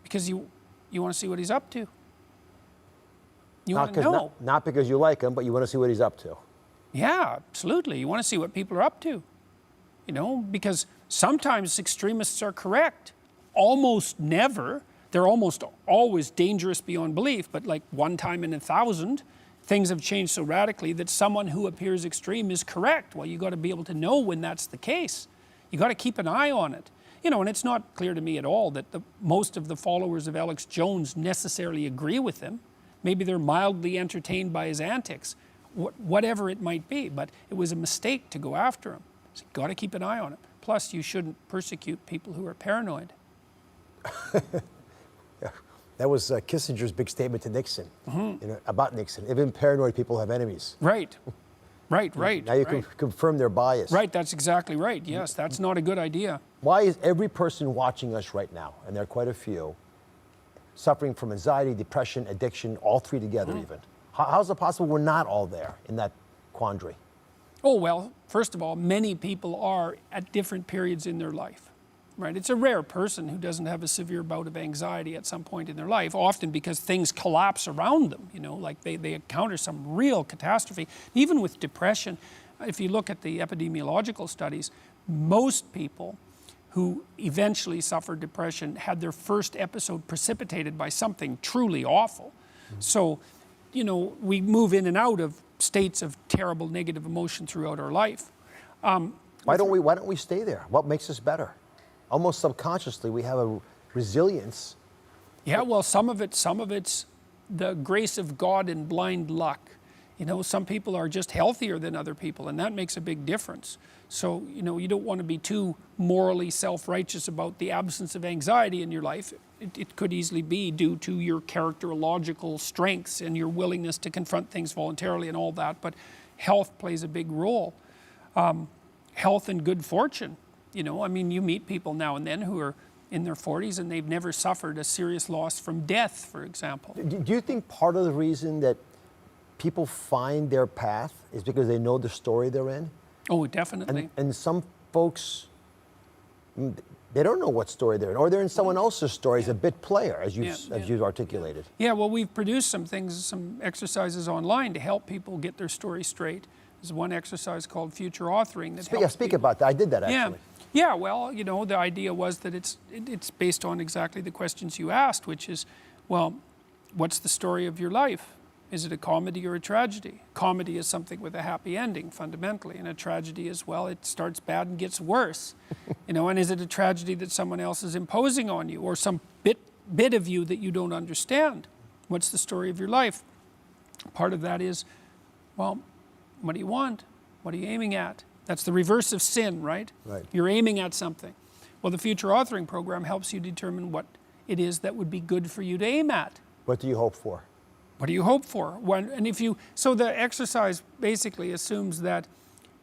B: Because you want to see what he's up to. You want to know.
A: Not because you like him, but you want to see what he's up to.
B: Yeah, absolutely. You want to see what people are up to. You know, because sometimes extremists are correct. Almost never. They're almost always dangerous beyond belief, but like one time in 1,000, things have changed so radically that someone who appears extreme is correct. Well, you got to be able to know when that's the case. You got to keep an eye on it. You know, and it's not clear to me at all that most of the followers of Alex Jones necessarily agree with him. Maybe they're mildly entertained by his antics, whatever it might be, but it was a mistake to go after him. So you got to keep an eye on it. Plus, you shouldn't persecute people who are paranoid.
A: That was Kissinger's big statement to Nixon, about Nixon. Even paranoid people have enemies.
B: Right. Now
A: you can confirm their bias.
B: Right, that's exactly right. Yes, that's not a good idea.
A: Why is every person watching us right now, and there are quite a few, suffering from anxiety, depression, addiction, all three together even? How's it possible we're not all there in that quandary?
B: Oh, well, first of all, many people are at different periods in their life. Right, it's a rare person who doesn't have a severe bout of anxiety at some point in their life, often because things collapse around them, you know, like they encounter some real catastrophe. Even with depression, if you look at the epidemiological studies, most people who eventually suffered depression had their first episode precipitated by something truly awful. So, you know, we move in and out of states of terrible negative emotion throughout our life.
A: Why don't we stay there? What makes us better? Almost subconsciously, we have a resilience.
B: Yeah, well, some of it's the grace of God and blind luck. You know, some people are just healthier than other people, and that makes a big difference. So, you know, you don't want to be too morally self-righteous about the absence of anxiety in your life. It could easily be due to your characterological strengths and your willingness to confront things voluntarily and all that, but health plays a big role. Health and good fortune, you know, I mean, you meet people now and then who are in their 40s and they've never suffered a serious loss from death, for example.
A: Do you think part of the reason that people find their path is because they know the story they're in?
B: Oh, definitely.
A: And some folks, they don't know what story they're in, or they're in someone else's story as a bit player, as you've articulated.
B: Yeah, well, we've produced some things, some exercises online to help people get their story straight. There's one exercise called future authoring that helps
A: Speak
B: people.
A: about that. I did that actually.
B: Yeah, well, you know, the idea was that it's based on exactly the questions you asked, which is, well, what's the story of your life? Is it a comedy or a tragedy? Comedy is something with a happy ending, fundamentally, and a tragedy is, well, it starts bad and gets worse. You know, and is it a tragedy that someone else is imposing on you, or some bit of you that you don't understand? What's the story of your life? Part of that is, well, what do you want? What are you aiming at? That's the reverse of sin, right?
A: Right.
B: You're aiming at something. Well, the future authoring program helps you determine what it is that would be good for you to aim at.
A: What do you hope for?
B: What do you hope for? So the exercise basically assumes that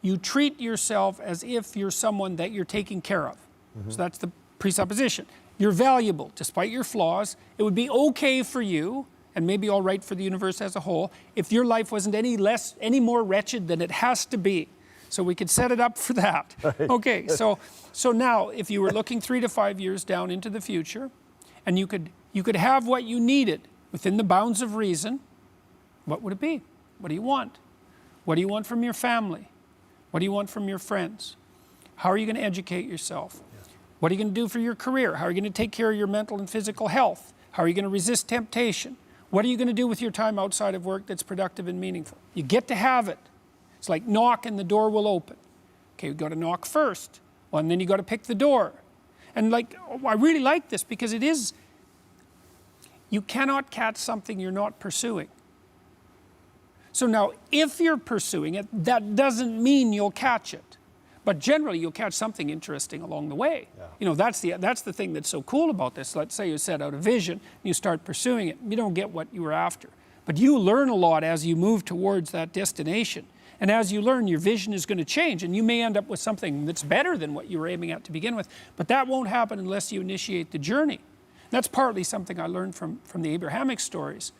B: you treat yourself as if you're someone that you're taking care of. Mm-hmm. So that's the presupposition. You're valuable, despite your flaws. It would be okay for you, and maybe all right for the universe as a whole, if your life wasn't any more wretched than it has to be. So we could set it up for that. Right. Okay, so now if you were looking 3 to 5 years down into the future, and you could have what you needed within the bounds of reason, what would it be? What do you want? What do you want from your family? What do you want from your friends? How are you going to educate yourself? Yeah. What are you going to do for your career? How are you going to take care of your mental and physical health? How are you going to resist temptation? What are you going to do with your time outside of work that's productive and meaningful? You get to have it. It's like knock and the door will open. Okay, you've got to knock first. Well, and then you got to pick the door. And I really like this because it is, you cannot catch something you're not pursuing. So now, if you're pursuing it, that doesn't mean you'll catch it. But generally, you'll catch something interesting along the way. Yeah. You know, that's the thing that's so cool about this. Let's say you set out a vision, you start pursuing it, you don't get what you were after. But you learn a lot as you move towards that destination. And as you learn, your vision is going to change, and you may end up with something that's better than what you were aiming at to begin with. But that won't happen unless you initiate the journey. That's partly something I learned from the Abrahamic stories,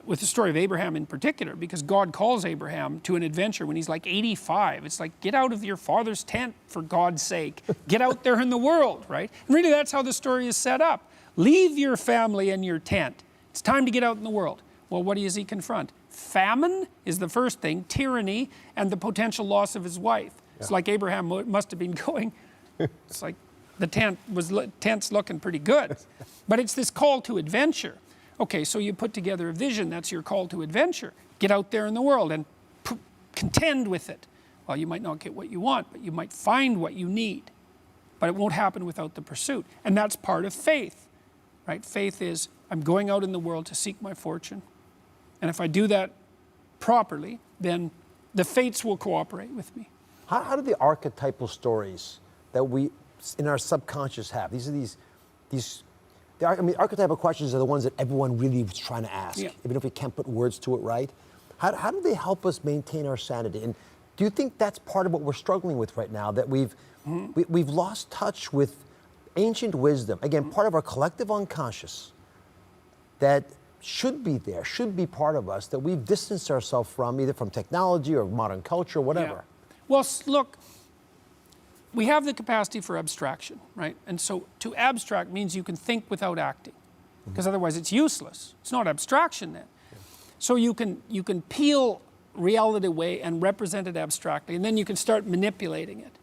B: with the story of Abraham in particular, because God calls Abraham to an adventure when he's like 85. It's like, get out of your father's tent, for God's sake. Get out there in the world, right? And really, that's how the story is set up. Leave your family and your tent. It's time to get out in the world. Well, what does he confront? Famine is the first thing, tyranny, and the potential loss of his wife. Yeah. It's like Abraham must have been going, it's like the tent's looking pretty good. But it's this call to adventure. Okay, so you put together a vision, that's your call to adventure. Get out there in the world and contend with it. Well, you might not get what you want, but you might find what you need. But it won't happen without the pursuit. And that's part of faith, right? Faith is, I'm going out in the world to seek my fortune. And if I do that properly, then the fates will cooperate with me.
A: How do the archetypal stories that we, in our subconscious have, archetypal questions are the ones that everyone really was trying to ask, even if we can't put words to it right. How do they help us maintain our sanity? And do you think that's part of what we're struggling with right now, that we've lost touch with ancient wisdom, again, part of our collective unconscious, that should be there, should be part of us, that we've distanced ourselves from, either from technology or modern culture, whatever?
B: Yeah. Well, look, we have the capacity for abstraction, right? And so to abstract means you can think without acting, because otherwise it's useless. It's not abstraction then. Yeah. So you can peel reality away and represent it abstractly, and then you can start manipulating it.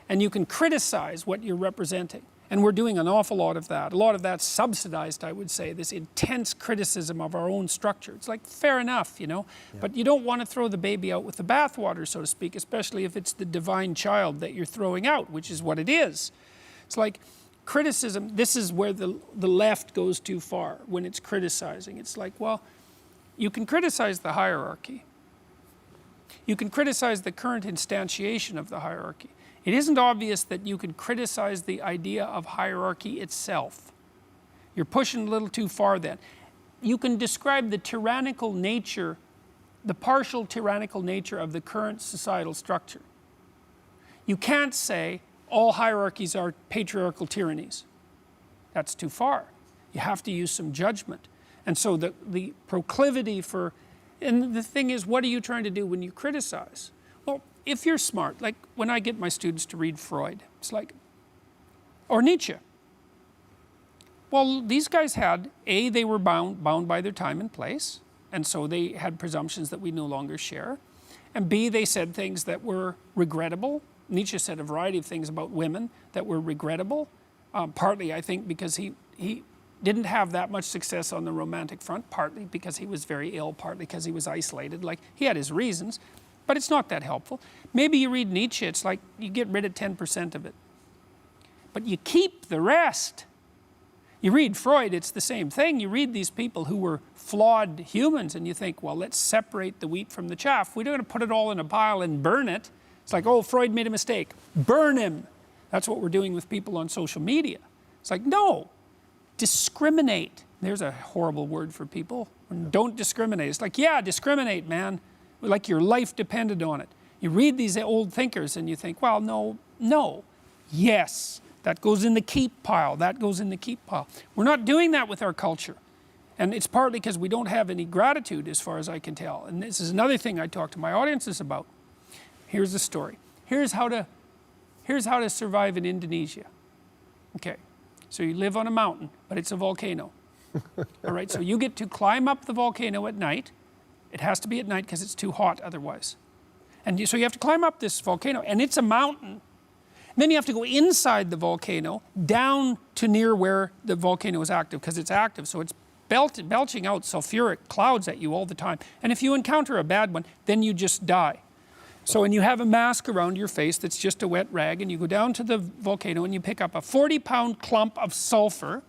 B: And you can criticize what you're representing. And we're doing an awful lot of that. A lot of that's subsidized, I would say, this intense criticism of our own structure. It's like, fair enough, you know, but you don't want to throw the baby out with the bathwater, so to speak, especially if it's the divine child that you're throwing out, which is what it is. It's like criticism, this is where the left goes too far when it's criticizing. It's like, well, you can criticize the hierarchy. You can criticize the current instantiation of the hierarchy. It isn't obvious that you can criticize the idea of hierarchy itself. You're pushing a little too far then. You can describe the tyrannical nature, the partial tyrannical nature of the current societal structure. You can't say all hierarchies are patriarchal tyrannies. That's too far. You have to use some judgment. And so the proclivity for, and the thing is, what are you trying to do when you criticize? Well, if you're smart, like when I get my students to read Freud, it's like, or Nietzsche. Well, these guys had, A, they were bound by their time and place, and so they had presumptions that we no longer share. And B, they said things that were regrettable. Nietzsche said a variety of things about women that were regrettable, partly, I think, because he didn't have that much success on the romantic front, partly because he was very ill, partly because he was isolated. Like, he had his reasons, but it's not that helpful. Maybe you read Nietzsche, it's like you get rid of 10% of it, but you keep the rest. You read Freud, it's the same thing. You read these people who were flawed humans and you think, well, let's separate the wheat from the chaff. We're going to put it all in a pile and burn it. It's like, oh, Freud made a mistake. Burn him. That's what we're doing with people on social media. It's like, no, discriminate. There's a horrible word for people. Don't discriminate. It's like, yeah, discriminate, man. Like your life depended on it. You read these old thinkers and you think, well, no, yes. That goes in the keep pile. That goes in the keep pile. We're not doing that with our culture. And it's partly because we don't have any gratitude, as far as I can tell. And this is another thing I talk to my audiences about. Here's the story. Here's how to survive in Indonesia. Okay, so you live on a mountain, but it's a volcano. All right, so you get to climb up the volcano at night. It has to be at night because it's too hot otherwise. And so you have to climb up this volcano, and it's a mountain. And then you have to go inside the volcano, down to near where the volcano is active, because it's active, so it's belching out sulfuric clouds at you all the time. And if you encounter a bad one, then you just die. So when you have a mask around your face that's just a wet rag, and you go down to the volcano and you pick up a 40-pound clump of sulfur,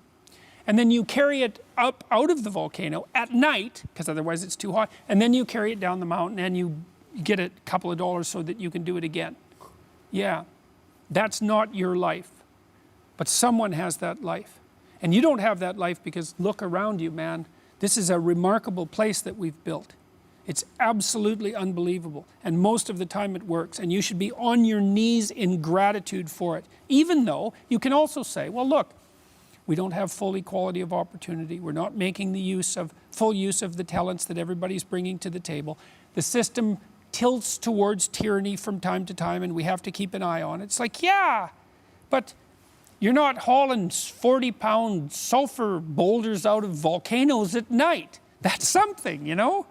B: and then you carry it up out of the volcano at night, because otherwise it's too hot, and then you carry it down the mountain and you get a couple of dollars so that you can do it again. Yeah. That's not your life, but someone has that life. And you don't have that life because look around you, man. This is a remarkable place that we've built. It's absolutely unbelievable. And most of the time it works. And you should be on your knees in gratitude for it. Even though you can also say, well, look, we don't have full equality of opportunity. We're not making full use of the talents that everybody's bringing to the table. The system tilts towards tyranny from time to time, and we have to keep an eye on it. It's like, yeah, but you're not hauling 40-pound sulfur boulders out of volcanoes at night. That's something, you know?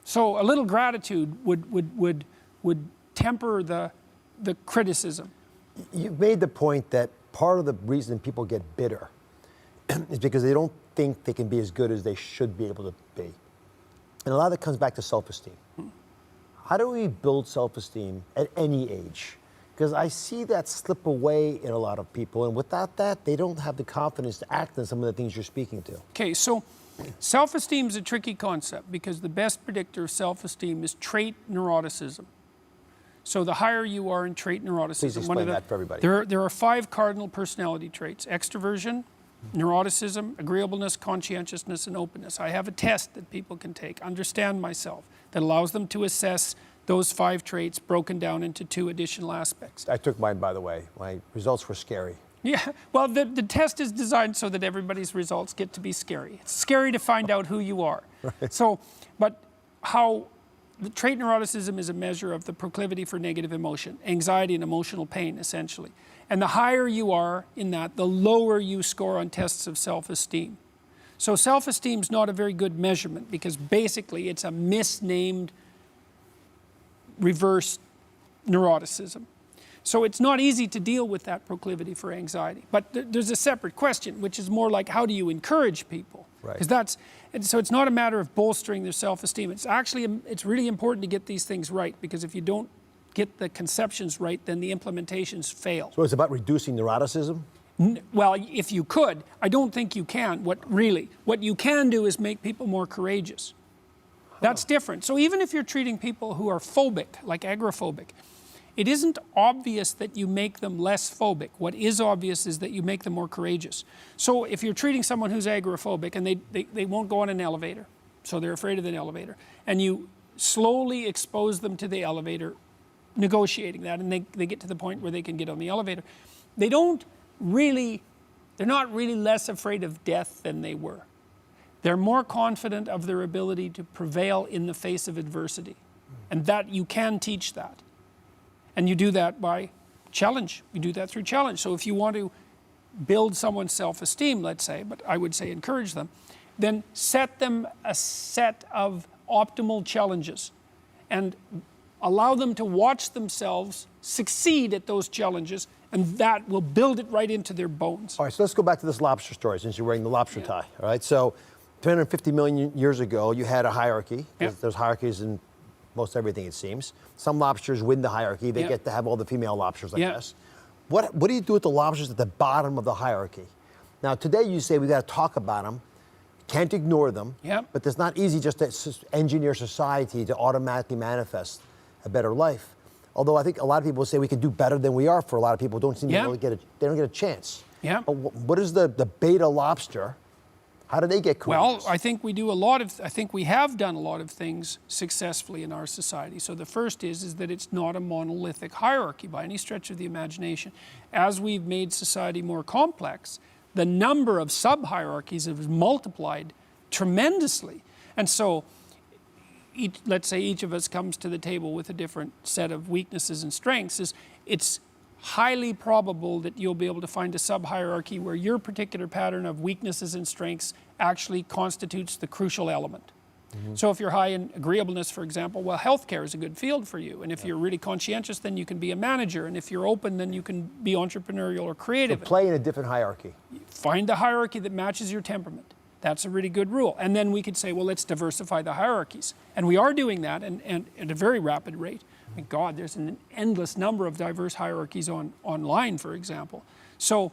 B: So a little gratitude would temper the criticism.
A: You've made the point that part of the reason people get bitter is because they don't think they can be as good as they should be able to be. And a lot of it comes back to self-esteem. How do we build self-esteem at any age? Because I see that slip away in a lot of people, and without that, they don't have the confidence to act on some of the things you're speaking to.
B: Okay, so self-esteem is a tricky concept because the best predictor of self-esteem is trait neuroticism. So the higher you are in trait neuroticism,
A: please explain that for everybody.
B: There are 5 cardinal personality traits: extroversion, neuroticism, agreeableness, conscientiousness, and openness. I have a test that people can take, Understand Myself, that allows them to assess those 5 traits broken down into 2 additional aspects.
A: I took mine, by the way. My results were scary.
B: Yeah, well, the test is designed so that everybody's results get to be scary. It's scary to find out who you are. Right. So, but how the trait neuroticism is a measure of the proclivity for negative emotion, anxiety and emotional pain, essentially. And the higher you are in that, the lower you score on tests of self-esteem. So self-esteem is not a very good measurement because basically it's a misnamed reverse neuroticism. So it's not easy to deal with that proclivity for anxiety. But there's a separate question, which is more like, how do you encourage people?
A: Right.
B: Because so it's not a matter of bolstering their self-esteem. It's really important to get these things right, because if you don't get the conceptions right, then the implementations fail.
A: So it's about reducing neuroticism?
B: Well, if you could, I don't think you can. What you can do is make people more courageous. That's different. So even if you're treating people who are phobic, like agoraphobic, it isn't obvious that you make them less phobic. What is obvious is that you make them more courageous. So if you're treating someone who's agoraphobic and they won't go on an elevator, so they're afraid of an elevator, and you slowly expose them to the elevator, negotiating that, and they get to the point where they can get on the elevator, they're not really less afraid of death than they were. They're more confident of their ability to prevail in the face of adversity. And that you can teach that. And you do that by challenge. You do that through challenge. So if you want to build someone's self-esteem, let's say, but I would say encourage them, then set them a set of optimal challenges and allow them to watch themselves succeed at those challenges, and that will build it right into their bones.
A: All right, so let's go back to this lobster story since you're wearing the lobster tie. All right, so 350 million years ago, you had a hierarchy. There's hierarchies in most everything, it seems. Some lobsters win the hierarchy. They get to have all the female lobsters, I guess. What do you do with the lobsters at the bottom of the hierarchy? Now, today you say we got to talk about them, can't ignore them, but it's not easy just to engineer society to automatically manifest a better life. Although I think a lot of people say we can do better than we are. For a lot of people, don't seem to really they don't get a chance. But what is the beta lobster? How do they get courageous?
B: Well, I think we have done a lot of things successfully in our society. So the first is that it's not a monolithic hierarchy by any stretch of the imagination. As we've made society more complex, the number of sub-hierarchies has multiplied tremendously. And so let's say each of us comes to the table with a different set of weaknesses and strengths, it's highly probable that you'll be able to find a sub-hierarchy where your particular pattern of weaknesses and strengths actually constitutes the crucial element. So if you're high in agreeableness, for example, well, healthcare is a good field for you. And if you're really conscientious, then you can be a manager. And if you're open, then you can be entrepreneurial or creative.
A: So play in a different hierarchy.
B: Find the hierarchy that matches your temperament. That's a really good rule. And then we could say, well, let's diversify the hierarchies. And we are doing that and at a very rapid rate. My God, there's an endless number of diverse hierarchies online, for example. So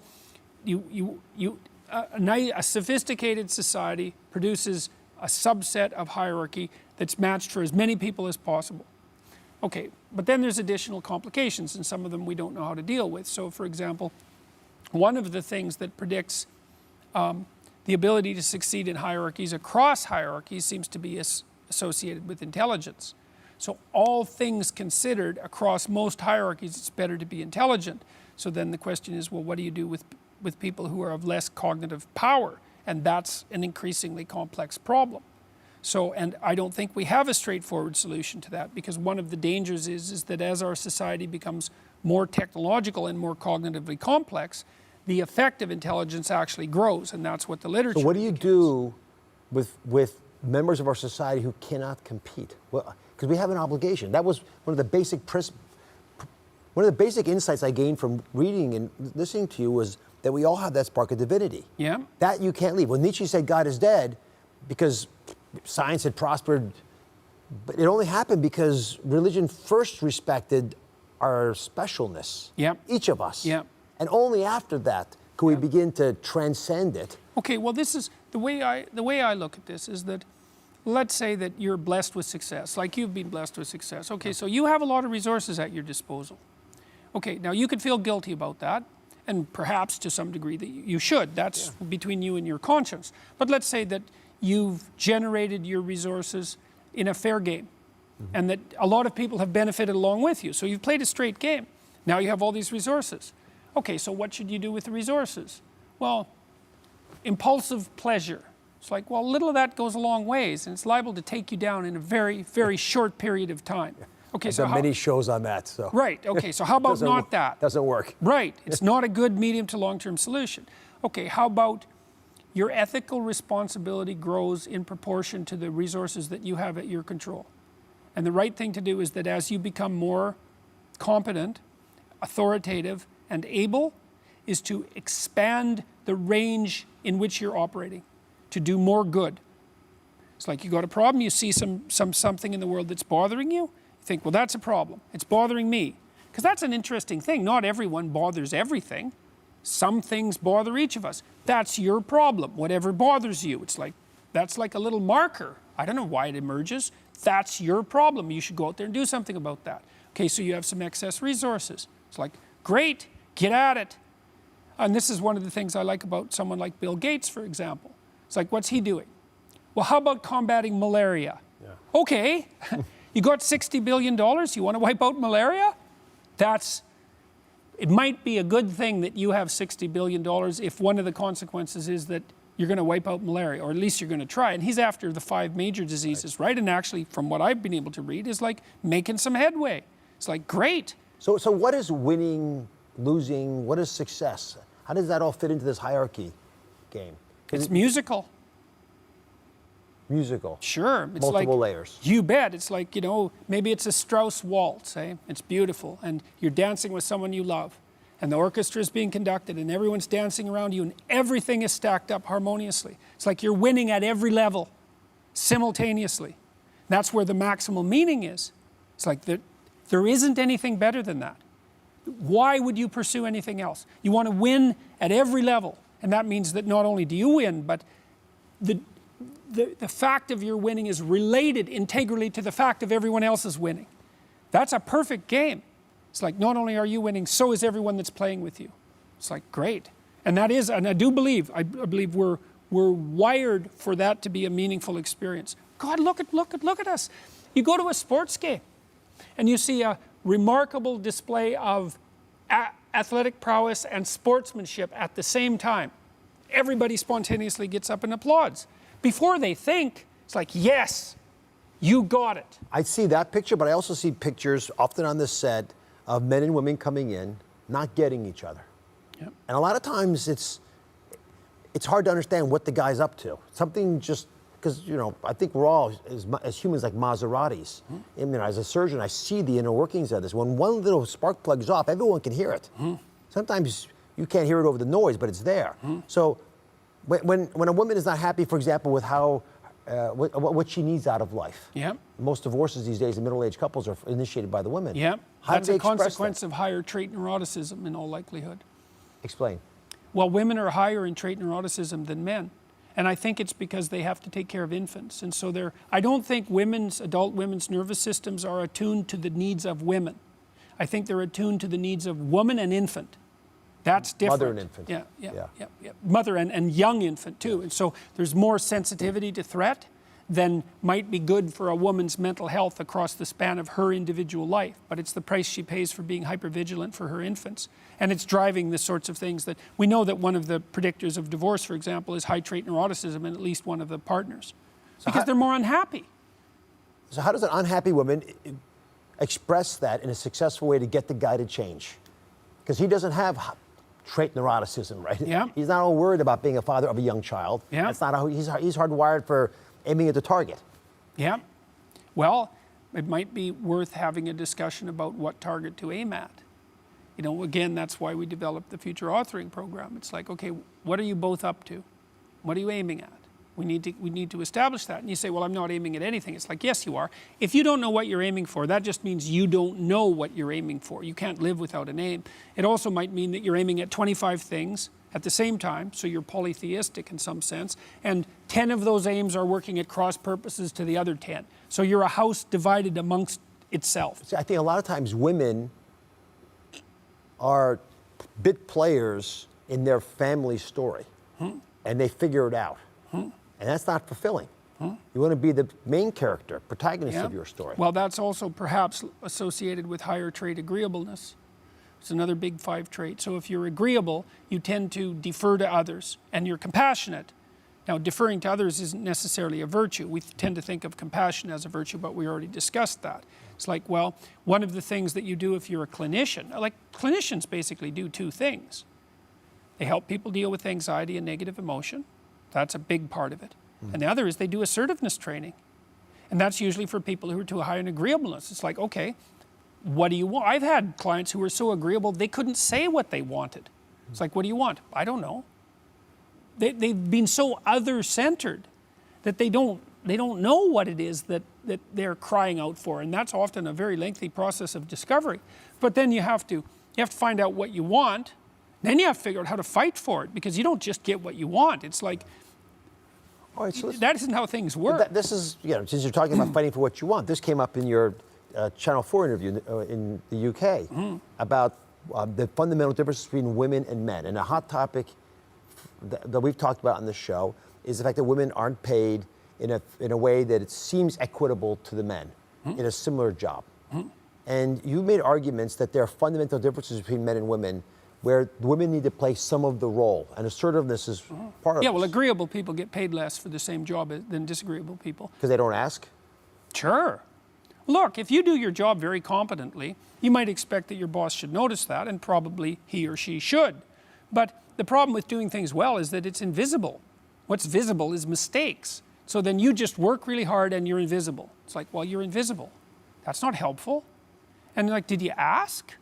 B: a sophisticated society produces a subset of hierarchy that's matched for as many people as possible. Okay, but then there's additional complications, and some of them we don't know how to deal with. So, for example, one of the things that predicts the ability to succeed in hierarchies across hierarchies seems to be associated with intelligence. So all things considered, across most hierarchies, it's better to be intelligent. So then the question is, well, what do you do with people who are of less cognitive power? And that's an increasingly complex problem. So, and I don't think we have a straightforward solution to that, because one of the dangers is that as our society becomes more technological and more cognitively complex, the effect of intelligence actually grows, and that's what the literature
A: So what do you
B: indicates.
A: do with members of our society who cannot compete? Well, because we have an obligation. That was one of the basic insights I gained from reading and listening to you, was that we all have that spark of divinity.
B: Yeah.
A: That you can't leave. When Nietzsche said God is dead, because science had prospered, but it only happened because religion first respected our specialness.
B: Yep.
A: Each of us.
B: Yep.
A: And only after that could we begin to transcend it.
B: Okay, well, this is the way I look at this is that, let's say that you're blessed with success, like you've been blessed with success. Okay, so you have a lot of resources at your disposal. Okay, now you could feel guilty about that, and perhaps to some degree that you should. That's between you and your conscience. But let's say that you've generated your resources in a fair game, and that a lot of people have benefited along with you. So you've played a straight game. Now you have all these resources. Okay, so what should you do with the resources? Well, impulsive pleasure. It's like, well, little of that goes a long ways, and it's liable to take you down in a very, very short period of time. Okay,
A: I've done many shows on that, so.
B: Right, okay, so how about not that?
A: Doesn't work.
B: Right, it's not a good medium to long-term solution. Okay, how about your ethical responsibility grows in proportion to the resources that you have at your control? And the right thing to do is that as you become more competent, authoritative, and able, is to expand the range in which you're operating, to do more good. It's like you got a problem, you see something in the world that's bothering you, you think, well, that's a problem, it's bothering me. Because that's an interesting thing. Not everyone bothers everything. Some things bother each of us. That's your problem, whatever bothers you. It's like That's like a little marker. I don't know why it emerges. That's your problem. You should go out there and do something about that. Okay, so you have some excess resources. It's like, great, get at it. And this is one of the things I like about someone like Bill Gates, for example. It's like, what's he doing? Well, how about combating malaria? Yeah. Okay, you got $60 billion, you want to wipe out malaria? It might be a good thing that you have $60 billion if one of the consequences is that you're going to wipe out malaria, or at least you're going to try. And he's after the 5 major diseases, right? And actually, from what I've been able to read, is like making some headway. It's like, great.
A: So what is winning, losing, what is success? How does that all fit into this hierarchy game?
B: It's musical.
A: Musical.
B: Sure. It's
A: multiple layers.
B: You bet. It's like, maybe it's a Strauss waltz, eh? It's beautiful. And you're dancing with someone you love. And the orchestra is being conducted and everyone's dancing around you and everything is stacked up harmoniously. It's like you're winning at every level simultaneously. That's where the maximal meaning is. It's like there isn't anything better than that. Why would you pursue anything else? You want to win at every level. And that means that not only do you win, but the fact of your winning is related integrally to the fact of everyone else's winning. That's a perfect game. It's like, not only are you winning, so is everyone that's playing with you. It's like, great. And that is, and I believe we're wired for that to be a meaningful experience. God, look at us. You go to a sports game and you see a remarkable display of athletic prowess and sportsmanship at the same time. Everybody spontaneously gets up and applauds. Before they think, it's like, yes, you got it.
A: I see that picture, but I also see pictures often on this set of men and women coming in, not getting each other.
B: Yep.
A: And a lot of times it's hard to understand what the guy's up to. Something just, because, I think we're all, as humans, like Maseratis. Mm-hmm. As a surgeon, I see the inner workings of this. When one little spark plug's off, everyone can hear it. Mm-hmm. Sometimes you can't hear it over the noise, but it's there. Mm-hmm. So when a woman is not happy, for example, with how what she needs out of life.
B: Yep.
A: Most divorces these days in middle-aged couples are initiated by the women.
B: Yep.
A: That's
B: a consequence of higher trait neuroticism in all likelihood.
A: Explain.
B: Well, women are higher in trait neuroticism than men. And I think it's because they have to take care of infants. And so I don't think adult women's nervous systems are attuned to the needs of women. I think they're attuned to the needs of woman and infant. That's different.
A: Mother and infant.
B: Yeah. Mother and young infant too. And so there's more sensitivity to threat than might be good for a woman's mental health across the span of her individual life. But it's the price she pays for being hypervigilant for her infants. And it's driving the sorts of things that we know that one of the predictors of divorce, for example, is high trait neuroticism in at least one of the partners. Because they're more unhappy.
A: So how does an unhappy woman express that in a successful way to get the guy to change? Because he doesn't have trait neuroticism, right?
B: Yeah.
A: He's not all worried about being a father of a young child.
B: Yeah.
A: That's not how he's hardwired for aiming at the target.
B: Yeah. Well, it might be worth having a discussion about what target to aim at. Again, that's why we developed the future authoring program. It's like, okay, what are you both up to? What are you aiming at? We need to establish that. And you say, well, I'm not aiming at anything. It's like, yes, you are. If you don't know what you're aiming for, that just means you don't know what you're aiming for. You can't live without an aim. It also might mean that you're aiming at 25 things at the same time, so you're polytheistic in some sense, and 10 of those aims are working at cross purposes to the other 10. So you're a house divided amongst itself.
A: See, I think a lot of times women are bit players in their family story, and they figure it out. And that's not fulfilling. You want to be the main character, protagonist of your story.
B: Well, that's also perhaps associated with higher trait agreeableness. It's another big 5 trait. So if you're agreeable, you tend to defer to others, and you're compassionate. Now, deferring to others isn't necessarily a virtue. We tend to think of compassion as a virtue, but we already discussed that. It's like, well, one of the things that you do if you're a clinician, like clinicians basically do 2 things. They help people deal with anxiety and negative emotion. That's a big part of it. And the other is they do assertiveness training. And that's usually for people who are too high in agreeableness. It's like, okay, what do you want? I've had clients who were so agreeable they couldn't say what they wanted. It's like, what do you want? I don't know. They've been so other-centered that they don't know what it is that they're crying out for. And that's often a very lengthy process of discovery. But then you have to find out what you want. Then you have to figure out how to fight for it, because you don't just get what you want. It's like,
A: All right, so
B: that isn't how things work.
A: this is, since you're talking about fighting for what you want, this came up in your Channel 4 interview in the UK about the fundamental differences between women and men. And a hot topic that we've talked about on the show is the fact that women aren't paid in a way that it seems equitable to the men in a similar job. And you made arguments that there are fundamental differences between men and women where women need to play some of the role, and assertiveness is part of it.
B: Yeah, well, agreeable people get paid less for the same job than disagreeable people.
A: Because they don't ask?
B: Sure. Look, if you do your job very competently, you might expect that your boss should notice that, and probably he or she should. But the problem with doing things well is that it's invisible. What's visible is mistakes. So then you just work really hard and you're invisible. It's like, well, you're invisible. That's not helpful. And like, did you ask?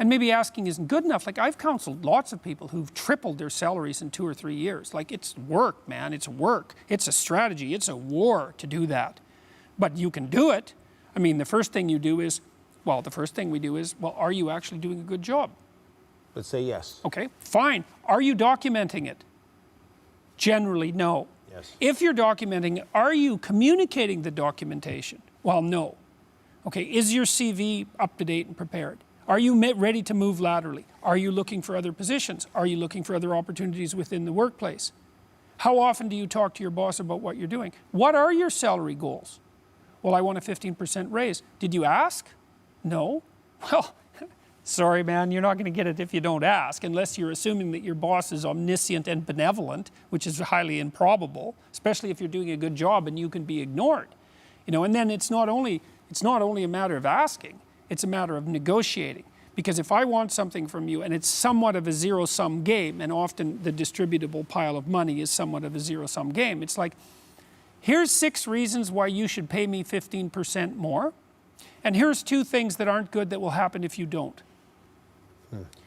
B: And maybe asking isn't good enough. Like, I've counseled lots of people who've tripled their salaries in 2 or 3 years. Like, it's work, man, it's work. It's a strategy, it's a war to do that. But you can do it. I mean, the first thing we do is, well, are you actually doing a good job?
A: Let's say yes.
B: Okay, fine. Are you documenting it? Generally, no.
A: Yes.
B: If you're documenting it, are you communicating the documentation? Well, no. Okay, is your CV up to date and prepared? Are you ready to move laterally? Are you looking for other positions? Are you looking for other opportunities within the workplace? How often do you talk to your boss about what you're doing? What are your salary goals? Well, I want a 15% raise. Did you ask? No. Well, sorry, man, you're not going to get it if you don't ask, unless you're assuming that your boss is omniscient and benevolent, which is highly improbable, especially if you're doing a good job and you can be ignored. And then it's not only a matter of asking, it's a matter of negotiating. Because if I want something from you and it's somewhat of a zero-sum game, and often the distributable pile of money is somewhat of a zero-sum game, it's like, here's 6 reasons why you should pay me 15% more, and here's 2 things that aren't good that will happen if you don't.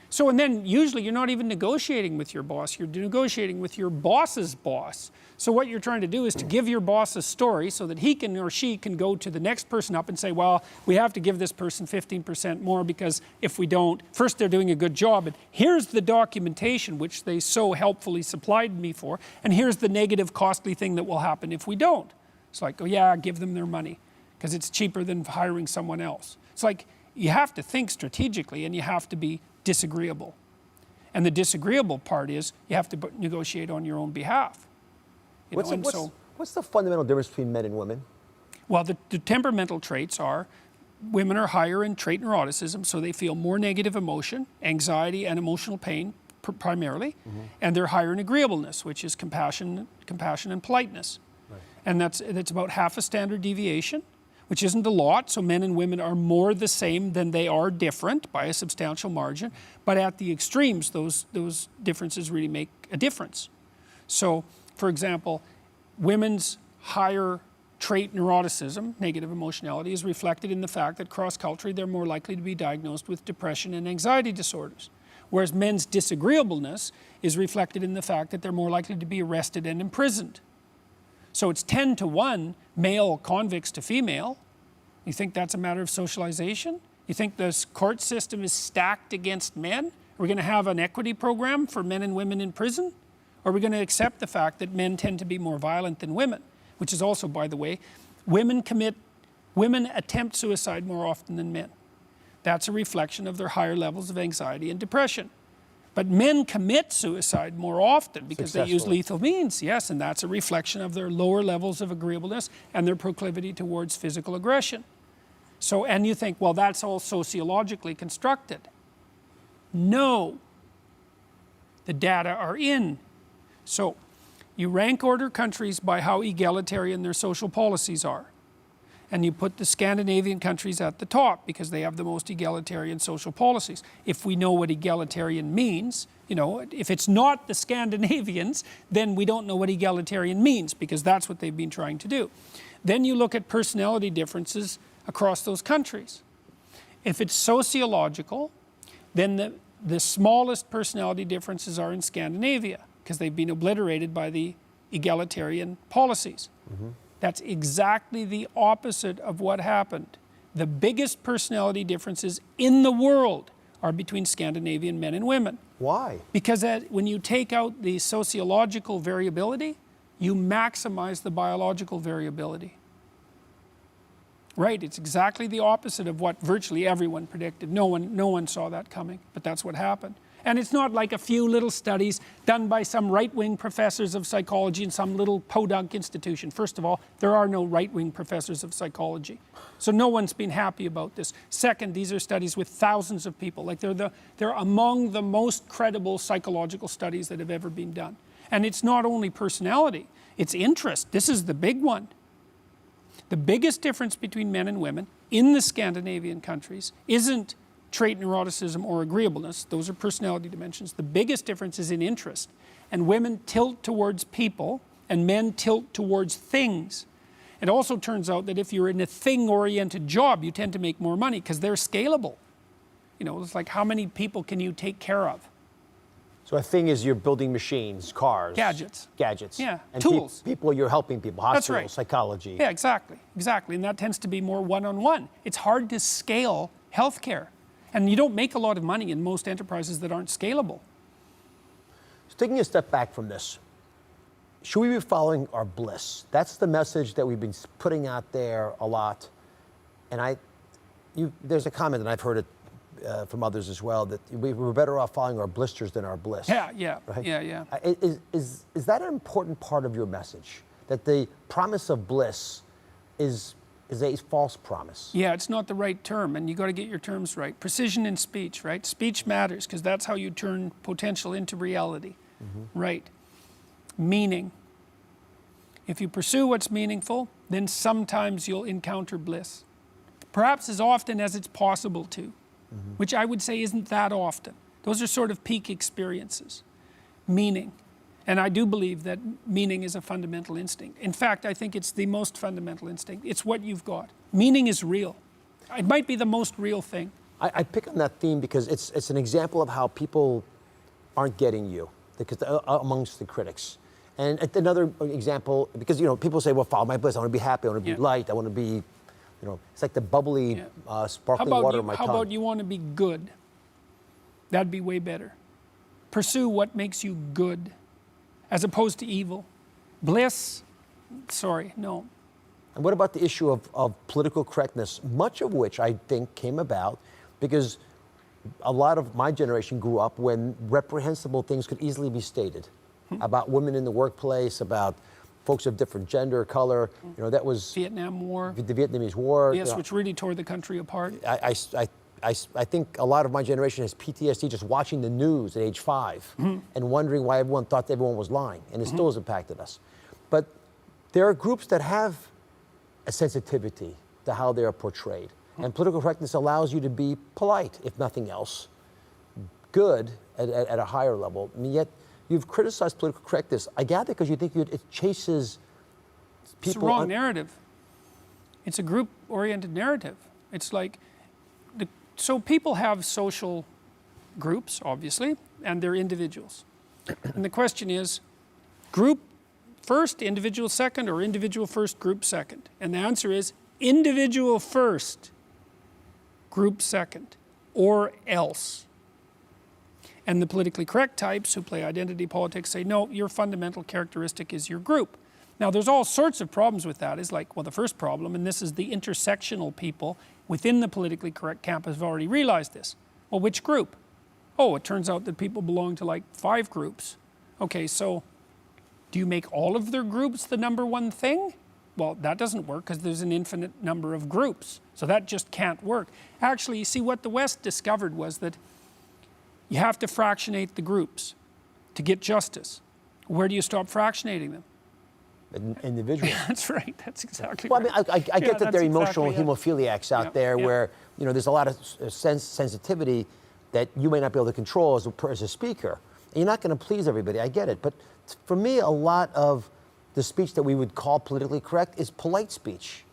B: So, and then usually you're not even negotiating with your boss, you're negotiating with your boss's boss. So what you're trying to do is to give your boss a story so that he can or she can go to the next person up and say, well, we have to give this person 15% more because if we don't, first they're doing a good job, and here's the documentation which they so helpfully supplied me for, and here's the negative costly thing that will happen if we don't. It's like, oh yeah, give them their money because it's cheaper than hiring someone else. It's like, you have to think strategically and you have to be disagreeable. And the disagreeable part is you have to negotiate on your own behalf.
A: What's the fundamental difference between men and women?
B: Well, the temperamental traits are, women are higher in trait neuroticism, so they feel more negative emotion, anxiety and emotional pain primarily, and they're higher in agreeableness, which is compassion and politeness. Right. And that's about half a standard deviation, which isn't a lot, so men and women are more the same than they are different by a substantial margin, but at the extremes, those differences really make a difference. So, for example, women's higher trait neuroticism, negative emotionality, is reflected in the fact that cross-culturally they're more likely to be diagnosed with depression and anxiety disorders, whereas men's disagreeableness is reflected in the fact that they're more likely to be arrested and imprisoned. So it's 10 to 1 male convicts to female. You think that's a matter of socialization? You think the court system is stacked against men? Are we going to have an equity program for men and women in prison? Or are we going to accept the fact that men tend to be more violent than women? Which is also, by the way, women attempt suicide more often than men. That's a reflection of their higher levels of anxiety and depression. But men commit suicide more often because they use lethal means, yes, and that's a reflection of their lower levels of agreeableness and their proclivity towards physical aggression. So, and you think, well, that's all sociologically constructed. No. The data are in. So, you rank order countries by how egalitarian their social policies are. And you put the Scandinavian countries at the top because they have the most egalitarian social policies. If we know what egalitarian means, if it's not the Scandinavians, then we don't know what egalitarian means because that's what they've been trying to do. Then you look at personality differences across those countries. If it's sociological, then the smallest personality differences are in Scandinavia because they've been obliterated by the egalitarian policies. That's exactly the opposite of what happened. The biggest personality differences in the world are between Scandinavian men and women.
A: Why?
B: Because when you take out the sociological variability, you maximize the biological variability. Right, it's exactly the opposite of what virtually everyone predicted. No one saw that coming, but that's what happened. And it's not like a few little studies done by some right-wing professors of psychology in some little podunk institution. First of all, there are no right-wing professors of psychology. So no one's been happy about this. Second, these are studies with thousands of people. Like they're among the most credible psychological studies that have ever been done. And it's not only personality, it's interest. This is the big one. The biggest difference between men and women in the Scandinavian countries isn't trait neuroticism or agreeableness. Those are personality dimensions. The biggest difference is in interest. And women tilt towards people and men tilt towards things. It also turns out that if you're in a thing-oriented job, you tend to make more money because they're scalable. You know, it's like how many people can you take care of?
A: So a thing is you're building machines, cars.
B: Gadgets.
A: Gadgets.
B: Yeah,
A: and
B: tools.
A: People, you're helping people, hospitals,
B: That's right.
A: psychology.
B: Yeah, exactly. And that tends to be more one-on-one. It's hard to scale healthcare. And you don't make a lot of money in most enterprises that aren't scalable.
A: So taking a step back from this, should we be following our bliss? That's the message that we've been putting out there a lot. And there's a comment, and I've heard it from others as well, that we're better off following our blisters than our bliss.
B: Yeah.
A: Right?
B: Yeah.
A: Is that an important part of your message? That the promise of bliss is a false promise?
B: Yeah, it's not the right term, and you got to get your terms right. Precision in speech, right? Speech matters because that's how you turn potential into reality. Right. Meaning. If you pursue what's meaningful, then sometimes you'll encounter bliss. Perhaps as often as it's possible to, which I would say isn't that often. Those are sort of peak experiences. Meaning. And I do believe that meaning is a fundamental instinct. In fact, I think it's the most fundamental instinct. It's what you've got. Meaning is real. It might be the most real thing.
A: I pick on that theme because it's an example of how people aren't getting you, because amongst the critics. And another example, because people say, well, follow my bliss. I want to be happy. I want to be light. I want to be, it's like the bubbly, sparkling water in my tongue.
B: How about you want to be good? That'd be way better. Pursue what makes you good, as opposed to evil. Bliss, sorry, no.
A: And what about the issue of political correctness, much of which I think came about because a lot of my generation grew up when reprehensible things could easily be stated about women in the workplace, about folks of different gender, color. That was
B: Vietnam War.
A: The Vietnamese War.
B: Yes, which really tore the country apart.
A: I think a lot of my generation has PTSD just watching the news at age 5 and wondering why everyone thought everyone was lying, and it still has impacted us. But there are groups that have a sensitivity to how they are portrayed, and political correctness allows you to be polite, if nothing else, good at a higher level. And yet, you've criticized political correctness, I gather, because you think it chases people.
B: It's the wrong narrative. It's a group-oriented narrative. It's like, so people have social groups, obviously, and they're individuals. And the question is, group first, individual second, or individual first, group second? And the answer is individual first, group second, or else. And the politically correct types who play identity politics say, no, your fundamental characteristic is your group. Now, there's all sorts of problems with that. It's like, well, the first problem, and this is the intersectional people within the politically correct camp have already realized this. Well, which group? Oh, it turns out that people belong to like 5 groups. Okay, so do you make all of their groups the number one thing? Well, that doesn't work because there's an infinite number of groups. So that just can't work. Actually, you see, what the West discovered was that you have to fractionate the groups to get justice. Where do you stop fractionating them?
A: Individuals.
B: That's right. That's exactly
A: right.
B: Well,
A: I mean, I get that there are emotional hemophiliacs out there
B: yeah.
A: where, there's a lot of sensitivity that you may not be able to control as a speaker. And you're not going to please everybody. I get it. But for me, a lot of the speech that we would call politically correct is polite speech.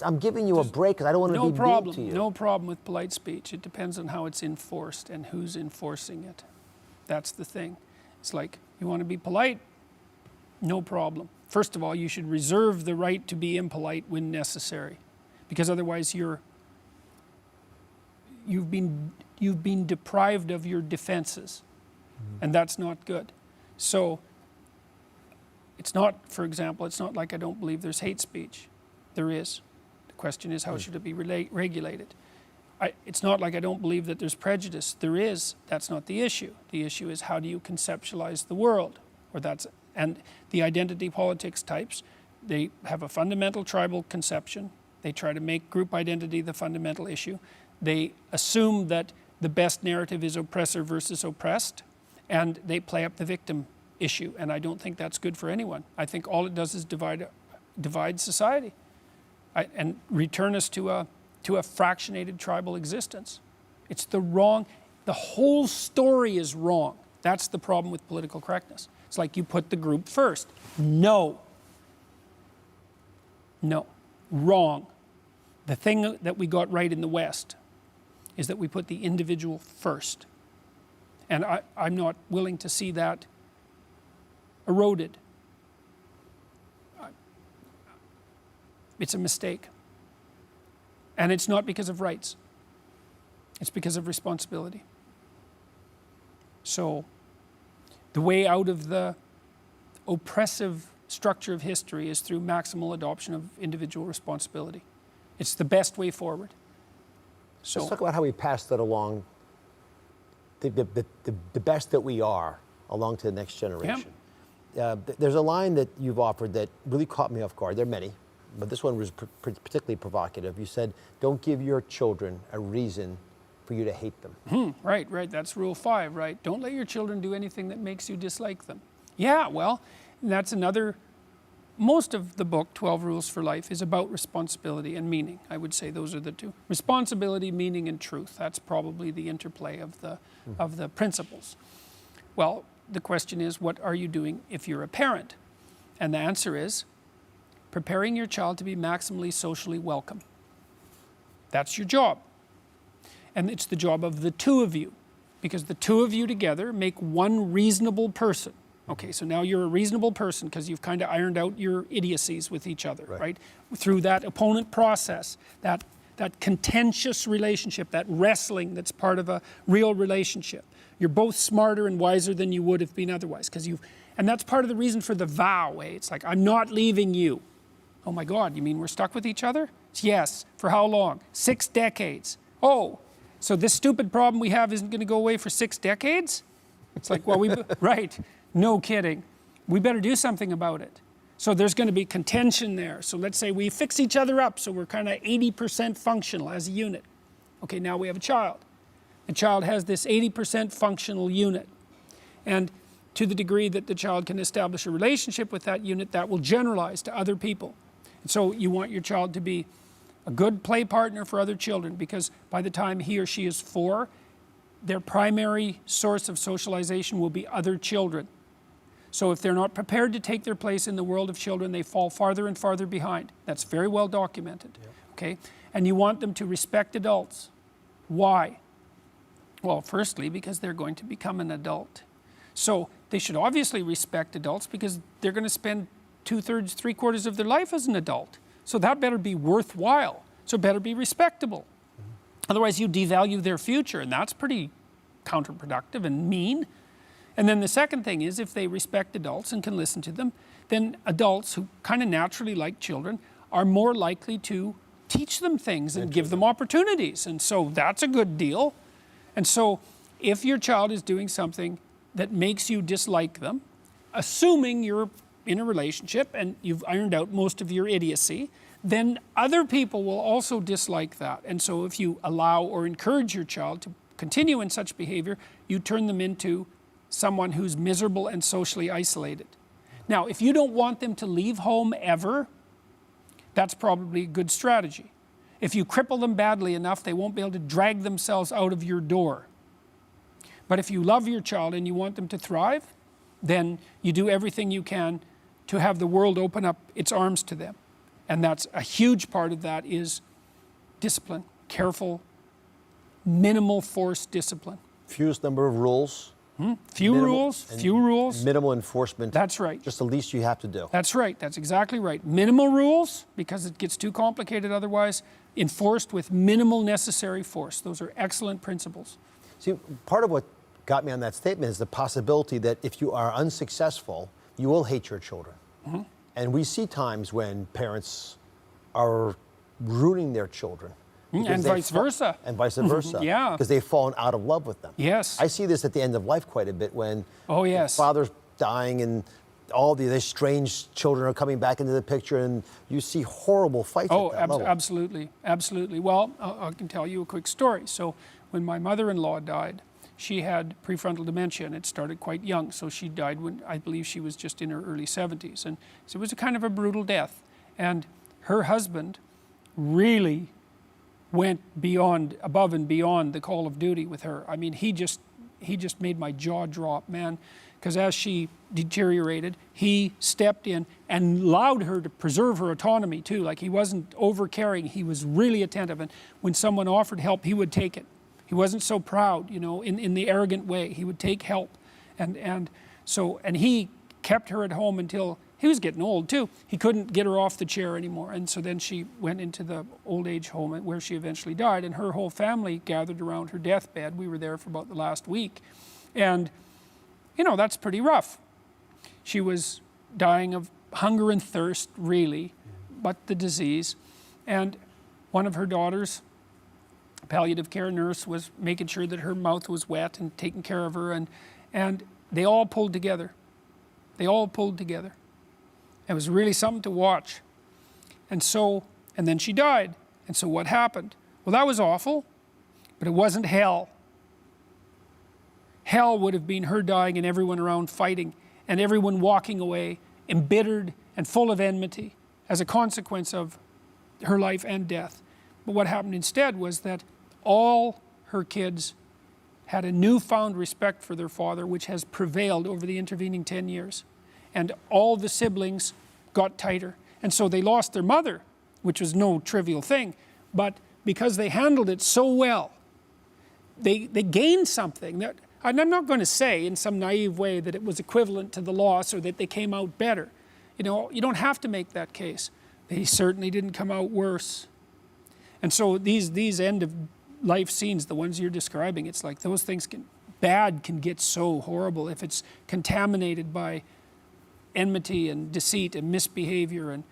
A: I'm giving you a break because I don't want to be mean to you.
B: No problem with polite speech. It depends on how it's enforced and who's enforcing it. That's the thing. It's like, you want to be polite? No problem. First of all, you should reserve the right to be impolite when necessary, because otherwise you've been deprived of your defenses, and that's not good. So it's not, for example, it's not like I don't believe there's hate speech. There is. The question is, how should it be regulated? It's not like I don't believe that there's prejudice. There is. That's not the issue. The issue is, how do you conceptualize the world? And the identity politics types, they have a fundamental tribal conception. They try to make group identity the fundamental issue. They assume that the best narrative is oppressor versus oppressed, and they play up the victim issue, and I don't think that's good for anyone. I think all it does is divide society and return us to a fractionated tribal existence. It's the whole story is wrong. That's the problem with political correctness. It's like you put the group first. No. Wrong. The thing that we got right in the West is that we put the individual first. And I'm not willing to see that eroded. It's a mistake. And it's not because of rights. It's because of responsibility. So the way out of the oppressive structure of history is through maximal adoption of individual responsibility. It's the best way forward. So
A: let's talk about how we pass that along, the best that we are, along to the next generation. Yeah. There's a line that you've offered that really caught me off guard. There are many, but this one was particularly provocative. You said, don't give your children a reason for you to hate them.
B: Right. That's rule 5, right? Don't let your children do anything that makes you dislike them. Yeah, well, that's another, most of the book, 12 Rules for Life, is about responsibility and meaning. I would say those are the two. Responsibility, meaning, and truth. That's probably the interplay of the principles. Well, the question is, what are you doing if you're a parent? And the answer is, preparing your child to be maximally socially welcome. That's your job. And it's the job of the two of you, because the two of you together make one reasonable person. Okay, so now you're a reasonable person because you've kind of ironed out your idiocies with each other, right? Through that opponent process, that contentious relationship, that wrestling that's part of a real relationship. You're both smarter and wiser than you would have been otherwise, and that's part of the reason for the vow, eh? It's like, I'm not leaving you. Oh my God, you mean we're stuck with each other? Yes. For how long? 6 decades. Oh, so this stupid problem we have isn't going to go away for 6 decades? It's like, well, right. No kidding. We better do something about it. So there's going to be contention there. So let's say we fix each other up so we're kind of 80% functional as a unit. Okay, now we have a child. The child has this 80% functional unit. And to the degree that the child can establish a relationship with that unit, that will generalize to other people. And so you want your child to be a good play partner for other children, because by the time he or she is 4, their primary source of socialization will be other children. So if they're not prepared to take their place in the world of children, they fall farther and farther behind. That's very well documented. Yep. Okay? And you want them to respect adults. Why? Well, firstly, because they're going to become an adult. So they should obviously respect adults because they're going to spend 2/3, 3/4 of their life as an adult. So that better be worthwhile. So it better be respectable. Otherwise, you devalue their future, and that's pretty counterproductive and mean. And then the second thing is, if they respect adults and can listen to them, then adults who kind of naturally like children are more likely to teach them things and give them opportunities. And so that's a good deal. And so if your child is doing something that makes you dislike them, assuming you're in a relationship and you've ironed out most of your idiocy, then other people will also dislike that. And so if you allow or encourage your child to continue in such behavior, you turn them into someone who's miserable and socially isolated. Now, if you don't want them to leave home ever, that's probably a good strategy. If you cripple them badly enough, they won't be able to drag themselves out of your door. But if you love your child and you want them to thrive, then you do everything you can to have the world open up its arms to them. And that's a huge part of that is discipline, careful, minimal force discipline.
A: Fewest number of rules.
B: Few rules.
A: Minimal enforcement.
B: That's right.
A: Just the least you have to do.
B: That's right. That's exactly right. Minimal rules, because it gets too complicated otherwise, enforced with minimal necessary force. Those are excellent principles.
A: See, part of what got me on that statement is the possibility that if you are unsuccessful, you will hate your children. And we see times when parents are ruining their children.
B: And vice versa.
A: And vice versa.
B: Yeah.
A: Because they've fallen out of love with them.
B: Yes.
A: I see this at the end of life quite a bit when
B: Oh, yes.
A: the father's dying and all the estranged children are coming back into the picture, and you see horrible fights at that level.
B: Absolutely, absolutely. Well, I can tell you a quick story. So when my mother-in-law died, she had prefrontal dementia, and it started quite young. So she died when I believe she was just in her early 70s. And so it was a kind of a brutal death. And her husband really went above and beyond the call of duty with her. I mean, he just made my jaw drop, man. Because as she deteriorated, he stepped in and allowed her to preserve her autonomy too. Like, he wasn't over-caring, he was really attentive. And when someone offered help, he would take it. He wasn't so proud, you know, in the arrogant way. He would take help. And he kept her at home until he was getting old too. He couldn't get her off the chair anymore. And so then she went into the old age home where she eventually died. And her whole family gathered around her deathbed. We were there for about the last week. And you know, that's pretty rough. She was dying of hunger and thirst, really, but the disease. And one of her daughters, a palliative care nurse, was making sure that her mouth was wet and taking care of her. And they all pulled together. They all pulled together. It was really something to watch. And then she died. And so what happened? Well, that was awful, but it wasn't hell. Hell would have been her dying and everyone around fighting and everyone walking away embittered and full of enmity as a consequence of her life and death. But what happened instead was that all her kids had a newfound respect for their father, which has prevailed over the intervening 10 years. And all the siblings got tighter. And so they lost their mother, which was no trivial thing. But because they handled it so well, they gained something. And I'm not going to say in some naive way that it was equivalent to the loss or that they came out better. You know, you don't have to make that case. They certainly didn't come out worse. And so these end of life scenes, the ones you're describing, it's like those things bad can get so horrible if it's contaminated by enmity and deceit and misbehavior. And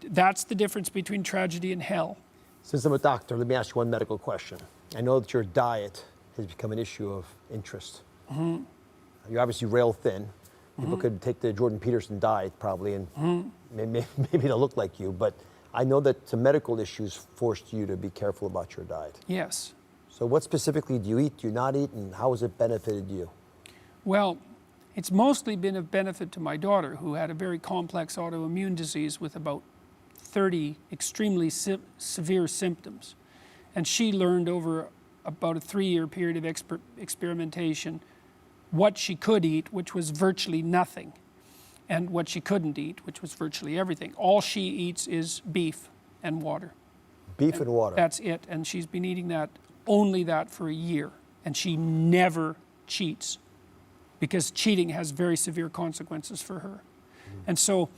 B: that's the difference between tragedy and hell.
A: Since I'm a doctor, let me ask you one medical question. I know that your diet has become an issue of interest. You're obviously rail thin. People could take the Jordan Peterson diet probably and maybe they'll look like you, but I know that some medical issues forced you to be careful about your diet.
B: Yes.
A: So what specifically do you eat, do you not eat, and how has it benefited you?
B: Well, it's mostly been of benefit to my daughter, who had a very complex autoimmune disease with about 30 extremely severe symptoms. And she learned over about a 3-year period of experimentation what she could eat, which was virtually nothing, and what she couldn't eat, which was virtually everything. All she eats is beef and water.
A: Beef and water?
B: That's it, and she's been eating only that for a year, and she never cheats, because cheating has very severe consequences for her. And so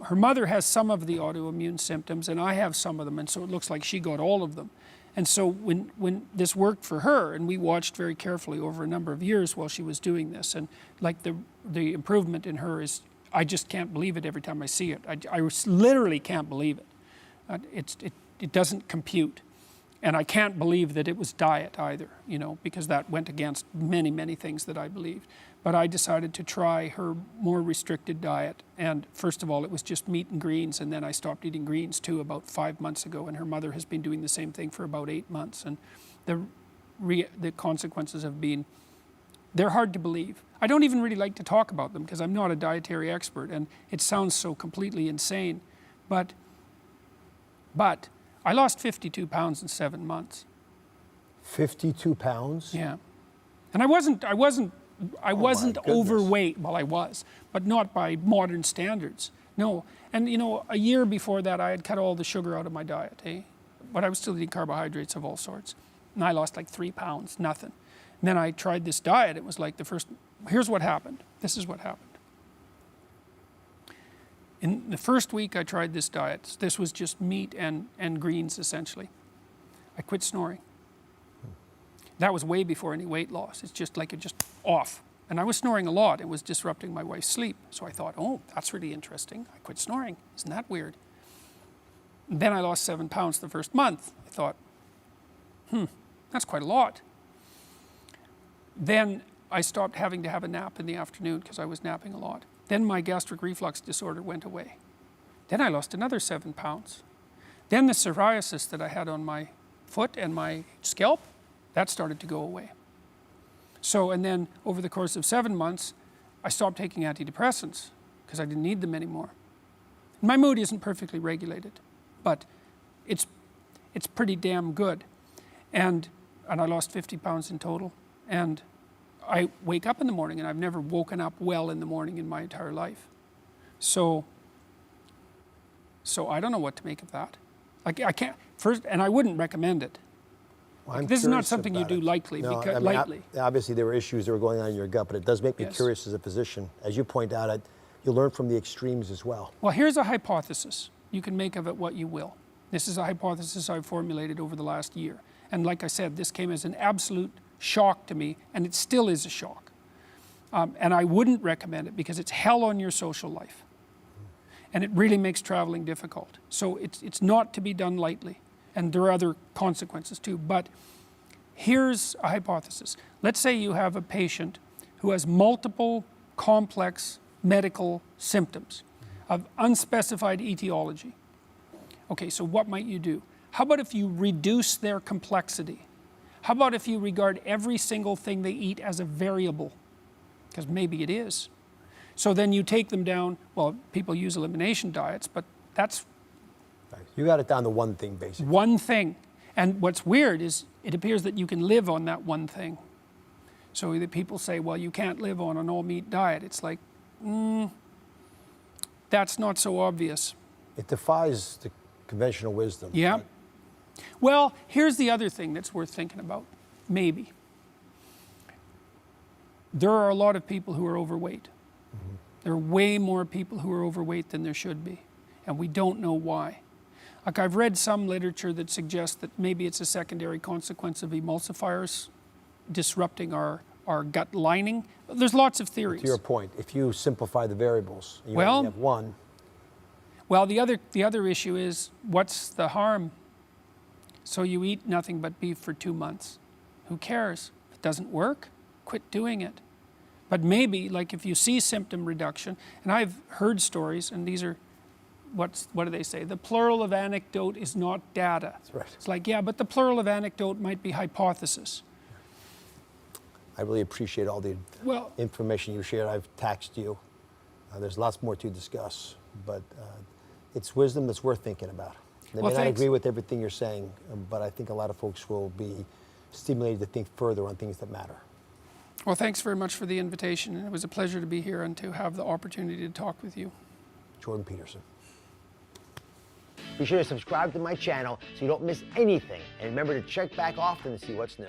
B: her mother has some of the autoimmune symptoms, and I have some of them, and so it looks like she got all of them. And so when this worked for her, and we watched very carefully over a number of years while she was doing this, and like the improvement in her is, I just can't believe it every time I see it. I literally can't believe it. It doesn't compute. And I can't believe that it was diet either, you know, because that went against many, many things that I believed. But I decided to try her more restricted diet. And first of all, it was just meat and greens. And then I stopped eating greens too about 5 months ago. And her mother has been doing the same thing for about 8 months. And the consequences have been, they're hard to believe. I don't even really like to talk about them because I'm not a dietary expert. And it sounds so completely insane. But I lost 52 pounds in 7 months.
A: 52 pounds?
B: Yeah. And I wasn't overweight. Well, I was, but not by modern standards. No. And you know, a year before that, I had cut all the sugar out of my diet, but I was still eating carbohydrates of all sorts. And I lost like 3 pounds, nothing. And then I tried this diet. It was like here's what happened. This is what happened. In the first week I tried this diet, this was just meat and greens essentially. I quit snoring. That was way before any weight loss. It's just like it just off. And I was snoring a lot. It was disrupting my wife's sleep. So I thought, oh, that's really interesting. I quit snoring. Isn't that weird? And then I lost 7 pounds the first month. I thought, that's quite a lot. Then I stopped having to have a nap in the afternoon because I was napping a lot. Then my gastric reflux disorder went away. Then I lost another 7 pounds. Then the psoriasis that I had on my foot and my scalp, that started to go away. So, and then over the course of 7 months, I stopped taking antidepressants because I didn't need them anymore. My mood isn't perfectly regulated, but it's pretty damn good. And I lost 50 pounds in total. And I wake up in the morning, and I've never woken up well in the morning in my entire life. So I don't know what to make of that. Like, I can't, first, and I wouldn't recommend it.
A: Well,
B: this is not something you do lightly.
A: No,
B: because,
A: I mean,
B: lightly.
A: Obviously, there were issues that were going on in your gut, but it does make me curious as a physician. As you point out, you learn from the extremes as well.
B: Well, here's a hypothesis. You can make of it what you will. This is a hypothesis I've formulated over the last year. And like I said, this came as an absolute shock to me, and it still is a shock. And I wouldn't recommend it because it's hell on your social life. And it really makes traveling difficult. So it's not to be done lightly. And there are other consequences too. But here's a hypothesis. Let's say you have a patient who has multiple complex medical symptoms of unspecified etiology. Okay, so what might you do? How about if you reduce their complexity? How about if you regard every single thing they eat as a variable? Because maybe it is. So then you take them down, well, people use elimination diets, but that's
A: You got it down to one thing, basically.
B: one thing. And what's weird is it appears that you can live on that one thing. So that people say, well, you can't live on an all-meat diet. It's like, that's not so obvious.
A: It defies the conventional wisdom.
B: Yeah.
A: Right?
B: Well, here's the other thing that's worth thinking about, maybe. There are a lot of people who are overweight. There are way more people who are overweight than there should be, and we don't know why. Like, I've read some literature that suggests that maybe it's a secondary consequence of emulsifiers disrupting our gut lining. There's lots of theories.
A: To your point, if you simplify the variables, you
B: Well,
A: only have one.
B: Well, the other issue is, what's the harm? So you eat nothing but beef for 2 months. Who cares? If it doesn't work, quit doing it. But maybe, like, if you see symptom reduction, and I've heard stories, and these are, what do they say? The plural of anecdote is not data.
A: That's right.
B: It's like, yeah, but the plural of anecdote might be hypothesis.
A: I really appreciate all the
B: Well,
A: information you shared. I've taxed you. There's lots more to discuss, but it's wisdom that's worth thinking about. They
B: Well,
A: may not
B: thanks.
A: agree with everything you're saying, but I think a lot of folks will be stimulated to think further on things that matter.
B: well, thanks very much for the invitation. And it was a pleasure to be here and to have the opportunity to talk with you.
A: Jordan Peterson. Be sure to subscribe to my channel so you don't miss anything. And remember to check back often to see what's new.